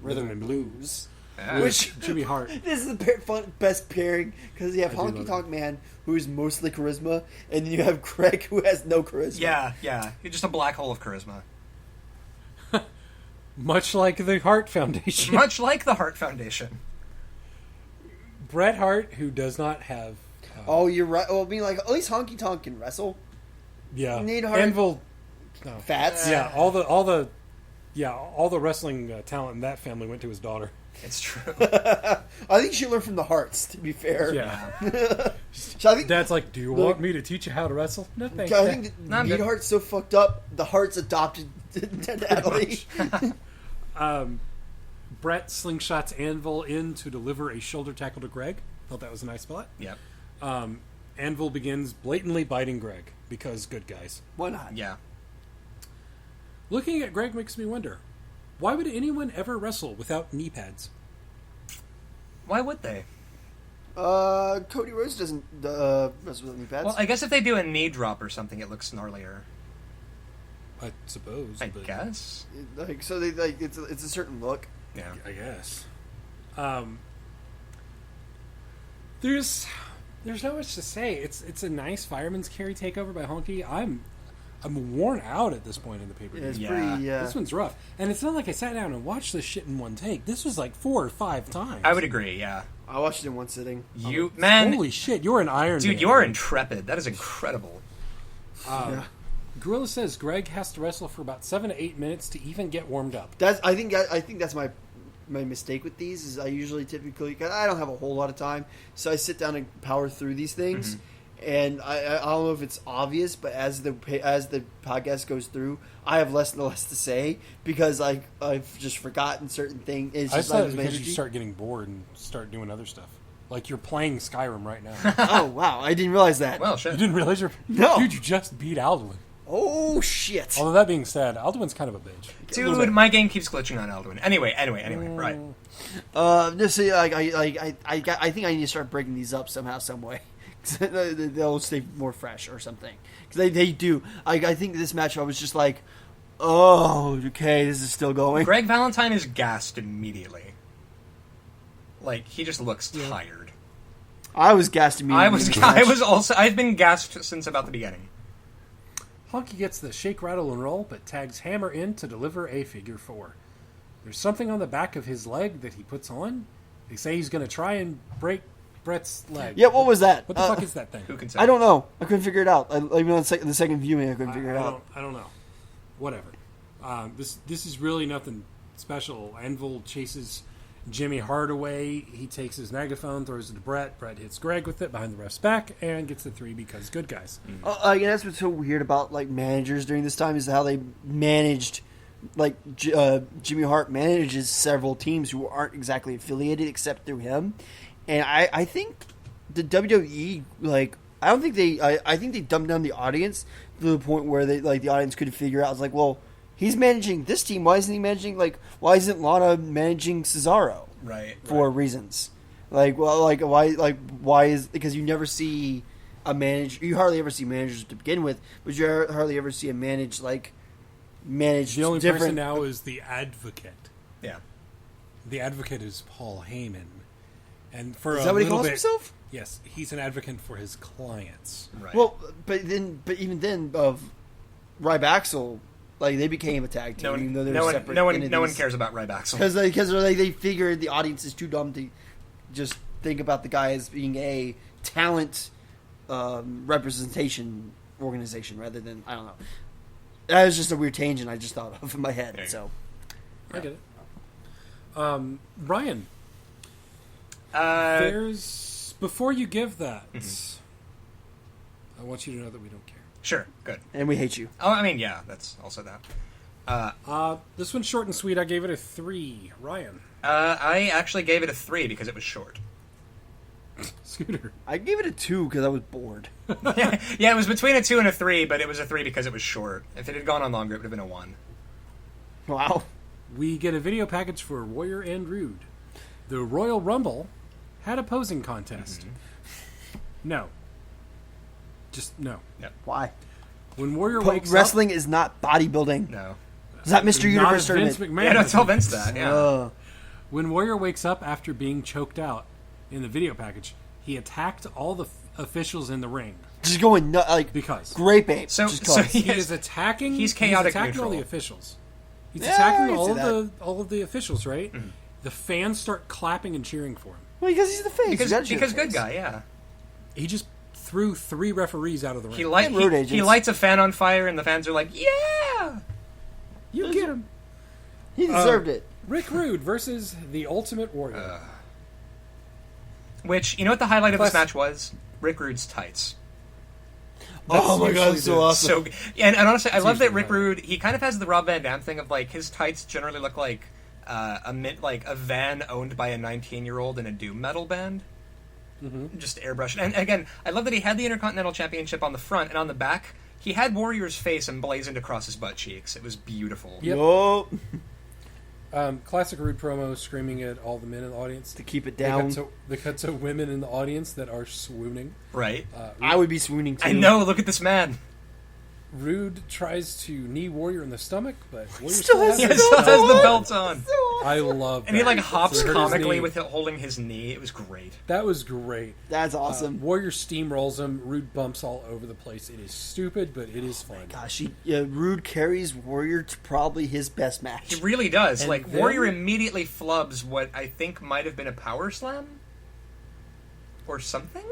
Rhythm and Blues, Yeah. with Which- Jimmy Hart. This is the best pairing because you have I do love Honky it. Tonk Man, who is mostly charisma, and you have Greg, who has no charisma. Yeah, yeah. You're just a black hole of charisma. Much like the Hart Foundation. Much like the Hart Foundation. Bret Hart, who does not have... Oh, you're right. Well, I mean, like, at least Honky Tonk can wrestle. Yeah. Neidhart- Anvil... No. Fats. Yeah, all the wrestling talent in that family went to his daughter. It's true. I think she learned from the Hearts, to be fair. Yeah. So I think Dad's like, do you want me to teach you how to wrestle? No, thanks. I think I'm good. Neidhart's so fucked up, the Hearts adopted Natalie. Brett slingshots Anvil in to deliver a shoulder tackle to Greg. Thought that was a nice spot. Yep. Anvil begins blatantly biting Greg because good guys. Why not? Yeah. Looking at Greg makes me wonder, why would anyone ever wrestle without knee pads? Why would they? Cody Rhodes doesn't wrestle with knee pads. Well, I guess if they do a knee drop or something, it looks gnarlier. I suppose. I but guess. Like, so they like it's a certain look. Yeah. I guess. There's not much to say. It's a nice fireman's carry takeover by Honky. I'm worn out at this point in the paper. It's Yeah. pretty. This one's rough, and it's not like I sat down and watched this shit in one take. This was like 4 or 5 times. I would agree, yeah. I watched it in one sitting. Man, Holy shit, you're an Iron dude, Man. you're intrepid. That is incredible. Gorilla says Greg has to wrestle for about 7 to 8 minutes to even get warmed up. I think that's my mistake with these is I usually typically cause I don't have a whole lot of time, so I sit down and power through these things. And I don't know if it's obvious, but as the podcast goes through, I have less and less to say because I've just forgotten certain things. It's I just thought like it my because you energy. start getting bored and start doing other stuff. Like you're playing Skyrim right now. Oh wow, I didn't realize that. Well, You shit. didn't realize No. Dude, you just beat Alduin. Oh shit! Although that being said, Alduin's kind of a bitch. Dude, my game keeps glitching on Alduin. Anyway, right. Just say I think I need to start breaking these up somehow, some way. They'll stay more fresh or something. Because they do. I think this match I was just like, oh, okay, this is still going. Greg Valentine is gassed immediately. Like, he just looks tired. I was gassed immediately. I've been gassed since about the beginning. Honky gets the shake, rattle, and roll, but tags Hammer in to deliver a figure 4. There's something on the back of his leg that he puts on. They say he's going to try and break Brett's leg. Yeah, what was that? What the fuck is that thing? Who can say? I don't know. I couldn't figure it out. Even on the second viewing, I couldn't figure it out. I don't know. Whatever. This is really nothing special. Anvil chases Jimmy Hart away. He takes his megaphone, throws it to Brett. Brett hits Greg with it behind the ref's back and gets the 3 because good guys. And that's what's so weird about like managers during this time is how they managed. Like Jimmy Hart manages several teams who aren't exactly affiliated except through him, and I think the WWE I think they dumbed down the audience to the point where the audience could figure out. It's like, well, he's managing this team. Why isn't he managing why isn't Lana managing Cesaro? Right. For reasons. Why is because you never see a manager. You hardly ever see managers to begin with, but you hardly ever see a manage. The only different person now is the Advocate. Yeah. The Advocate is Paul Heyman, and for Is a that what he little calls bit, himself? Yes, he's an advocate for his clients. Right. Well, but even then, Rybaxel, they became a tag team, even though they're separate. No one cares about Rybaxel. Because they figured the audience is too dumb to just think about the guy as being a talent representation organization rather than I don't know. That was just a weird tangent I just thought of in my head. So I get it. Ryan, there's before you give that, I want you to know that we don't care. Sure, good. and we hate you. Oh, I mean, yeah, that's also that. This one's short and sweet. I gave it a 3. Ryan, I actually gave it a 3 because it was short. Scooter. I gave it a 2 because I was bored. Yeah, it was between a 2 and a 3, but it was a 3 because it was short. If it had gone on longer, it would have been a 1. Wow. We get a video package for Warrior and Rude. The Royal Rumble had a posing contest. No. Just no. Why? When Warrior wakes up... Wrestling is not bodybuilding. No. It's not Mr. Not Universe if Vince tournament. McMahon Yeah, don't is tell it. Vince that, yeah. When Warrior wakes up after being choked out in the video package, he attacked all the officials in the ring. Just going Because. grape ape. So just he cause. He is attacking... He's chaotic attacking all neutral. the officials. He's Yeah, I attacking can see all of the officials, right? Mm-hmm. The fans start clapping and cheering for him. Well, because he's the face. Because good guy, yeah. He just threw 3 referees out of the ring. He lights a fan on fire, and the fans are like, "Yeah, you get him." He deserved it. Rick Rude versus the Ultimate Warrior. Which, you know what the highlight of this match was? Rick Rude's tights. Oh my god, it's so awesome. And honestly, I love that Rick Rude, he kind of has the Rob Van Dam thing of, like, his tights generally look like a van owned by a 19-year-old in a doom metal band. Mm-hmm. Just airbrushed. And again, I love that he had the Intercontinental Championship on the front, and on the back, he had Warrior's face emblazoned across his butt cheeks. It was beautiful. Yep. Classic Rude promo, screaming at all the men in the audience to keep it down. They cut to women in the audience that are swooning. Right. I would be swooning too. I know. Look at this man. Rude tries to knee Warrior in the stomach, but Warrior still has the belt on. I love that. And he like hops comically with it holding his knee. It was great. That was great. That's awesome. Warrior steamrolls him. Rude bumps all over the place. It is stupid, but it is fun. Gosh, Rude carries Warrior to probably his best match. He really does. And like, then, Warrior immediately flubs what I think might have been a power slam? Or something?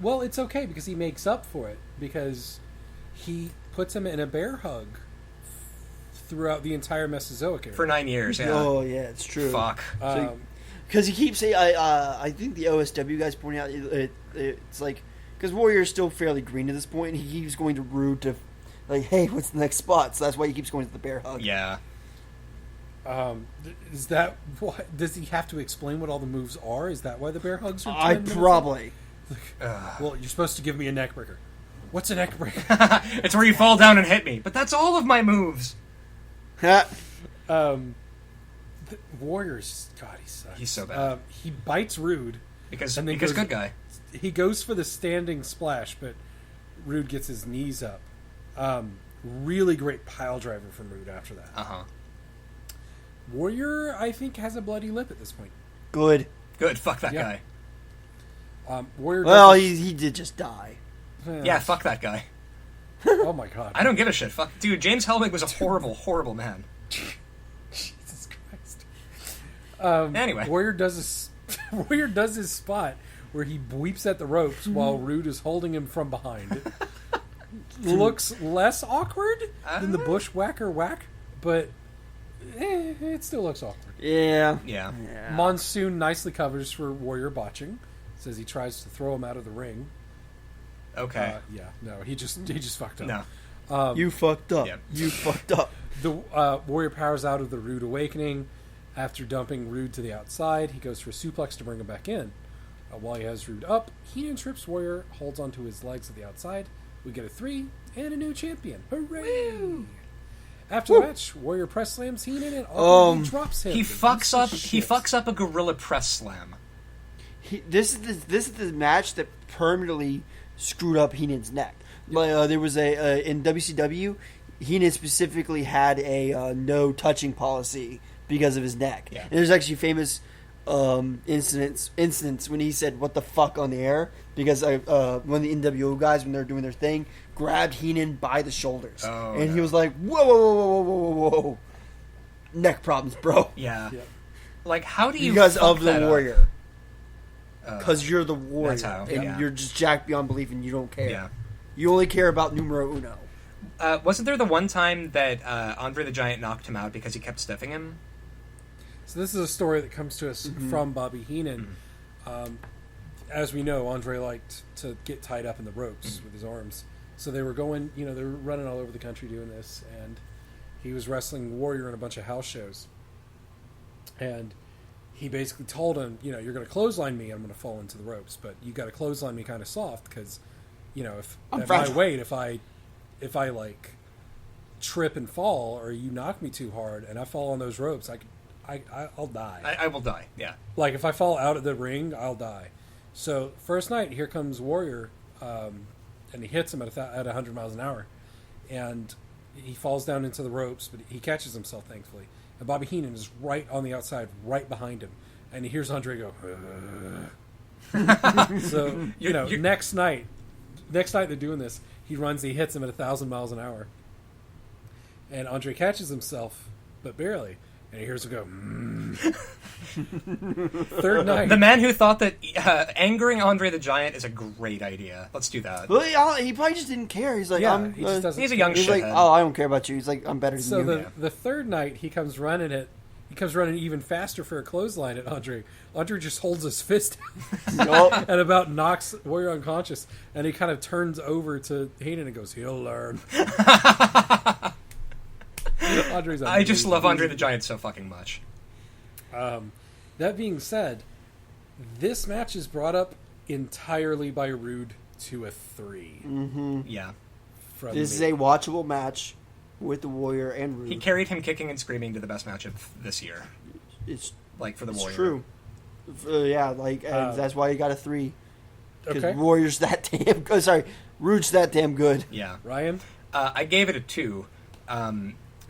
Well, it's okay because he makes up for it. Because he puts him in a bear hug throughout the entire Mesozoic era. For 9 years, yeah. Oh, yeah, it's true. Fuck. Because he keeps saying, I think the OSW guys pointing out, it's like, because Warrior's still fairly green at this point, and he keeps going to Rude to, like, hey, what's the next spot? So that's why he keeps going to the bear hug. Yeah. Is that what? Does he have to explain what all the moves are? Is that why the bear hugs are 10 probably. Well, you're supposed to give me a neck breaker. What's a neck breaker? It's where you fall down and hit me. But that's all of my moves. Warriors, God, he sucks. He's so bad. He bites Rude because good guy. He goes for the standing splash, but Rude gets his knees up. Really great pile driver from Rude after that. Warrior, I think, has a bloody lip at this point. Good. Fuck that guy. Warrior. Well, he did just die. Yeah, fuck that guy. Oh my god. I don't give a shit. Fuck, dude. James Hellwig was a horrible, horrible man. Jesus Christ. Anyway, Warrior does his spot where he weeps at the ropes while Rude is holding him from behind. Looks less awkward than the bushwhacker whack, but it still looks awkward. Yeah. Monsoon nicely covers for Warrior botching. Says he tries to throw him out of the ring. Okay. He just fucked up. No. You fucked up. Yep. You fucked up. The Warrior powers out of the Rude Awakening. After dumping Rude to the outside, he goes for a suplex to bring him back in. While he has Rude up, Heenan trips Warrior, holds onto his legs at the outside. We get a 3 and a new champion. Hooray! Woo! After the match, Warrior press slams Heenan and awkwardly drops him. He fucks up a gorilla press slam. This is the match that permanently screwed up Heenan's neck. There was in WCW, Heenan specifically had a no touching policy because of his neck. Yeah. And there's actually famous incidents when he said "what the fuck" on the air because one of the NWO guys, when they were doing their thing, grabbed Heenan by the shoulders, he was like, whoa, neck problems, bro. Yeah. Like, how do you because fuck of the that Warrior? Up? Because you're the Warrior, That's how, and you're just jacked beyond belief, and you don't care. Yeah. You only care about numero uno. Wasn't there the one time that Andre the Giant knocked him out because he kept stiffing him? So this is a story that comes to us from Bobby Heenan. As we know, Andre liked to get tied up in the ropes with his arms. So they were going, they were running all over the country doing this, and he was wrestling Warrior in a bunch of house shows. And he basically told him, you're going to clothesline me, I'm going to fall into the ropes, but you got to clothesline me kind of soft because, if I like trip and fall, or you knock me too hard and I fall on those ropes, I'll die. I will die. Yeah. Like if I fall out of the ring, I'll die. So first night, here comes Warrior, and he hits him at 100 miles an hour, and he falls down into the ropes, but he catches himself thankfully. And Bobby Heenan is right on the outside, right behind him, and he hears Andre go. So next night they're doing this. He runs, he hits him at 1,000 miles an hour, and Andre catches himself but barely. And he hears him go, Third night. The man who thought that angering Andre the Giant is a great idea. Let's do that. Well, he probably just didn't care. He's like, Yeah, he just doesn't He's a young he's shithead. like, oh, I don't care about you. He's like, I'm better than So you. the third night, he comes running even faster for a clothesline at Andre. Andre just holds his fist Yup. and about knocks Warrior unconscious. And he kind of turns over to Heenan and goes, he'll learn. Andre's I just love Andre the Giant so fucking much. That being said, this match is brought up entirely by Rude to a 3. Yeah. From This is me. a watchable match with the Warrior and Rude. He carried him kicking and screaming to the best match of this year. It's Like, for the Warrior. true. Yeah, like and that's why he got a 3. Because Okay. Warrior's that damn good. Sorry, Rude's that damn good. Yeah. Ryan? I gave it a 2.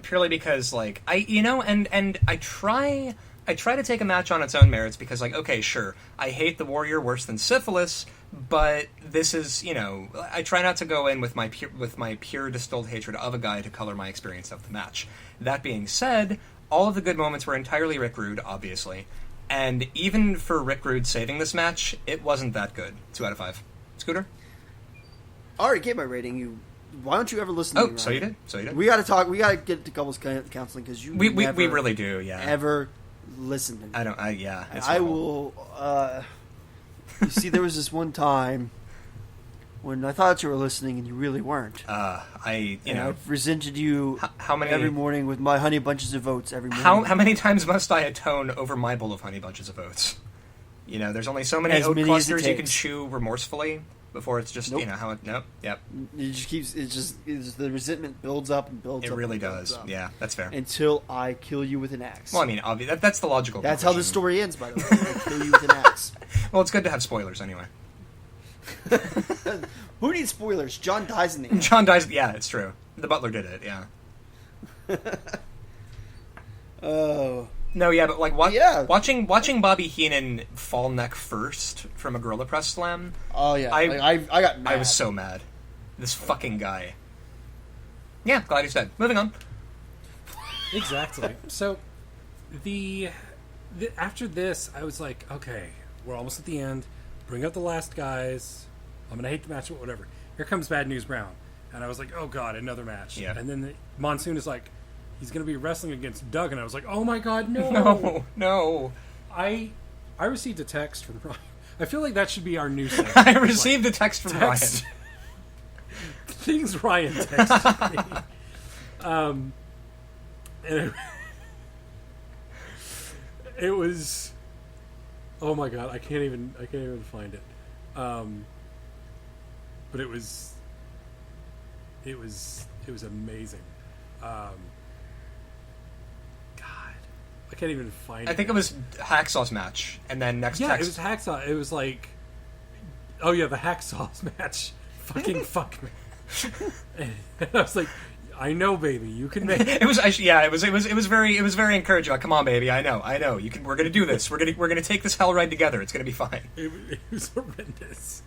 Purely because, like, and I try to take a match on its own merits because, like, okay, sure, I hate the Warrior worse than syphilis, but this is, I try not to go in with my pure distilled hatred of a guy to color my experience of the match. That being said, all of the good moments were entirely Rick Rude, obviously, and even for Rick Rude saving this match, it wasn't that good. 2 out of 5. Scooter? I already gave my rating. Why don't you ever listen to me? Oh, so you did? So you did? We got to talk. We got to get to couples counseling because you We never really do, yeah. ever listen to me. Yeah. It's I horrible. will. You see, there was this one time when I thought you were listening and you really weren't. And I've resented you how many every morning with my honey bunches of oats every morning. How many times must I atone over my bowl of honey bunches of oats? There's only so many As oat many as it clusters you can takes. chew remorsefully before it's just Nope. how it. Nope. Yep. It just keeps. It's the resentment builds up and builds It up. really and builds does. up Yeah, that's fair. Until I kill you with an axe. Well, I mean, that's the logical. That's how the conclusion. story ends, by the way. I kill you with an axe. Well, it's good to have spoilers anyway. Who needs spoilers? John dies in the end. John dies. Yeah, it's true. The butler did it. Yeah. Oh. No, yeah, but like Yeah. watching Bobby Heenan fall neck first from a gorilla press slam. Oh yeah. I got mad. I was so mad. This fucking guy. Yeah, glad he's dead. Moving on. Exactly. So, the after this, I was like, okay, we're almost at the end. Bring up the last guys. I'm gonna hate the match, but whatever. Here comes Bad News Brown, and I was like, oh god, another match. Yeah. And then Monsoon is like, he's gonna be wrestling against Doug, and I was like, oh my god, no, No. I received a text from Ryan. I feel like that should be our new segment. I received a text from Text. Ryan. Things Ryan texted me. And it was, oh my god, I can't even find it. But it was amazing. God, I can't even find it. I think it was Hacksaw's match, and then next Yeah, text. it was Hacksaw. It was like, oh yeah, the Hacksaw's match. Fucking fuck me. And I was like, I know, baby, you can make it. It was very encouraging. Like, come on, baby, I know. You can. We're gonna do this. We're gonna take this hell ride together. It's gonna be fine. It was horrendous.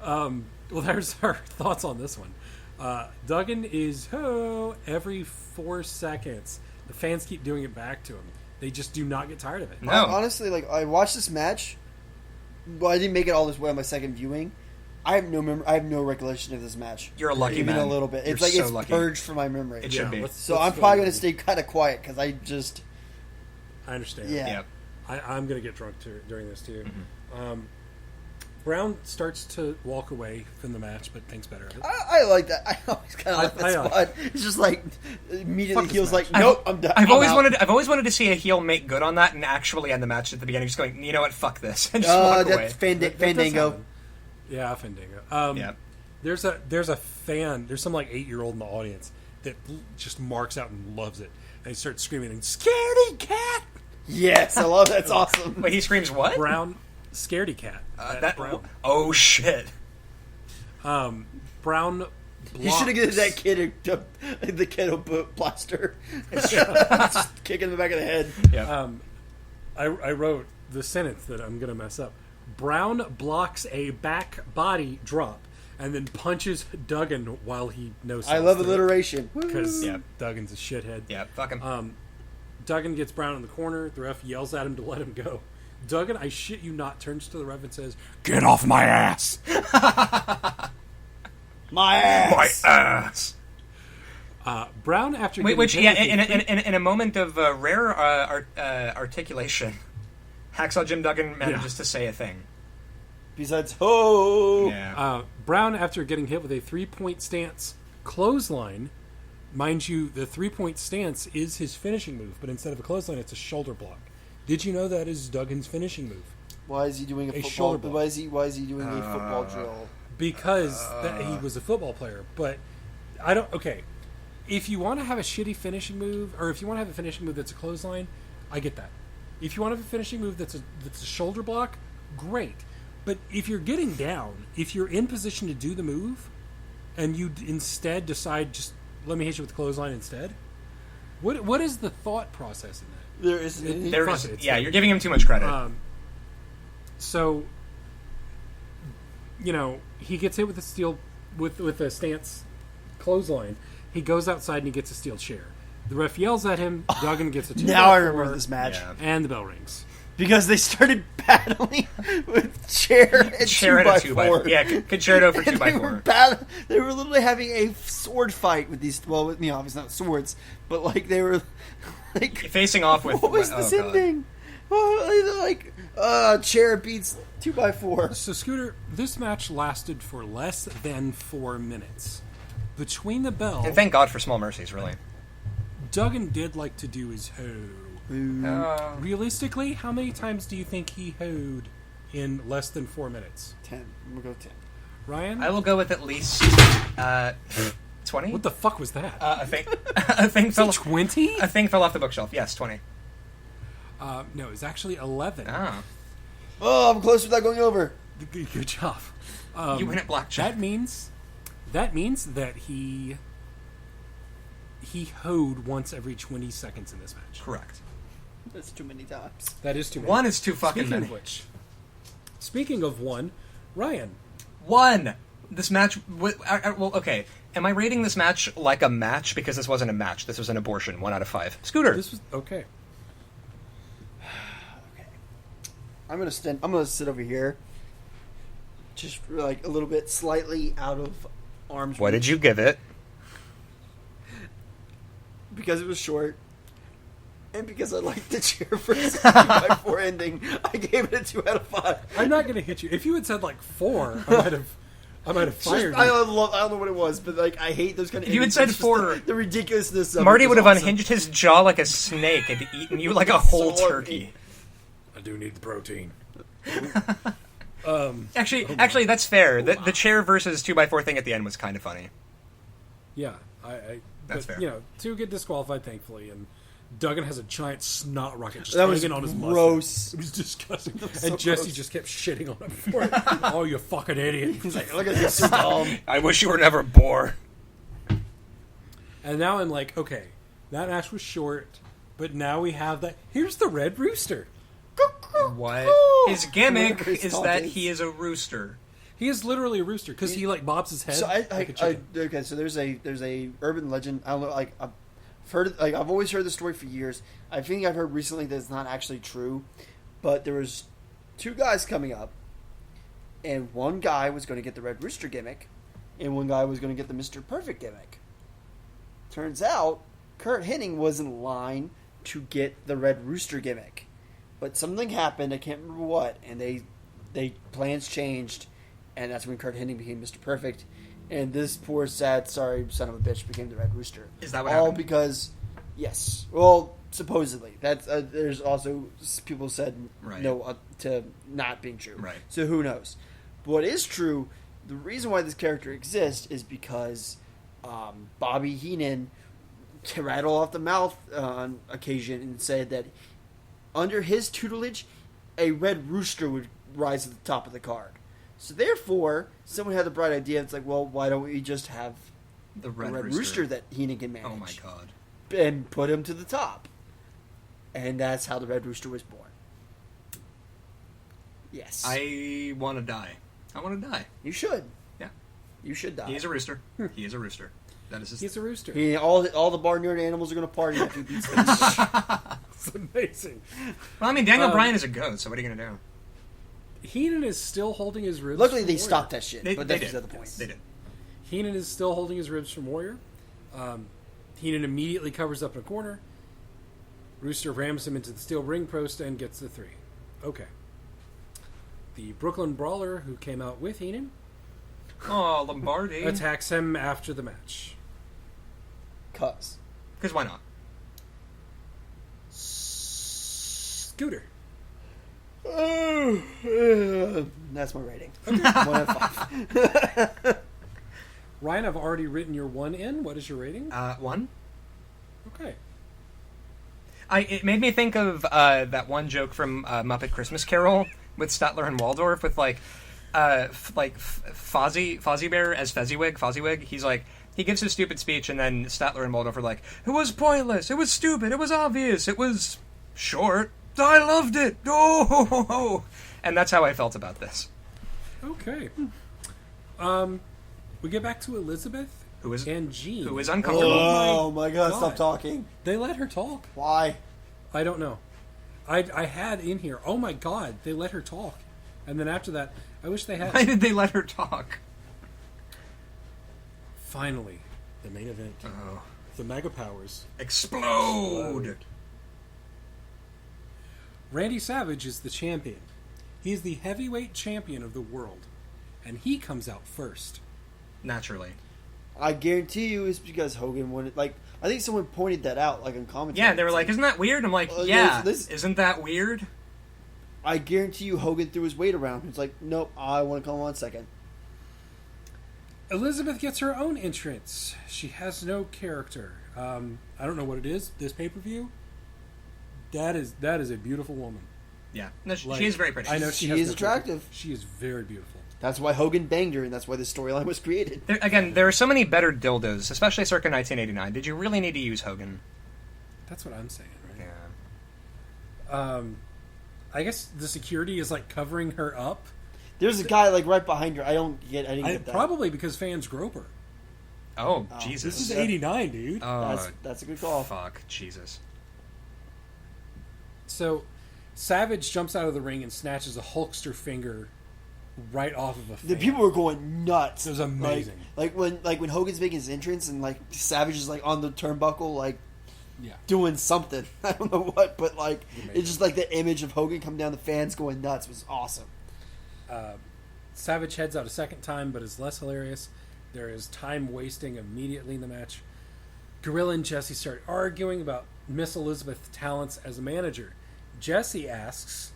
Well, there's our thoughts on this one. Duggan is every 4 seconds. The fans keep doing it back to him. They just do not get tired of it. No. Honestly, like I watched this match, but I didn't make it all this way on my second viewing. I have no recollection of this match. You're a lucky even man. a little bit. It's You're like so it's lucky. purged from my memory. It should be. So I'm probably going to stay kind of quiet because I just I understand. yeah. Yep. I'm going to get drunk during this too. Mm-hmm. Brown starts to walk away from the match, but thinks better of it. I like that. I always kind of like that I- spot. It's just like immediately Fuck he was this like, match. "Nope, I'm done." I've I'm always out. wanted to see a heel make good on that and actually end the match at the beginning, just going, you know what, fuck this, and just walk away. That's That does Fandango. happen. Yeah, Fandango. Yeah. There's a fan. There's some like 8-year-old in the audience that just marks out and loves it, and he starts screaming, "Scaredy cat!" Yes, I love that's awesome. Wait, he screams what? Brown, scaredy cat. That Brown. Oh shit. Brown. You should have given that kid the kiddo blaster. Just kick in the back of the head. Yeah. I wrote the sentence that I'm gonna mess up. Brown blocks a back body drop and then punches Duggan while he knows. I love alliteration. because Yeah. Duggan's a shithead. Yeah. Fuck him. Duggan gets Brown in the corner. The ref yells at him to let him go. Duggan, I shit you not, turns to the ref and says, "Get off my ass!" My ass. My ass. Brown, after Which getting hit with in a moment of rare articulation, Hacksaw Jim Duggan manages to say a thing. Besides, ho! Yeah. Brown, after getting hit with a 3-point stance clothesline, mind you, the 3-point stance is his finishing move, but instead of a clothesline, it's a shoulder block. Did you know that is Duggan's finishing move? Why is he doing a football? shoulder block. Why is he doing a football drill? Because he was a football player. But I don't. Okay, if you want to have a shitty finishing move, or if you want to have a finishing move that's a clothesline, I get that. If you want to have a finishing move that's a shoulder block, great. But if you're getting down, if you're in position to do the move, and you instead decide just let me hit you with the clothesline instead, what is the thought process in that? There isn't any. You're giving him too much credit. So, he gets hit with a steel with a stance clothesline. He goes outside and he gets a steel chair. The ref yells at him. Duggan gets a 2-4. Now I remember this match. Yeah. And the bell rings. Because they started battling with chair and 2x4. Yeah, Concerto for 2x4. They were literally having a sword fight with these. Well, obviously not swords, but like they were like facing off with. What was this ending? Chair beats 2x4. So, Scooter, this match lasted for less than 4 minutes. Between the bell, And thank God for small mercies, really. Duggan did like to do his ho. Realistically, how many times do you think he hoed in less than 4 minutes? 10. I'm gonna go 10. Ryan? I will go with at least 20. What the fuck was that? A thing fell. 20? A thing fell off the bookshelf. Yes, 20. No, it's actually 11. Ah, Oh, I'm close without going over. Good job. you win at blackjack. That means that he hoed once every 20 seconds in this match. Correct. That's too many times. That is too many. One is too fucking Speaking many. of which, speaking of one, Ryan. One. This match. Well, okay. Am I rating this match like a match? Because this wasn't a match. This was an abortion. 1 out of 5. Scooter. This was okay. I'm gonna sit over here, just like a little bit, slightly out of arm's What reach. did you give it? Because it was short, and because I liked the chair versus 2x4 ending, I gave it a 2 out of 5. I'm not going to hit you. If you had said like 4, I might have fired I you. don't know what it was, but like I hate those kind of. If you had endings. said It's just 4, the ridiculousness of Marty it would was have awesome. unhinged his jaw like a snake and eaten you like a whole So turkey. I do need the protein. Actually, that's fair. The chair versus 2x4 thing at the end was kind of funny. Yeah, That's but, fair. 2 get disqualified, thankfully, and Duggan has a giant snot rocket just That was hanging on his gross. mustache. It was disgusting. so And Jesse gross. just kept shitting on him for it. Oh, you fucking idiot. He's like, look at this dumb. I wish you were never born. And now I'm like, okay, that match was short, but now we have that. Here's the Red Rooster. What? His gimmick Whatever his is taunt that is. he is a rooster. He is literally a rooster because he like bobs his head. So like a chicken. okay, so there's a urban legend. I don't know, like I've heard, like I've always heard the story for years. I think I've heard recently that it's not actually true, but there was 2 guys coming up, and one guy was going to get the Red Rooster gimmick, and one guy was going to get the Mr. Perfect gimmick. Turns out, Kurt Hennig was in line to get the Red Rooster gimmick, but something happened. I can't remember what, and they plans changed. And that's when Kurt Hennig became Mr. Perfect. And this poor, sad, sorry son of a bitch became the Red Rooster. Is that what All happened? because, yes. Well, supposedly. That's there's also people said Right. no to not being true. Right. So who knows? But what is true, the reason why this character exists is because Bobby Heenan rattled off the mouth on occasion and said that under his tutelage, a Red Rooster would rise to the top of the card. So therefore, someone had the bright idea. It's like, well, why don't we just have The a Red Red Rooster that Heenan can manage? Oh my god. And put him to the top. And that's how the Red Rooster was born. Yes. I want to die. I want to die. You should. Yeah. You should die. He is a rooster. He is a rooster. That is his. He's a rooster. All the barnyard animals are going to party after he beats them. It's amazing. Well, I mean, Daniel Bryan is a goat, so what are you going to do? Heenan is still holding his ribs. Luckily, from they Warrior. stopped that shit. They but that's did. beside the point. They did. Heenan is still holding his ribs from Warrior. Heenan immediately covers up in a corner. Rooster rams him into the steel ring post and gets the 3. Okay. The Brooklyn Brawler, who came out with Heenan, Oh, Lombardi. attacks him after the match. Cuz. Because why not? Scooter. That's my rating. 1 out of 5. Ryan, I've already written your 1 in. What is your rating? 1. Okay. It made me think of that one joke from Muppet Christmas Carol with Statler and Waldorf with Fozzie Bear as Fezziwig. He's like, he gives his stupid speech, and then Statler and Waldorf are like, it was pointless, it was stupid, it was obvious, it was short, I loved it, oh, and that's how I felt about this. Okay. We get back to Elizabeth Who is and Jean. who is uncomfortable. Oh my god, stop talking. They let her talk. Why? I don't know. I had in here, oh my god, they let her talk. And then after that, I wish they had... Why did they let her talk? Finally, the main event. Oh. The Mega Powers. Explode! Randy Savage is the champion. He is the heavyweight champion of the world. And he comes out first. Naturally. I guarantee you it's because Hogan wanted, like, I think someone pointed that out, like, on commentary. Yeah, they were like, isn't that weird? I'm like, yeah, isn't that weird? I guarantee you Hogan threw his weight around. It's like, nope, I want to come on second. Elizabeth gets her own entrance. She has no character. I don't know what it is. This pay-per-view? That is a beautiful woman. Yeah. No, she is very pretty. I know She has is no attractive. character. She is very beautiful. That's why Hogan banged her, and that's why the storyline was created. There are so many better dildos, especially circa 1989. Did you really need to use Hogan? That's what I'm saying, right? Yeah. I guess the security is like covering her up. There's a guy like right behind her. I didn't get that. Probably because fans grope her. Oh, Jesus. This is 89, dude. That's a good call. Fuck, Jesus. So, Savage jumps out of the ring and snatches a Hulkster finger right off of a fan. The people were going nuts. It was amazing. Like when Hogan's making his entrance and like Savage is like on the turnbuckle, like doing something. I don't know what, but like it's just like the image of Hogan coming down, the fans going nuts was awesome. Savage heads out a second time, but is less hilarious. There is time wasting immediately in the match. Gorilla and Jesse start arguing about Miss Elizabeth's talents as a manager. Jesse asks,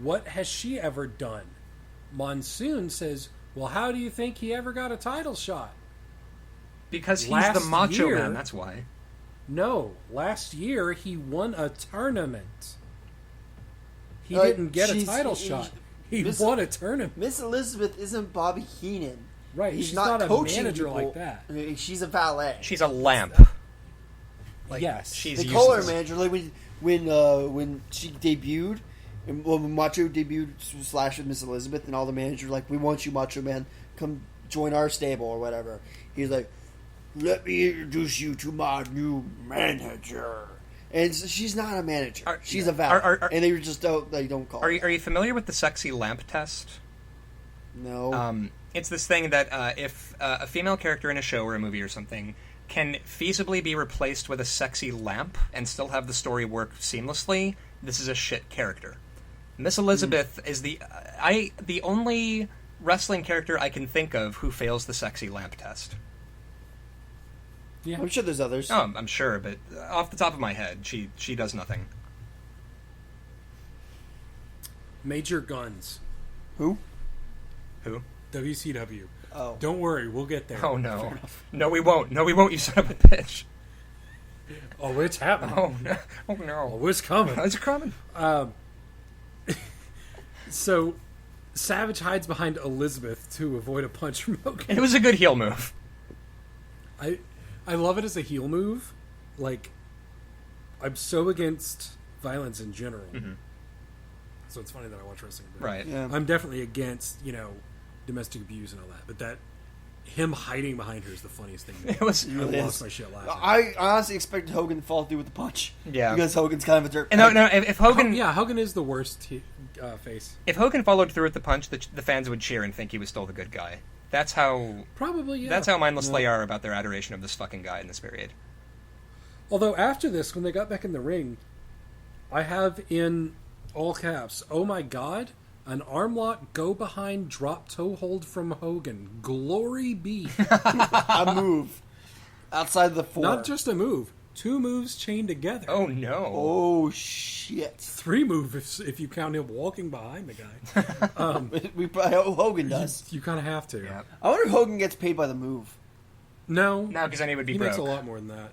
what has she ever done? Monsoon says, well, how do you think he ever got a title shot? Because he's Last the Macho year- Man, that's why. No, last year he won a tournament. He Like, didn't get a she's- title he- shot. He Miss- won a tournament. Miss Elizabeth isn't Bobby Heenan. Right, He's she's not not a coaching manager people. like that. I mean, she's a valet. She's a lamp. Like, Yes. she's They useless. call her a manager. Like when she debuted, and when Macho debuted slash with Miss Elizabeth, and all the managers were like, we want you, Macho Man, come join our stable or whatever. He's like, let me introduce you to my new manager. And so she's not a manager. She's a valet. And they just don't call her. Are you familiar with the sexy lamp test? No. It's this thing that if a female character in a show or a movie or something can feasibly be replaced with a sexy lamp and still have the story work seamlessly, this is a shit character. Miss Elizabeth is the only wrestling character I can think of who fails the sexy lamp test. Yeah. I'm sure there's others. Oh, I'm sure, but off the top of my head, she does nothing. Major Guns. Who? WCW. Oh. Don't worry, we'll get there. Oh, no. No, we won't. No, we won't, you son of a bitch. Oh, it's happening. Oh, no. Oh, no. Oh, it's coming. It's coming. So, Savage hides behind Elizabeth to avoid a punch from Hogan. It was a good heel move. I love it as a heel move. Like, I'm so against violence in general. Mm-hmm. So it's funny that I watch wrestling. But Right. Yeah. I'm definitely against, domestic abuse and all that. But him hiding behind her is the funniest thing. It was. I lost my shit laughing. I honestly expected Hogan to follow through with the punch. Yeah. Because Hogan's kind of a dirt. No. If Hogan, Hogan is the worst face. if Hogan followed through with the punch, the fans would cheer and think he was still the good guy. That's how. Probably, yeah. That's how mindless they are about their adoration of this fucking guy in this period. Although after this, when they got back in the ring, I have in all caps, "Oh my God, an arm lock, go behind, drop toe hold from Hogan. Glory be." A move. Outside of the 4. Not just a move. 2 moves chained together. Oh no! Oh, shit. 3 moves if you count him walking behind the guy. We probably, Hogan does. You kind of have to. Yeah. I wonder if Hogan gets paid by the move. No. No, because then he would be He broke. makes a lot more than that.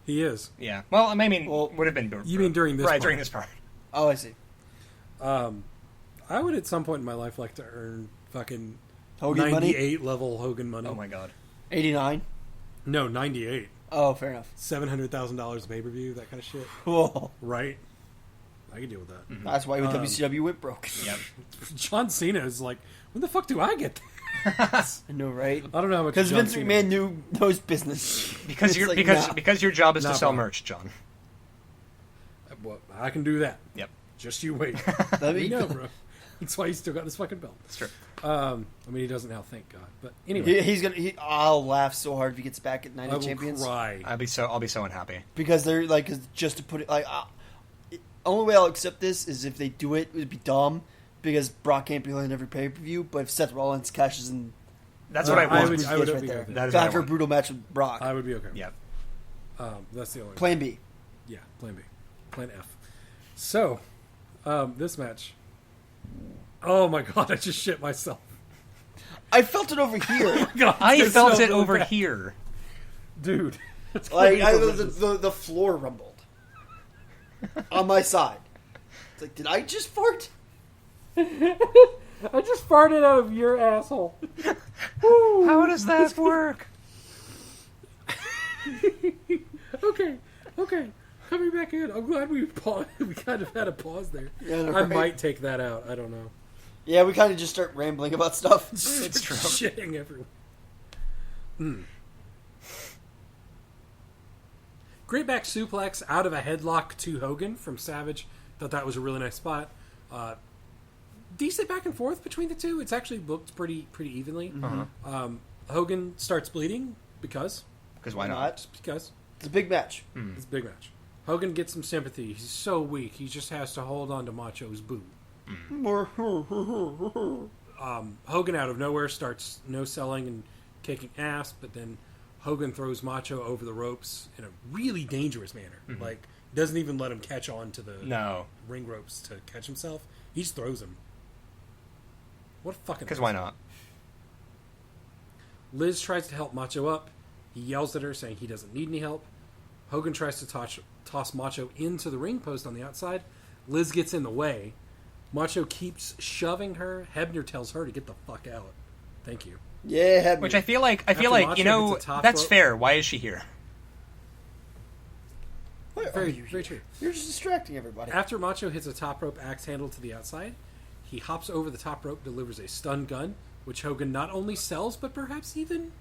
He is. Yeah. Well, I mean, Well, would have been. You mean during this right part. during this part? Oh, I see. I would at some point in my life like to earn fucking Hogan 98 money? level Hogan money. Oh my god. 89? No, 98. Oh, fair enough. $700,000 pay-per-view, that kind of shit. Whoa. Right? I can deal with that. That's why WCW went broke. Yep. John Cena is like, when the fuck do I get that? I know, right? I don't know how much Because John Vince Cena- McMahon knows business. Because It's your like, because nah. because your job is Nah, to sell bro. merch, John. Well, I can do that. Yep. Just you wait. That'd be You know, cool. bro. That's why he's still got this fucking belt. That's true. I mean, he doesn't now, thank God. But anyway, He's gonna. I'll laugh so hard if he gets back at I 90 will champions cry. I'll be so unhappy. because they're like 'cause just to put it like. Only way I'll accept this is if they do it. It would be dumb because Brock can't be on every pay per view. But if Seth Rollins cashes in, That's what I want. would- I would right be there. okay with That is Back what I for a want. brutal match with Brock. I would be okay. Yep. That's the only Plan B. Yeah, plan B. Plan F. So, this match. Oh my God, I just shit myself. I felt it over here. God, I this felt smells it really over bad. here. Dude. It's Like gonna be the, horrendous. the floor rumbled on my side. It's like, did I just fart? I just farted out of your asshole. How does that work? Okay. Coming back in. I'm glad we paused. We kind of had a pause there. Yeah, I right. might take that out. I don't know. Yeah, we kind of just start rambling about stuff. It's true. Shitting everywhere. Great back suplex out of a headlock to Hogan from Savage. Thought that was a really nice spot. Decent back and forth between the two. It's actually booked pretty evenly. Hogan starts bleeding because Because why not? Not. because It's a big match. it's a big match. Hogan gets some sympathy. He's so weak. He just has to hold on to Macho's boot. Hogan out of nowhere starts no-selling and kicking ass, but then Hogan throws Macho over the ropes in a really dangerous manner. Like, doesn't even let him catch on to the No. ring ropes to catch himself. He just throws him. What a fucking... Because why not? Liz tries to help Macho up. He yells at her, saying he doesn't need any help. Hogan tries to toss Macho into the ring post on the outside. Liz gets in the way. Macho keeps shoving her. Hebner tells her to get the fuck out. Thank you. Yeah, had Which me. I feel like After you Macho know hits a top that's rope- fair. Why is she here? Why are Very, you very here? true. You're just distracting everybody. After Macho hits a top rope axe handle to the outside, he hops over the top rope, delivers a stun gun, which Hogan not only sells, but perhaps even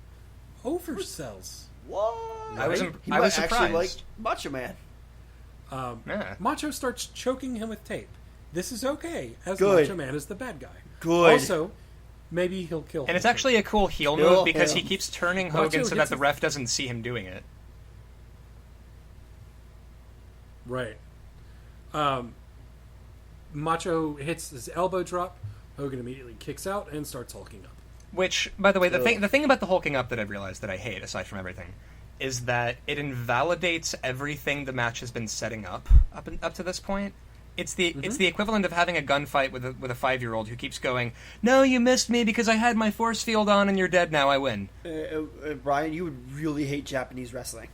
oversells. What? I was Right? imp- He I might was actually surprised. like Macho Man. Yeah. Macho starts choking him with tape. This is okay, as Good. Macho Man is the bad guy. Good. Also, maybe he'll kill him. And it's actually a cool heel Kill move because him. he keeps turning Macho Hogan so that hits the him. ref doesn't see him doing it. Right. Macho hits his elbow drop. Hogan immediately kicks out and starts hulking up. Which, by the way, the Ugh. thing about the hulking up that I've realized that I hate, aside from everything, is that it invalidates everything the match has been setting up to this point. It's the equivalent of having a gunfight with a 5-year-old who keeps going, "No, you missed me because I had my force field on and you're dead now. I win." Brian, you would really hate Japanese wrestling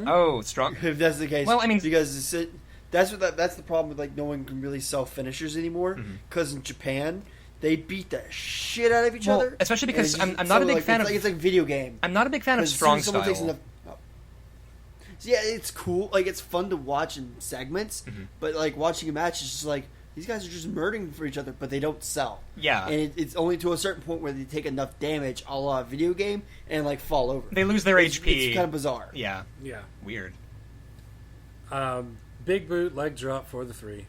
Oh, strong. if that's the case. Well, I mean- because that's the problem with like no one can really sell finishers anymore. Because in Japan, they beat the shit out of each Well, other. especially because And I'm not a big like, fan it's of- Like, it's like a video game. I'm not a big fan of As soon strong as someone takes style. enough- So, yeah, it's cool. Like it's fun to watch in segments, but like watching a match is just like, these guys are just murdering for each other, but they don't sell. Yeah. And it's only to a certain point where they take enough damage, a la video game, and like fall over. They lose their HP. It's kind of bizarre. Yeah. Yeah. Weird. Big boot, leg drop for the 3.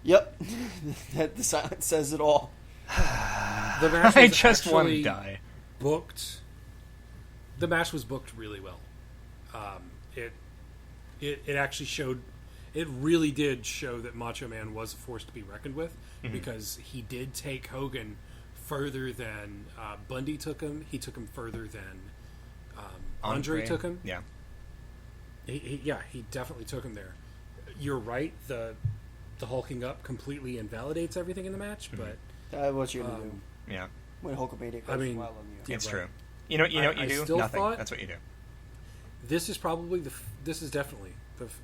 Yep. The silence says it all. The match was I just want to actually die. booked. The match was booked really well. It actually showed. It really did show that Macho Man was a force to be reckoned with, because he did take Hogan further than Bundy took him. He took him further than Andre took him. Yeah. He definitely took him there. You're right. The hulking up completely invalidates everything in the match, but What you gonna do? Yeah. When Hulkamania goes wild on you. Yeah, It's right. true. You know what I you do? still Nothing. thought- That's what you do. This is probably this is definitely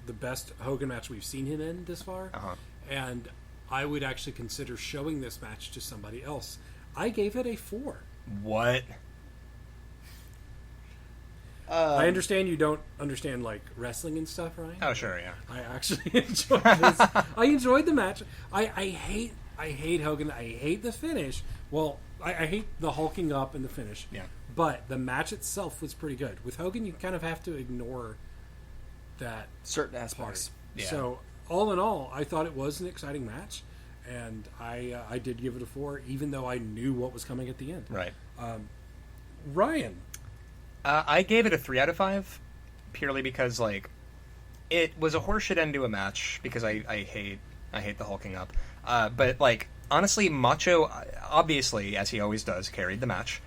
the best Hogan match we've seen him in this far, and I would actually consider showing this match to somebody else. I gave it a 4. What? I understand you don't understand like wrestling and stuff, Ryan. Oh, sure, yeah. I actually enjoyed this. I enjoyed the match. I hate Hogan. I hate the finish. Well, I hate the hulking up and the finish. Yeah. But the match itself was pretty good. With Hogan, you kind of have to ignore that Certain part. aspects. Yeah. So, all in all, I thought it was an exciting match, and I did give it a 4, even though I knew what was coming at the end. Right. Ryan. I gave it a 3 out of 5, purely because like it was a horseshit end to a match because I hate the hulking up. But like honestly, Macho obviously, as he always does, carried the match,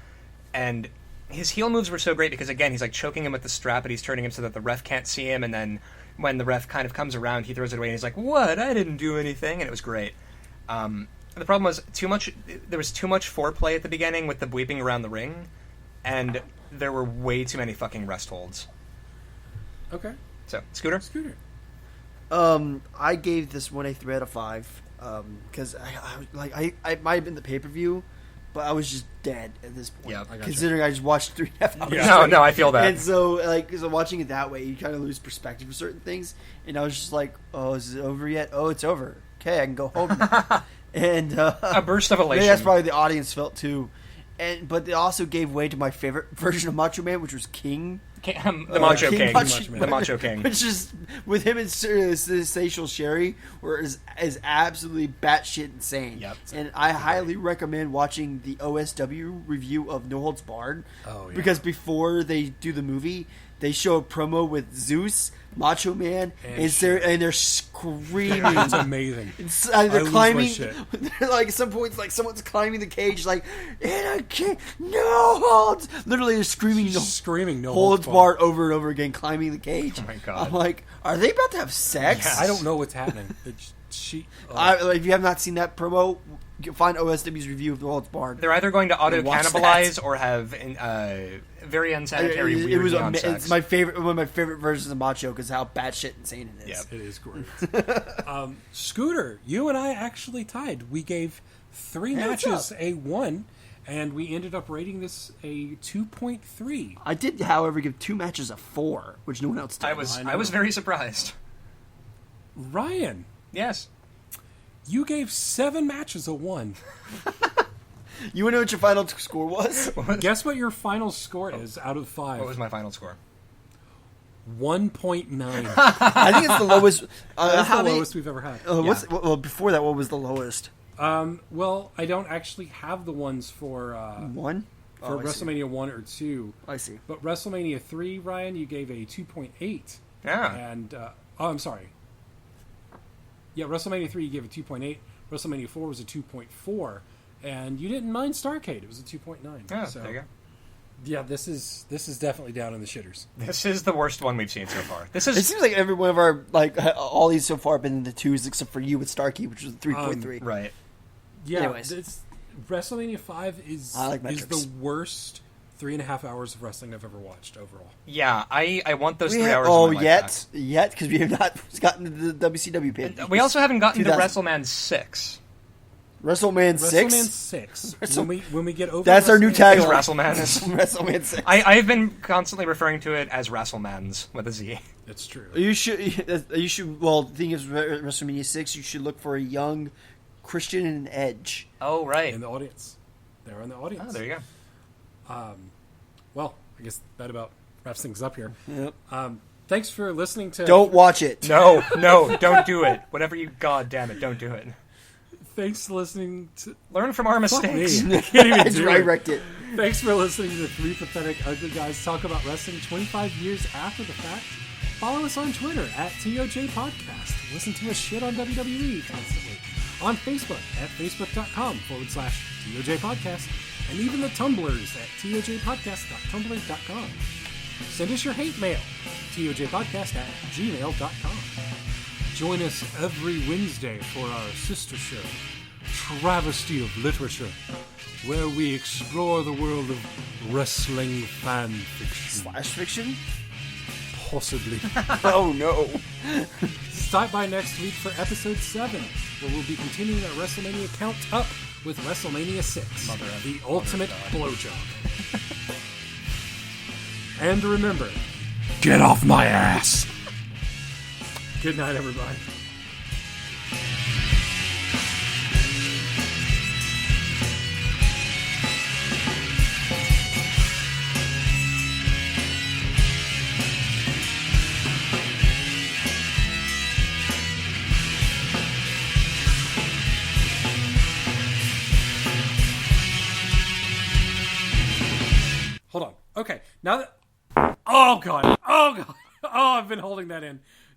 and his heel moves were so great because again he's like choking him with the strap, and he's turning him so that the ref can't see him, and then when the ref kind of comes around, he throws it away, and he's like, "What? I didn't do anything," and it was great. The problem was there was too much foreplay at the beginning with the weeping around the ring, and there were way too many fucking rest holds. Okay. So, Scooter? I gave this one a 3 out of 5 because I might have been the pay-per-view, but I was just dead at this point. Yeah, I gotcha. Considering I just watched 3.5 hours. Yeah. No, I feel that. And so, so watching it that way, you kind of lose perspective of certain things. And I was just like, "Oh, is it over yet? Oh, it's over. Okay, I can go home now." And A burst of elation. maybe that's probably the audience felt too. But they also gave way to my favorite version of Macho Man, which was King. The Macho King. The Macho King. Which is, with him and Sensational Sherry, where is absolutely batshit insane. Yep. And I highly recommend watching the OSW review of No Holds Barred. Oh, yeah. Because before they do the movie, they show a promo with Zeus, Macho Man, and they're screaming. It's amazing. They're lose my climbing. shit. They're like, at some points, like someone's climbing the cage, like, "In a cage, no holds." Literally, they're screaming, Screaming, no holds holds barred over and over again, climbing the cage. Oh my God. I'm like, are they about to have sex? Yes. I don't know what's happening. If you have not seen that promo, you can find OSW's review of the holds barred. They're either going to auto Watch cannibalize or have very unsanitary, It weird was neon sex. it's my favorite, one of my favorite versions of Macho because how batshit insane it is. Yep. It is great. Scooter, you and I actually tied. We gave 3 what's matches up? a 1, and we ended up rating this a 2.3. I did, however, give 2 matches a 4, which no one else did. I was I know. very surprised. Ryan, Yes. you gave 7 matches a 1. You want to know what your final score was? Guess what your final score is out of 5? What was my final score? 1.9. I think it's the lowest. That's how the many- lowest we've ever had. Well, before that, what was the lowest? Well, I don't actually have the ones for 1? for WrestleMania 1 or 2. I see. But WrestleMania 3, Ryan, you gave a 2.8. Yeah. And, I'm sorry. Yeah, WrestleMania 3, you gave a 2.8. WrestleMania 4 was a 2.4. And you didn't mind Starrcade. It was a 2.9. Yeah, so, there you go. Yeah, this is definitely down in the shitters. This is the worst one we've seen so far. This It is seems like every one of our, all these so far have been in the 2s, except for you with Starkey, which was a 3.3. right. Yeah, Anyways. WrestleMania 5 is I like is metrics. the worst 3.5 hours of wrestling I've ever watched overall. Yeah, I want those 3 hours. Oh, of my life yet, because we have not gotten to the WCW pin. back. We also haven't gotten to $2,000. WrestleMania 6. WrestleMania WrestleMania 6. 6. When we get over, That's our new It's tagline. WrestleMania. WrestleMania 6. I've been constantly referring to it as WrestleMans with a Z. It's true. You should. Well, the thing is, WrestleMania 6. You should look for a young Christian and Edge. Oh, right. In the audience, they're in the audience. Oh, there you go. Well, I guess that about wraps things up here. Yep. Thanks for listening to. Don't watch it. No, don't do it. Whatever you, God damn it, don't do it. Thanks for listening to. Learn from our Fuck mistakes. me. I can't even do I it. wrecked it. Thanks for listening to Three Pathetic Ugly Guys talk about wrestling 25 years after the fact. Follow us on Twitter at ToJ Podcast. Listen to us shit on WWE constantly. On Facebook at facebook.com/ToJ Podcast. And even the Tumblrs at tojpodcast.tumblr.com. Send us your hate mail. tojpodcast@gmail.com. Join us every Wednesday for our sister show, Travesty of Literature, where we explore the world of wrestling fan fiction. / fiction? Possibly. Oh no. Stop by next week for episode 7, where we'll be continuing our WrestleMania count up with WrestleMania 6, the ultimate blowjob. And remember, get off my ass! Good night, everybody. Hold on. Okay, now that... Oh, God. Oh, God. Oh, I've been holding that in.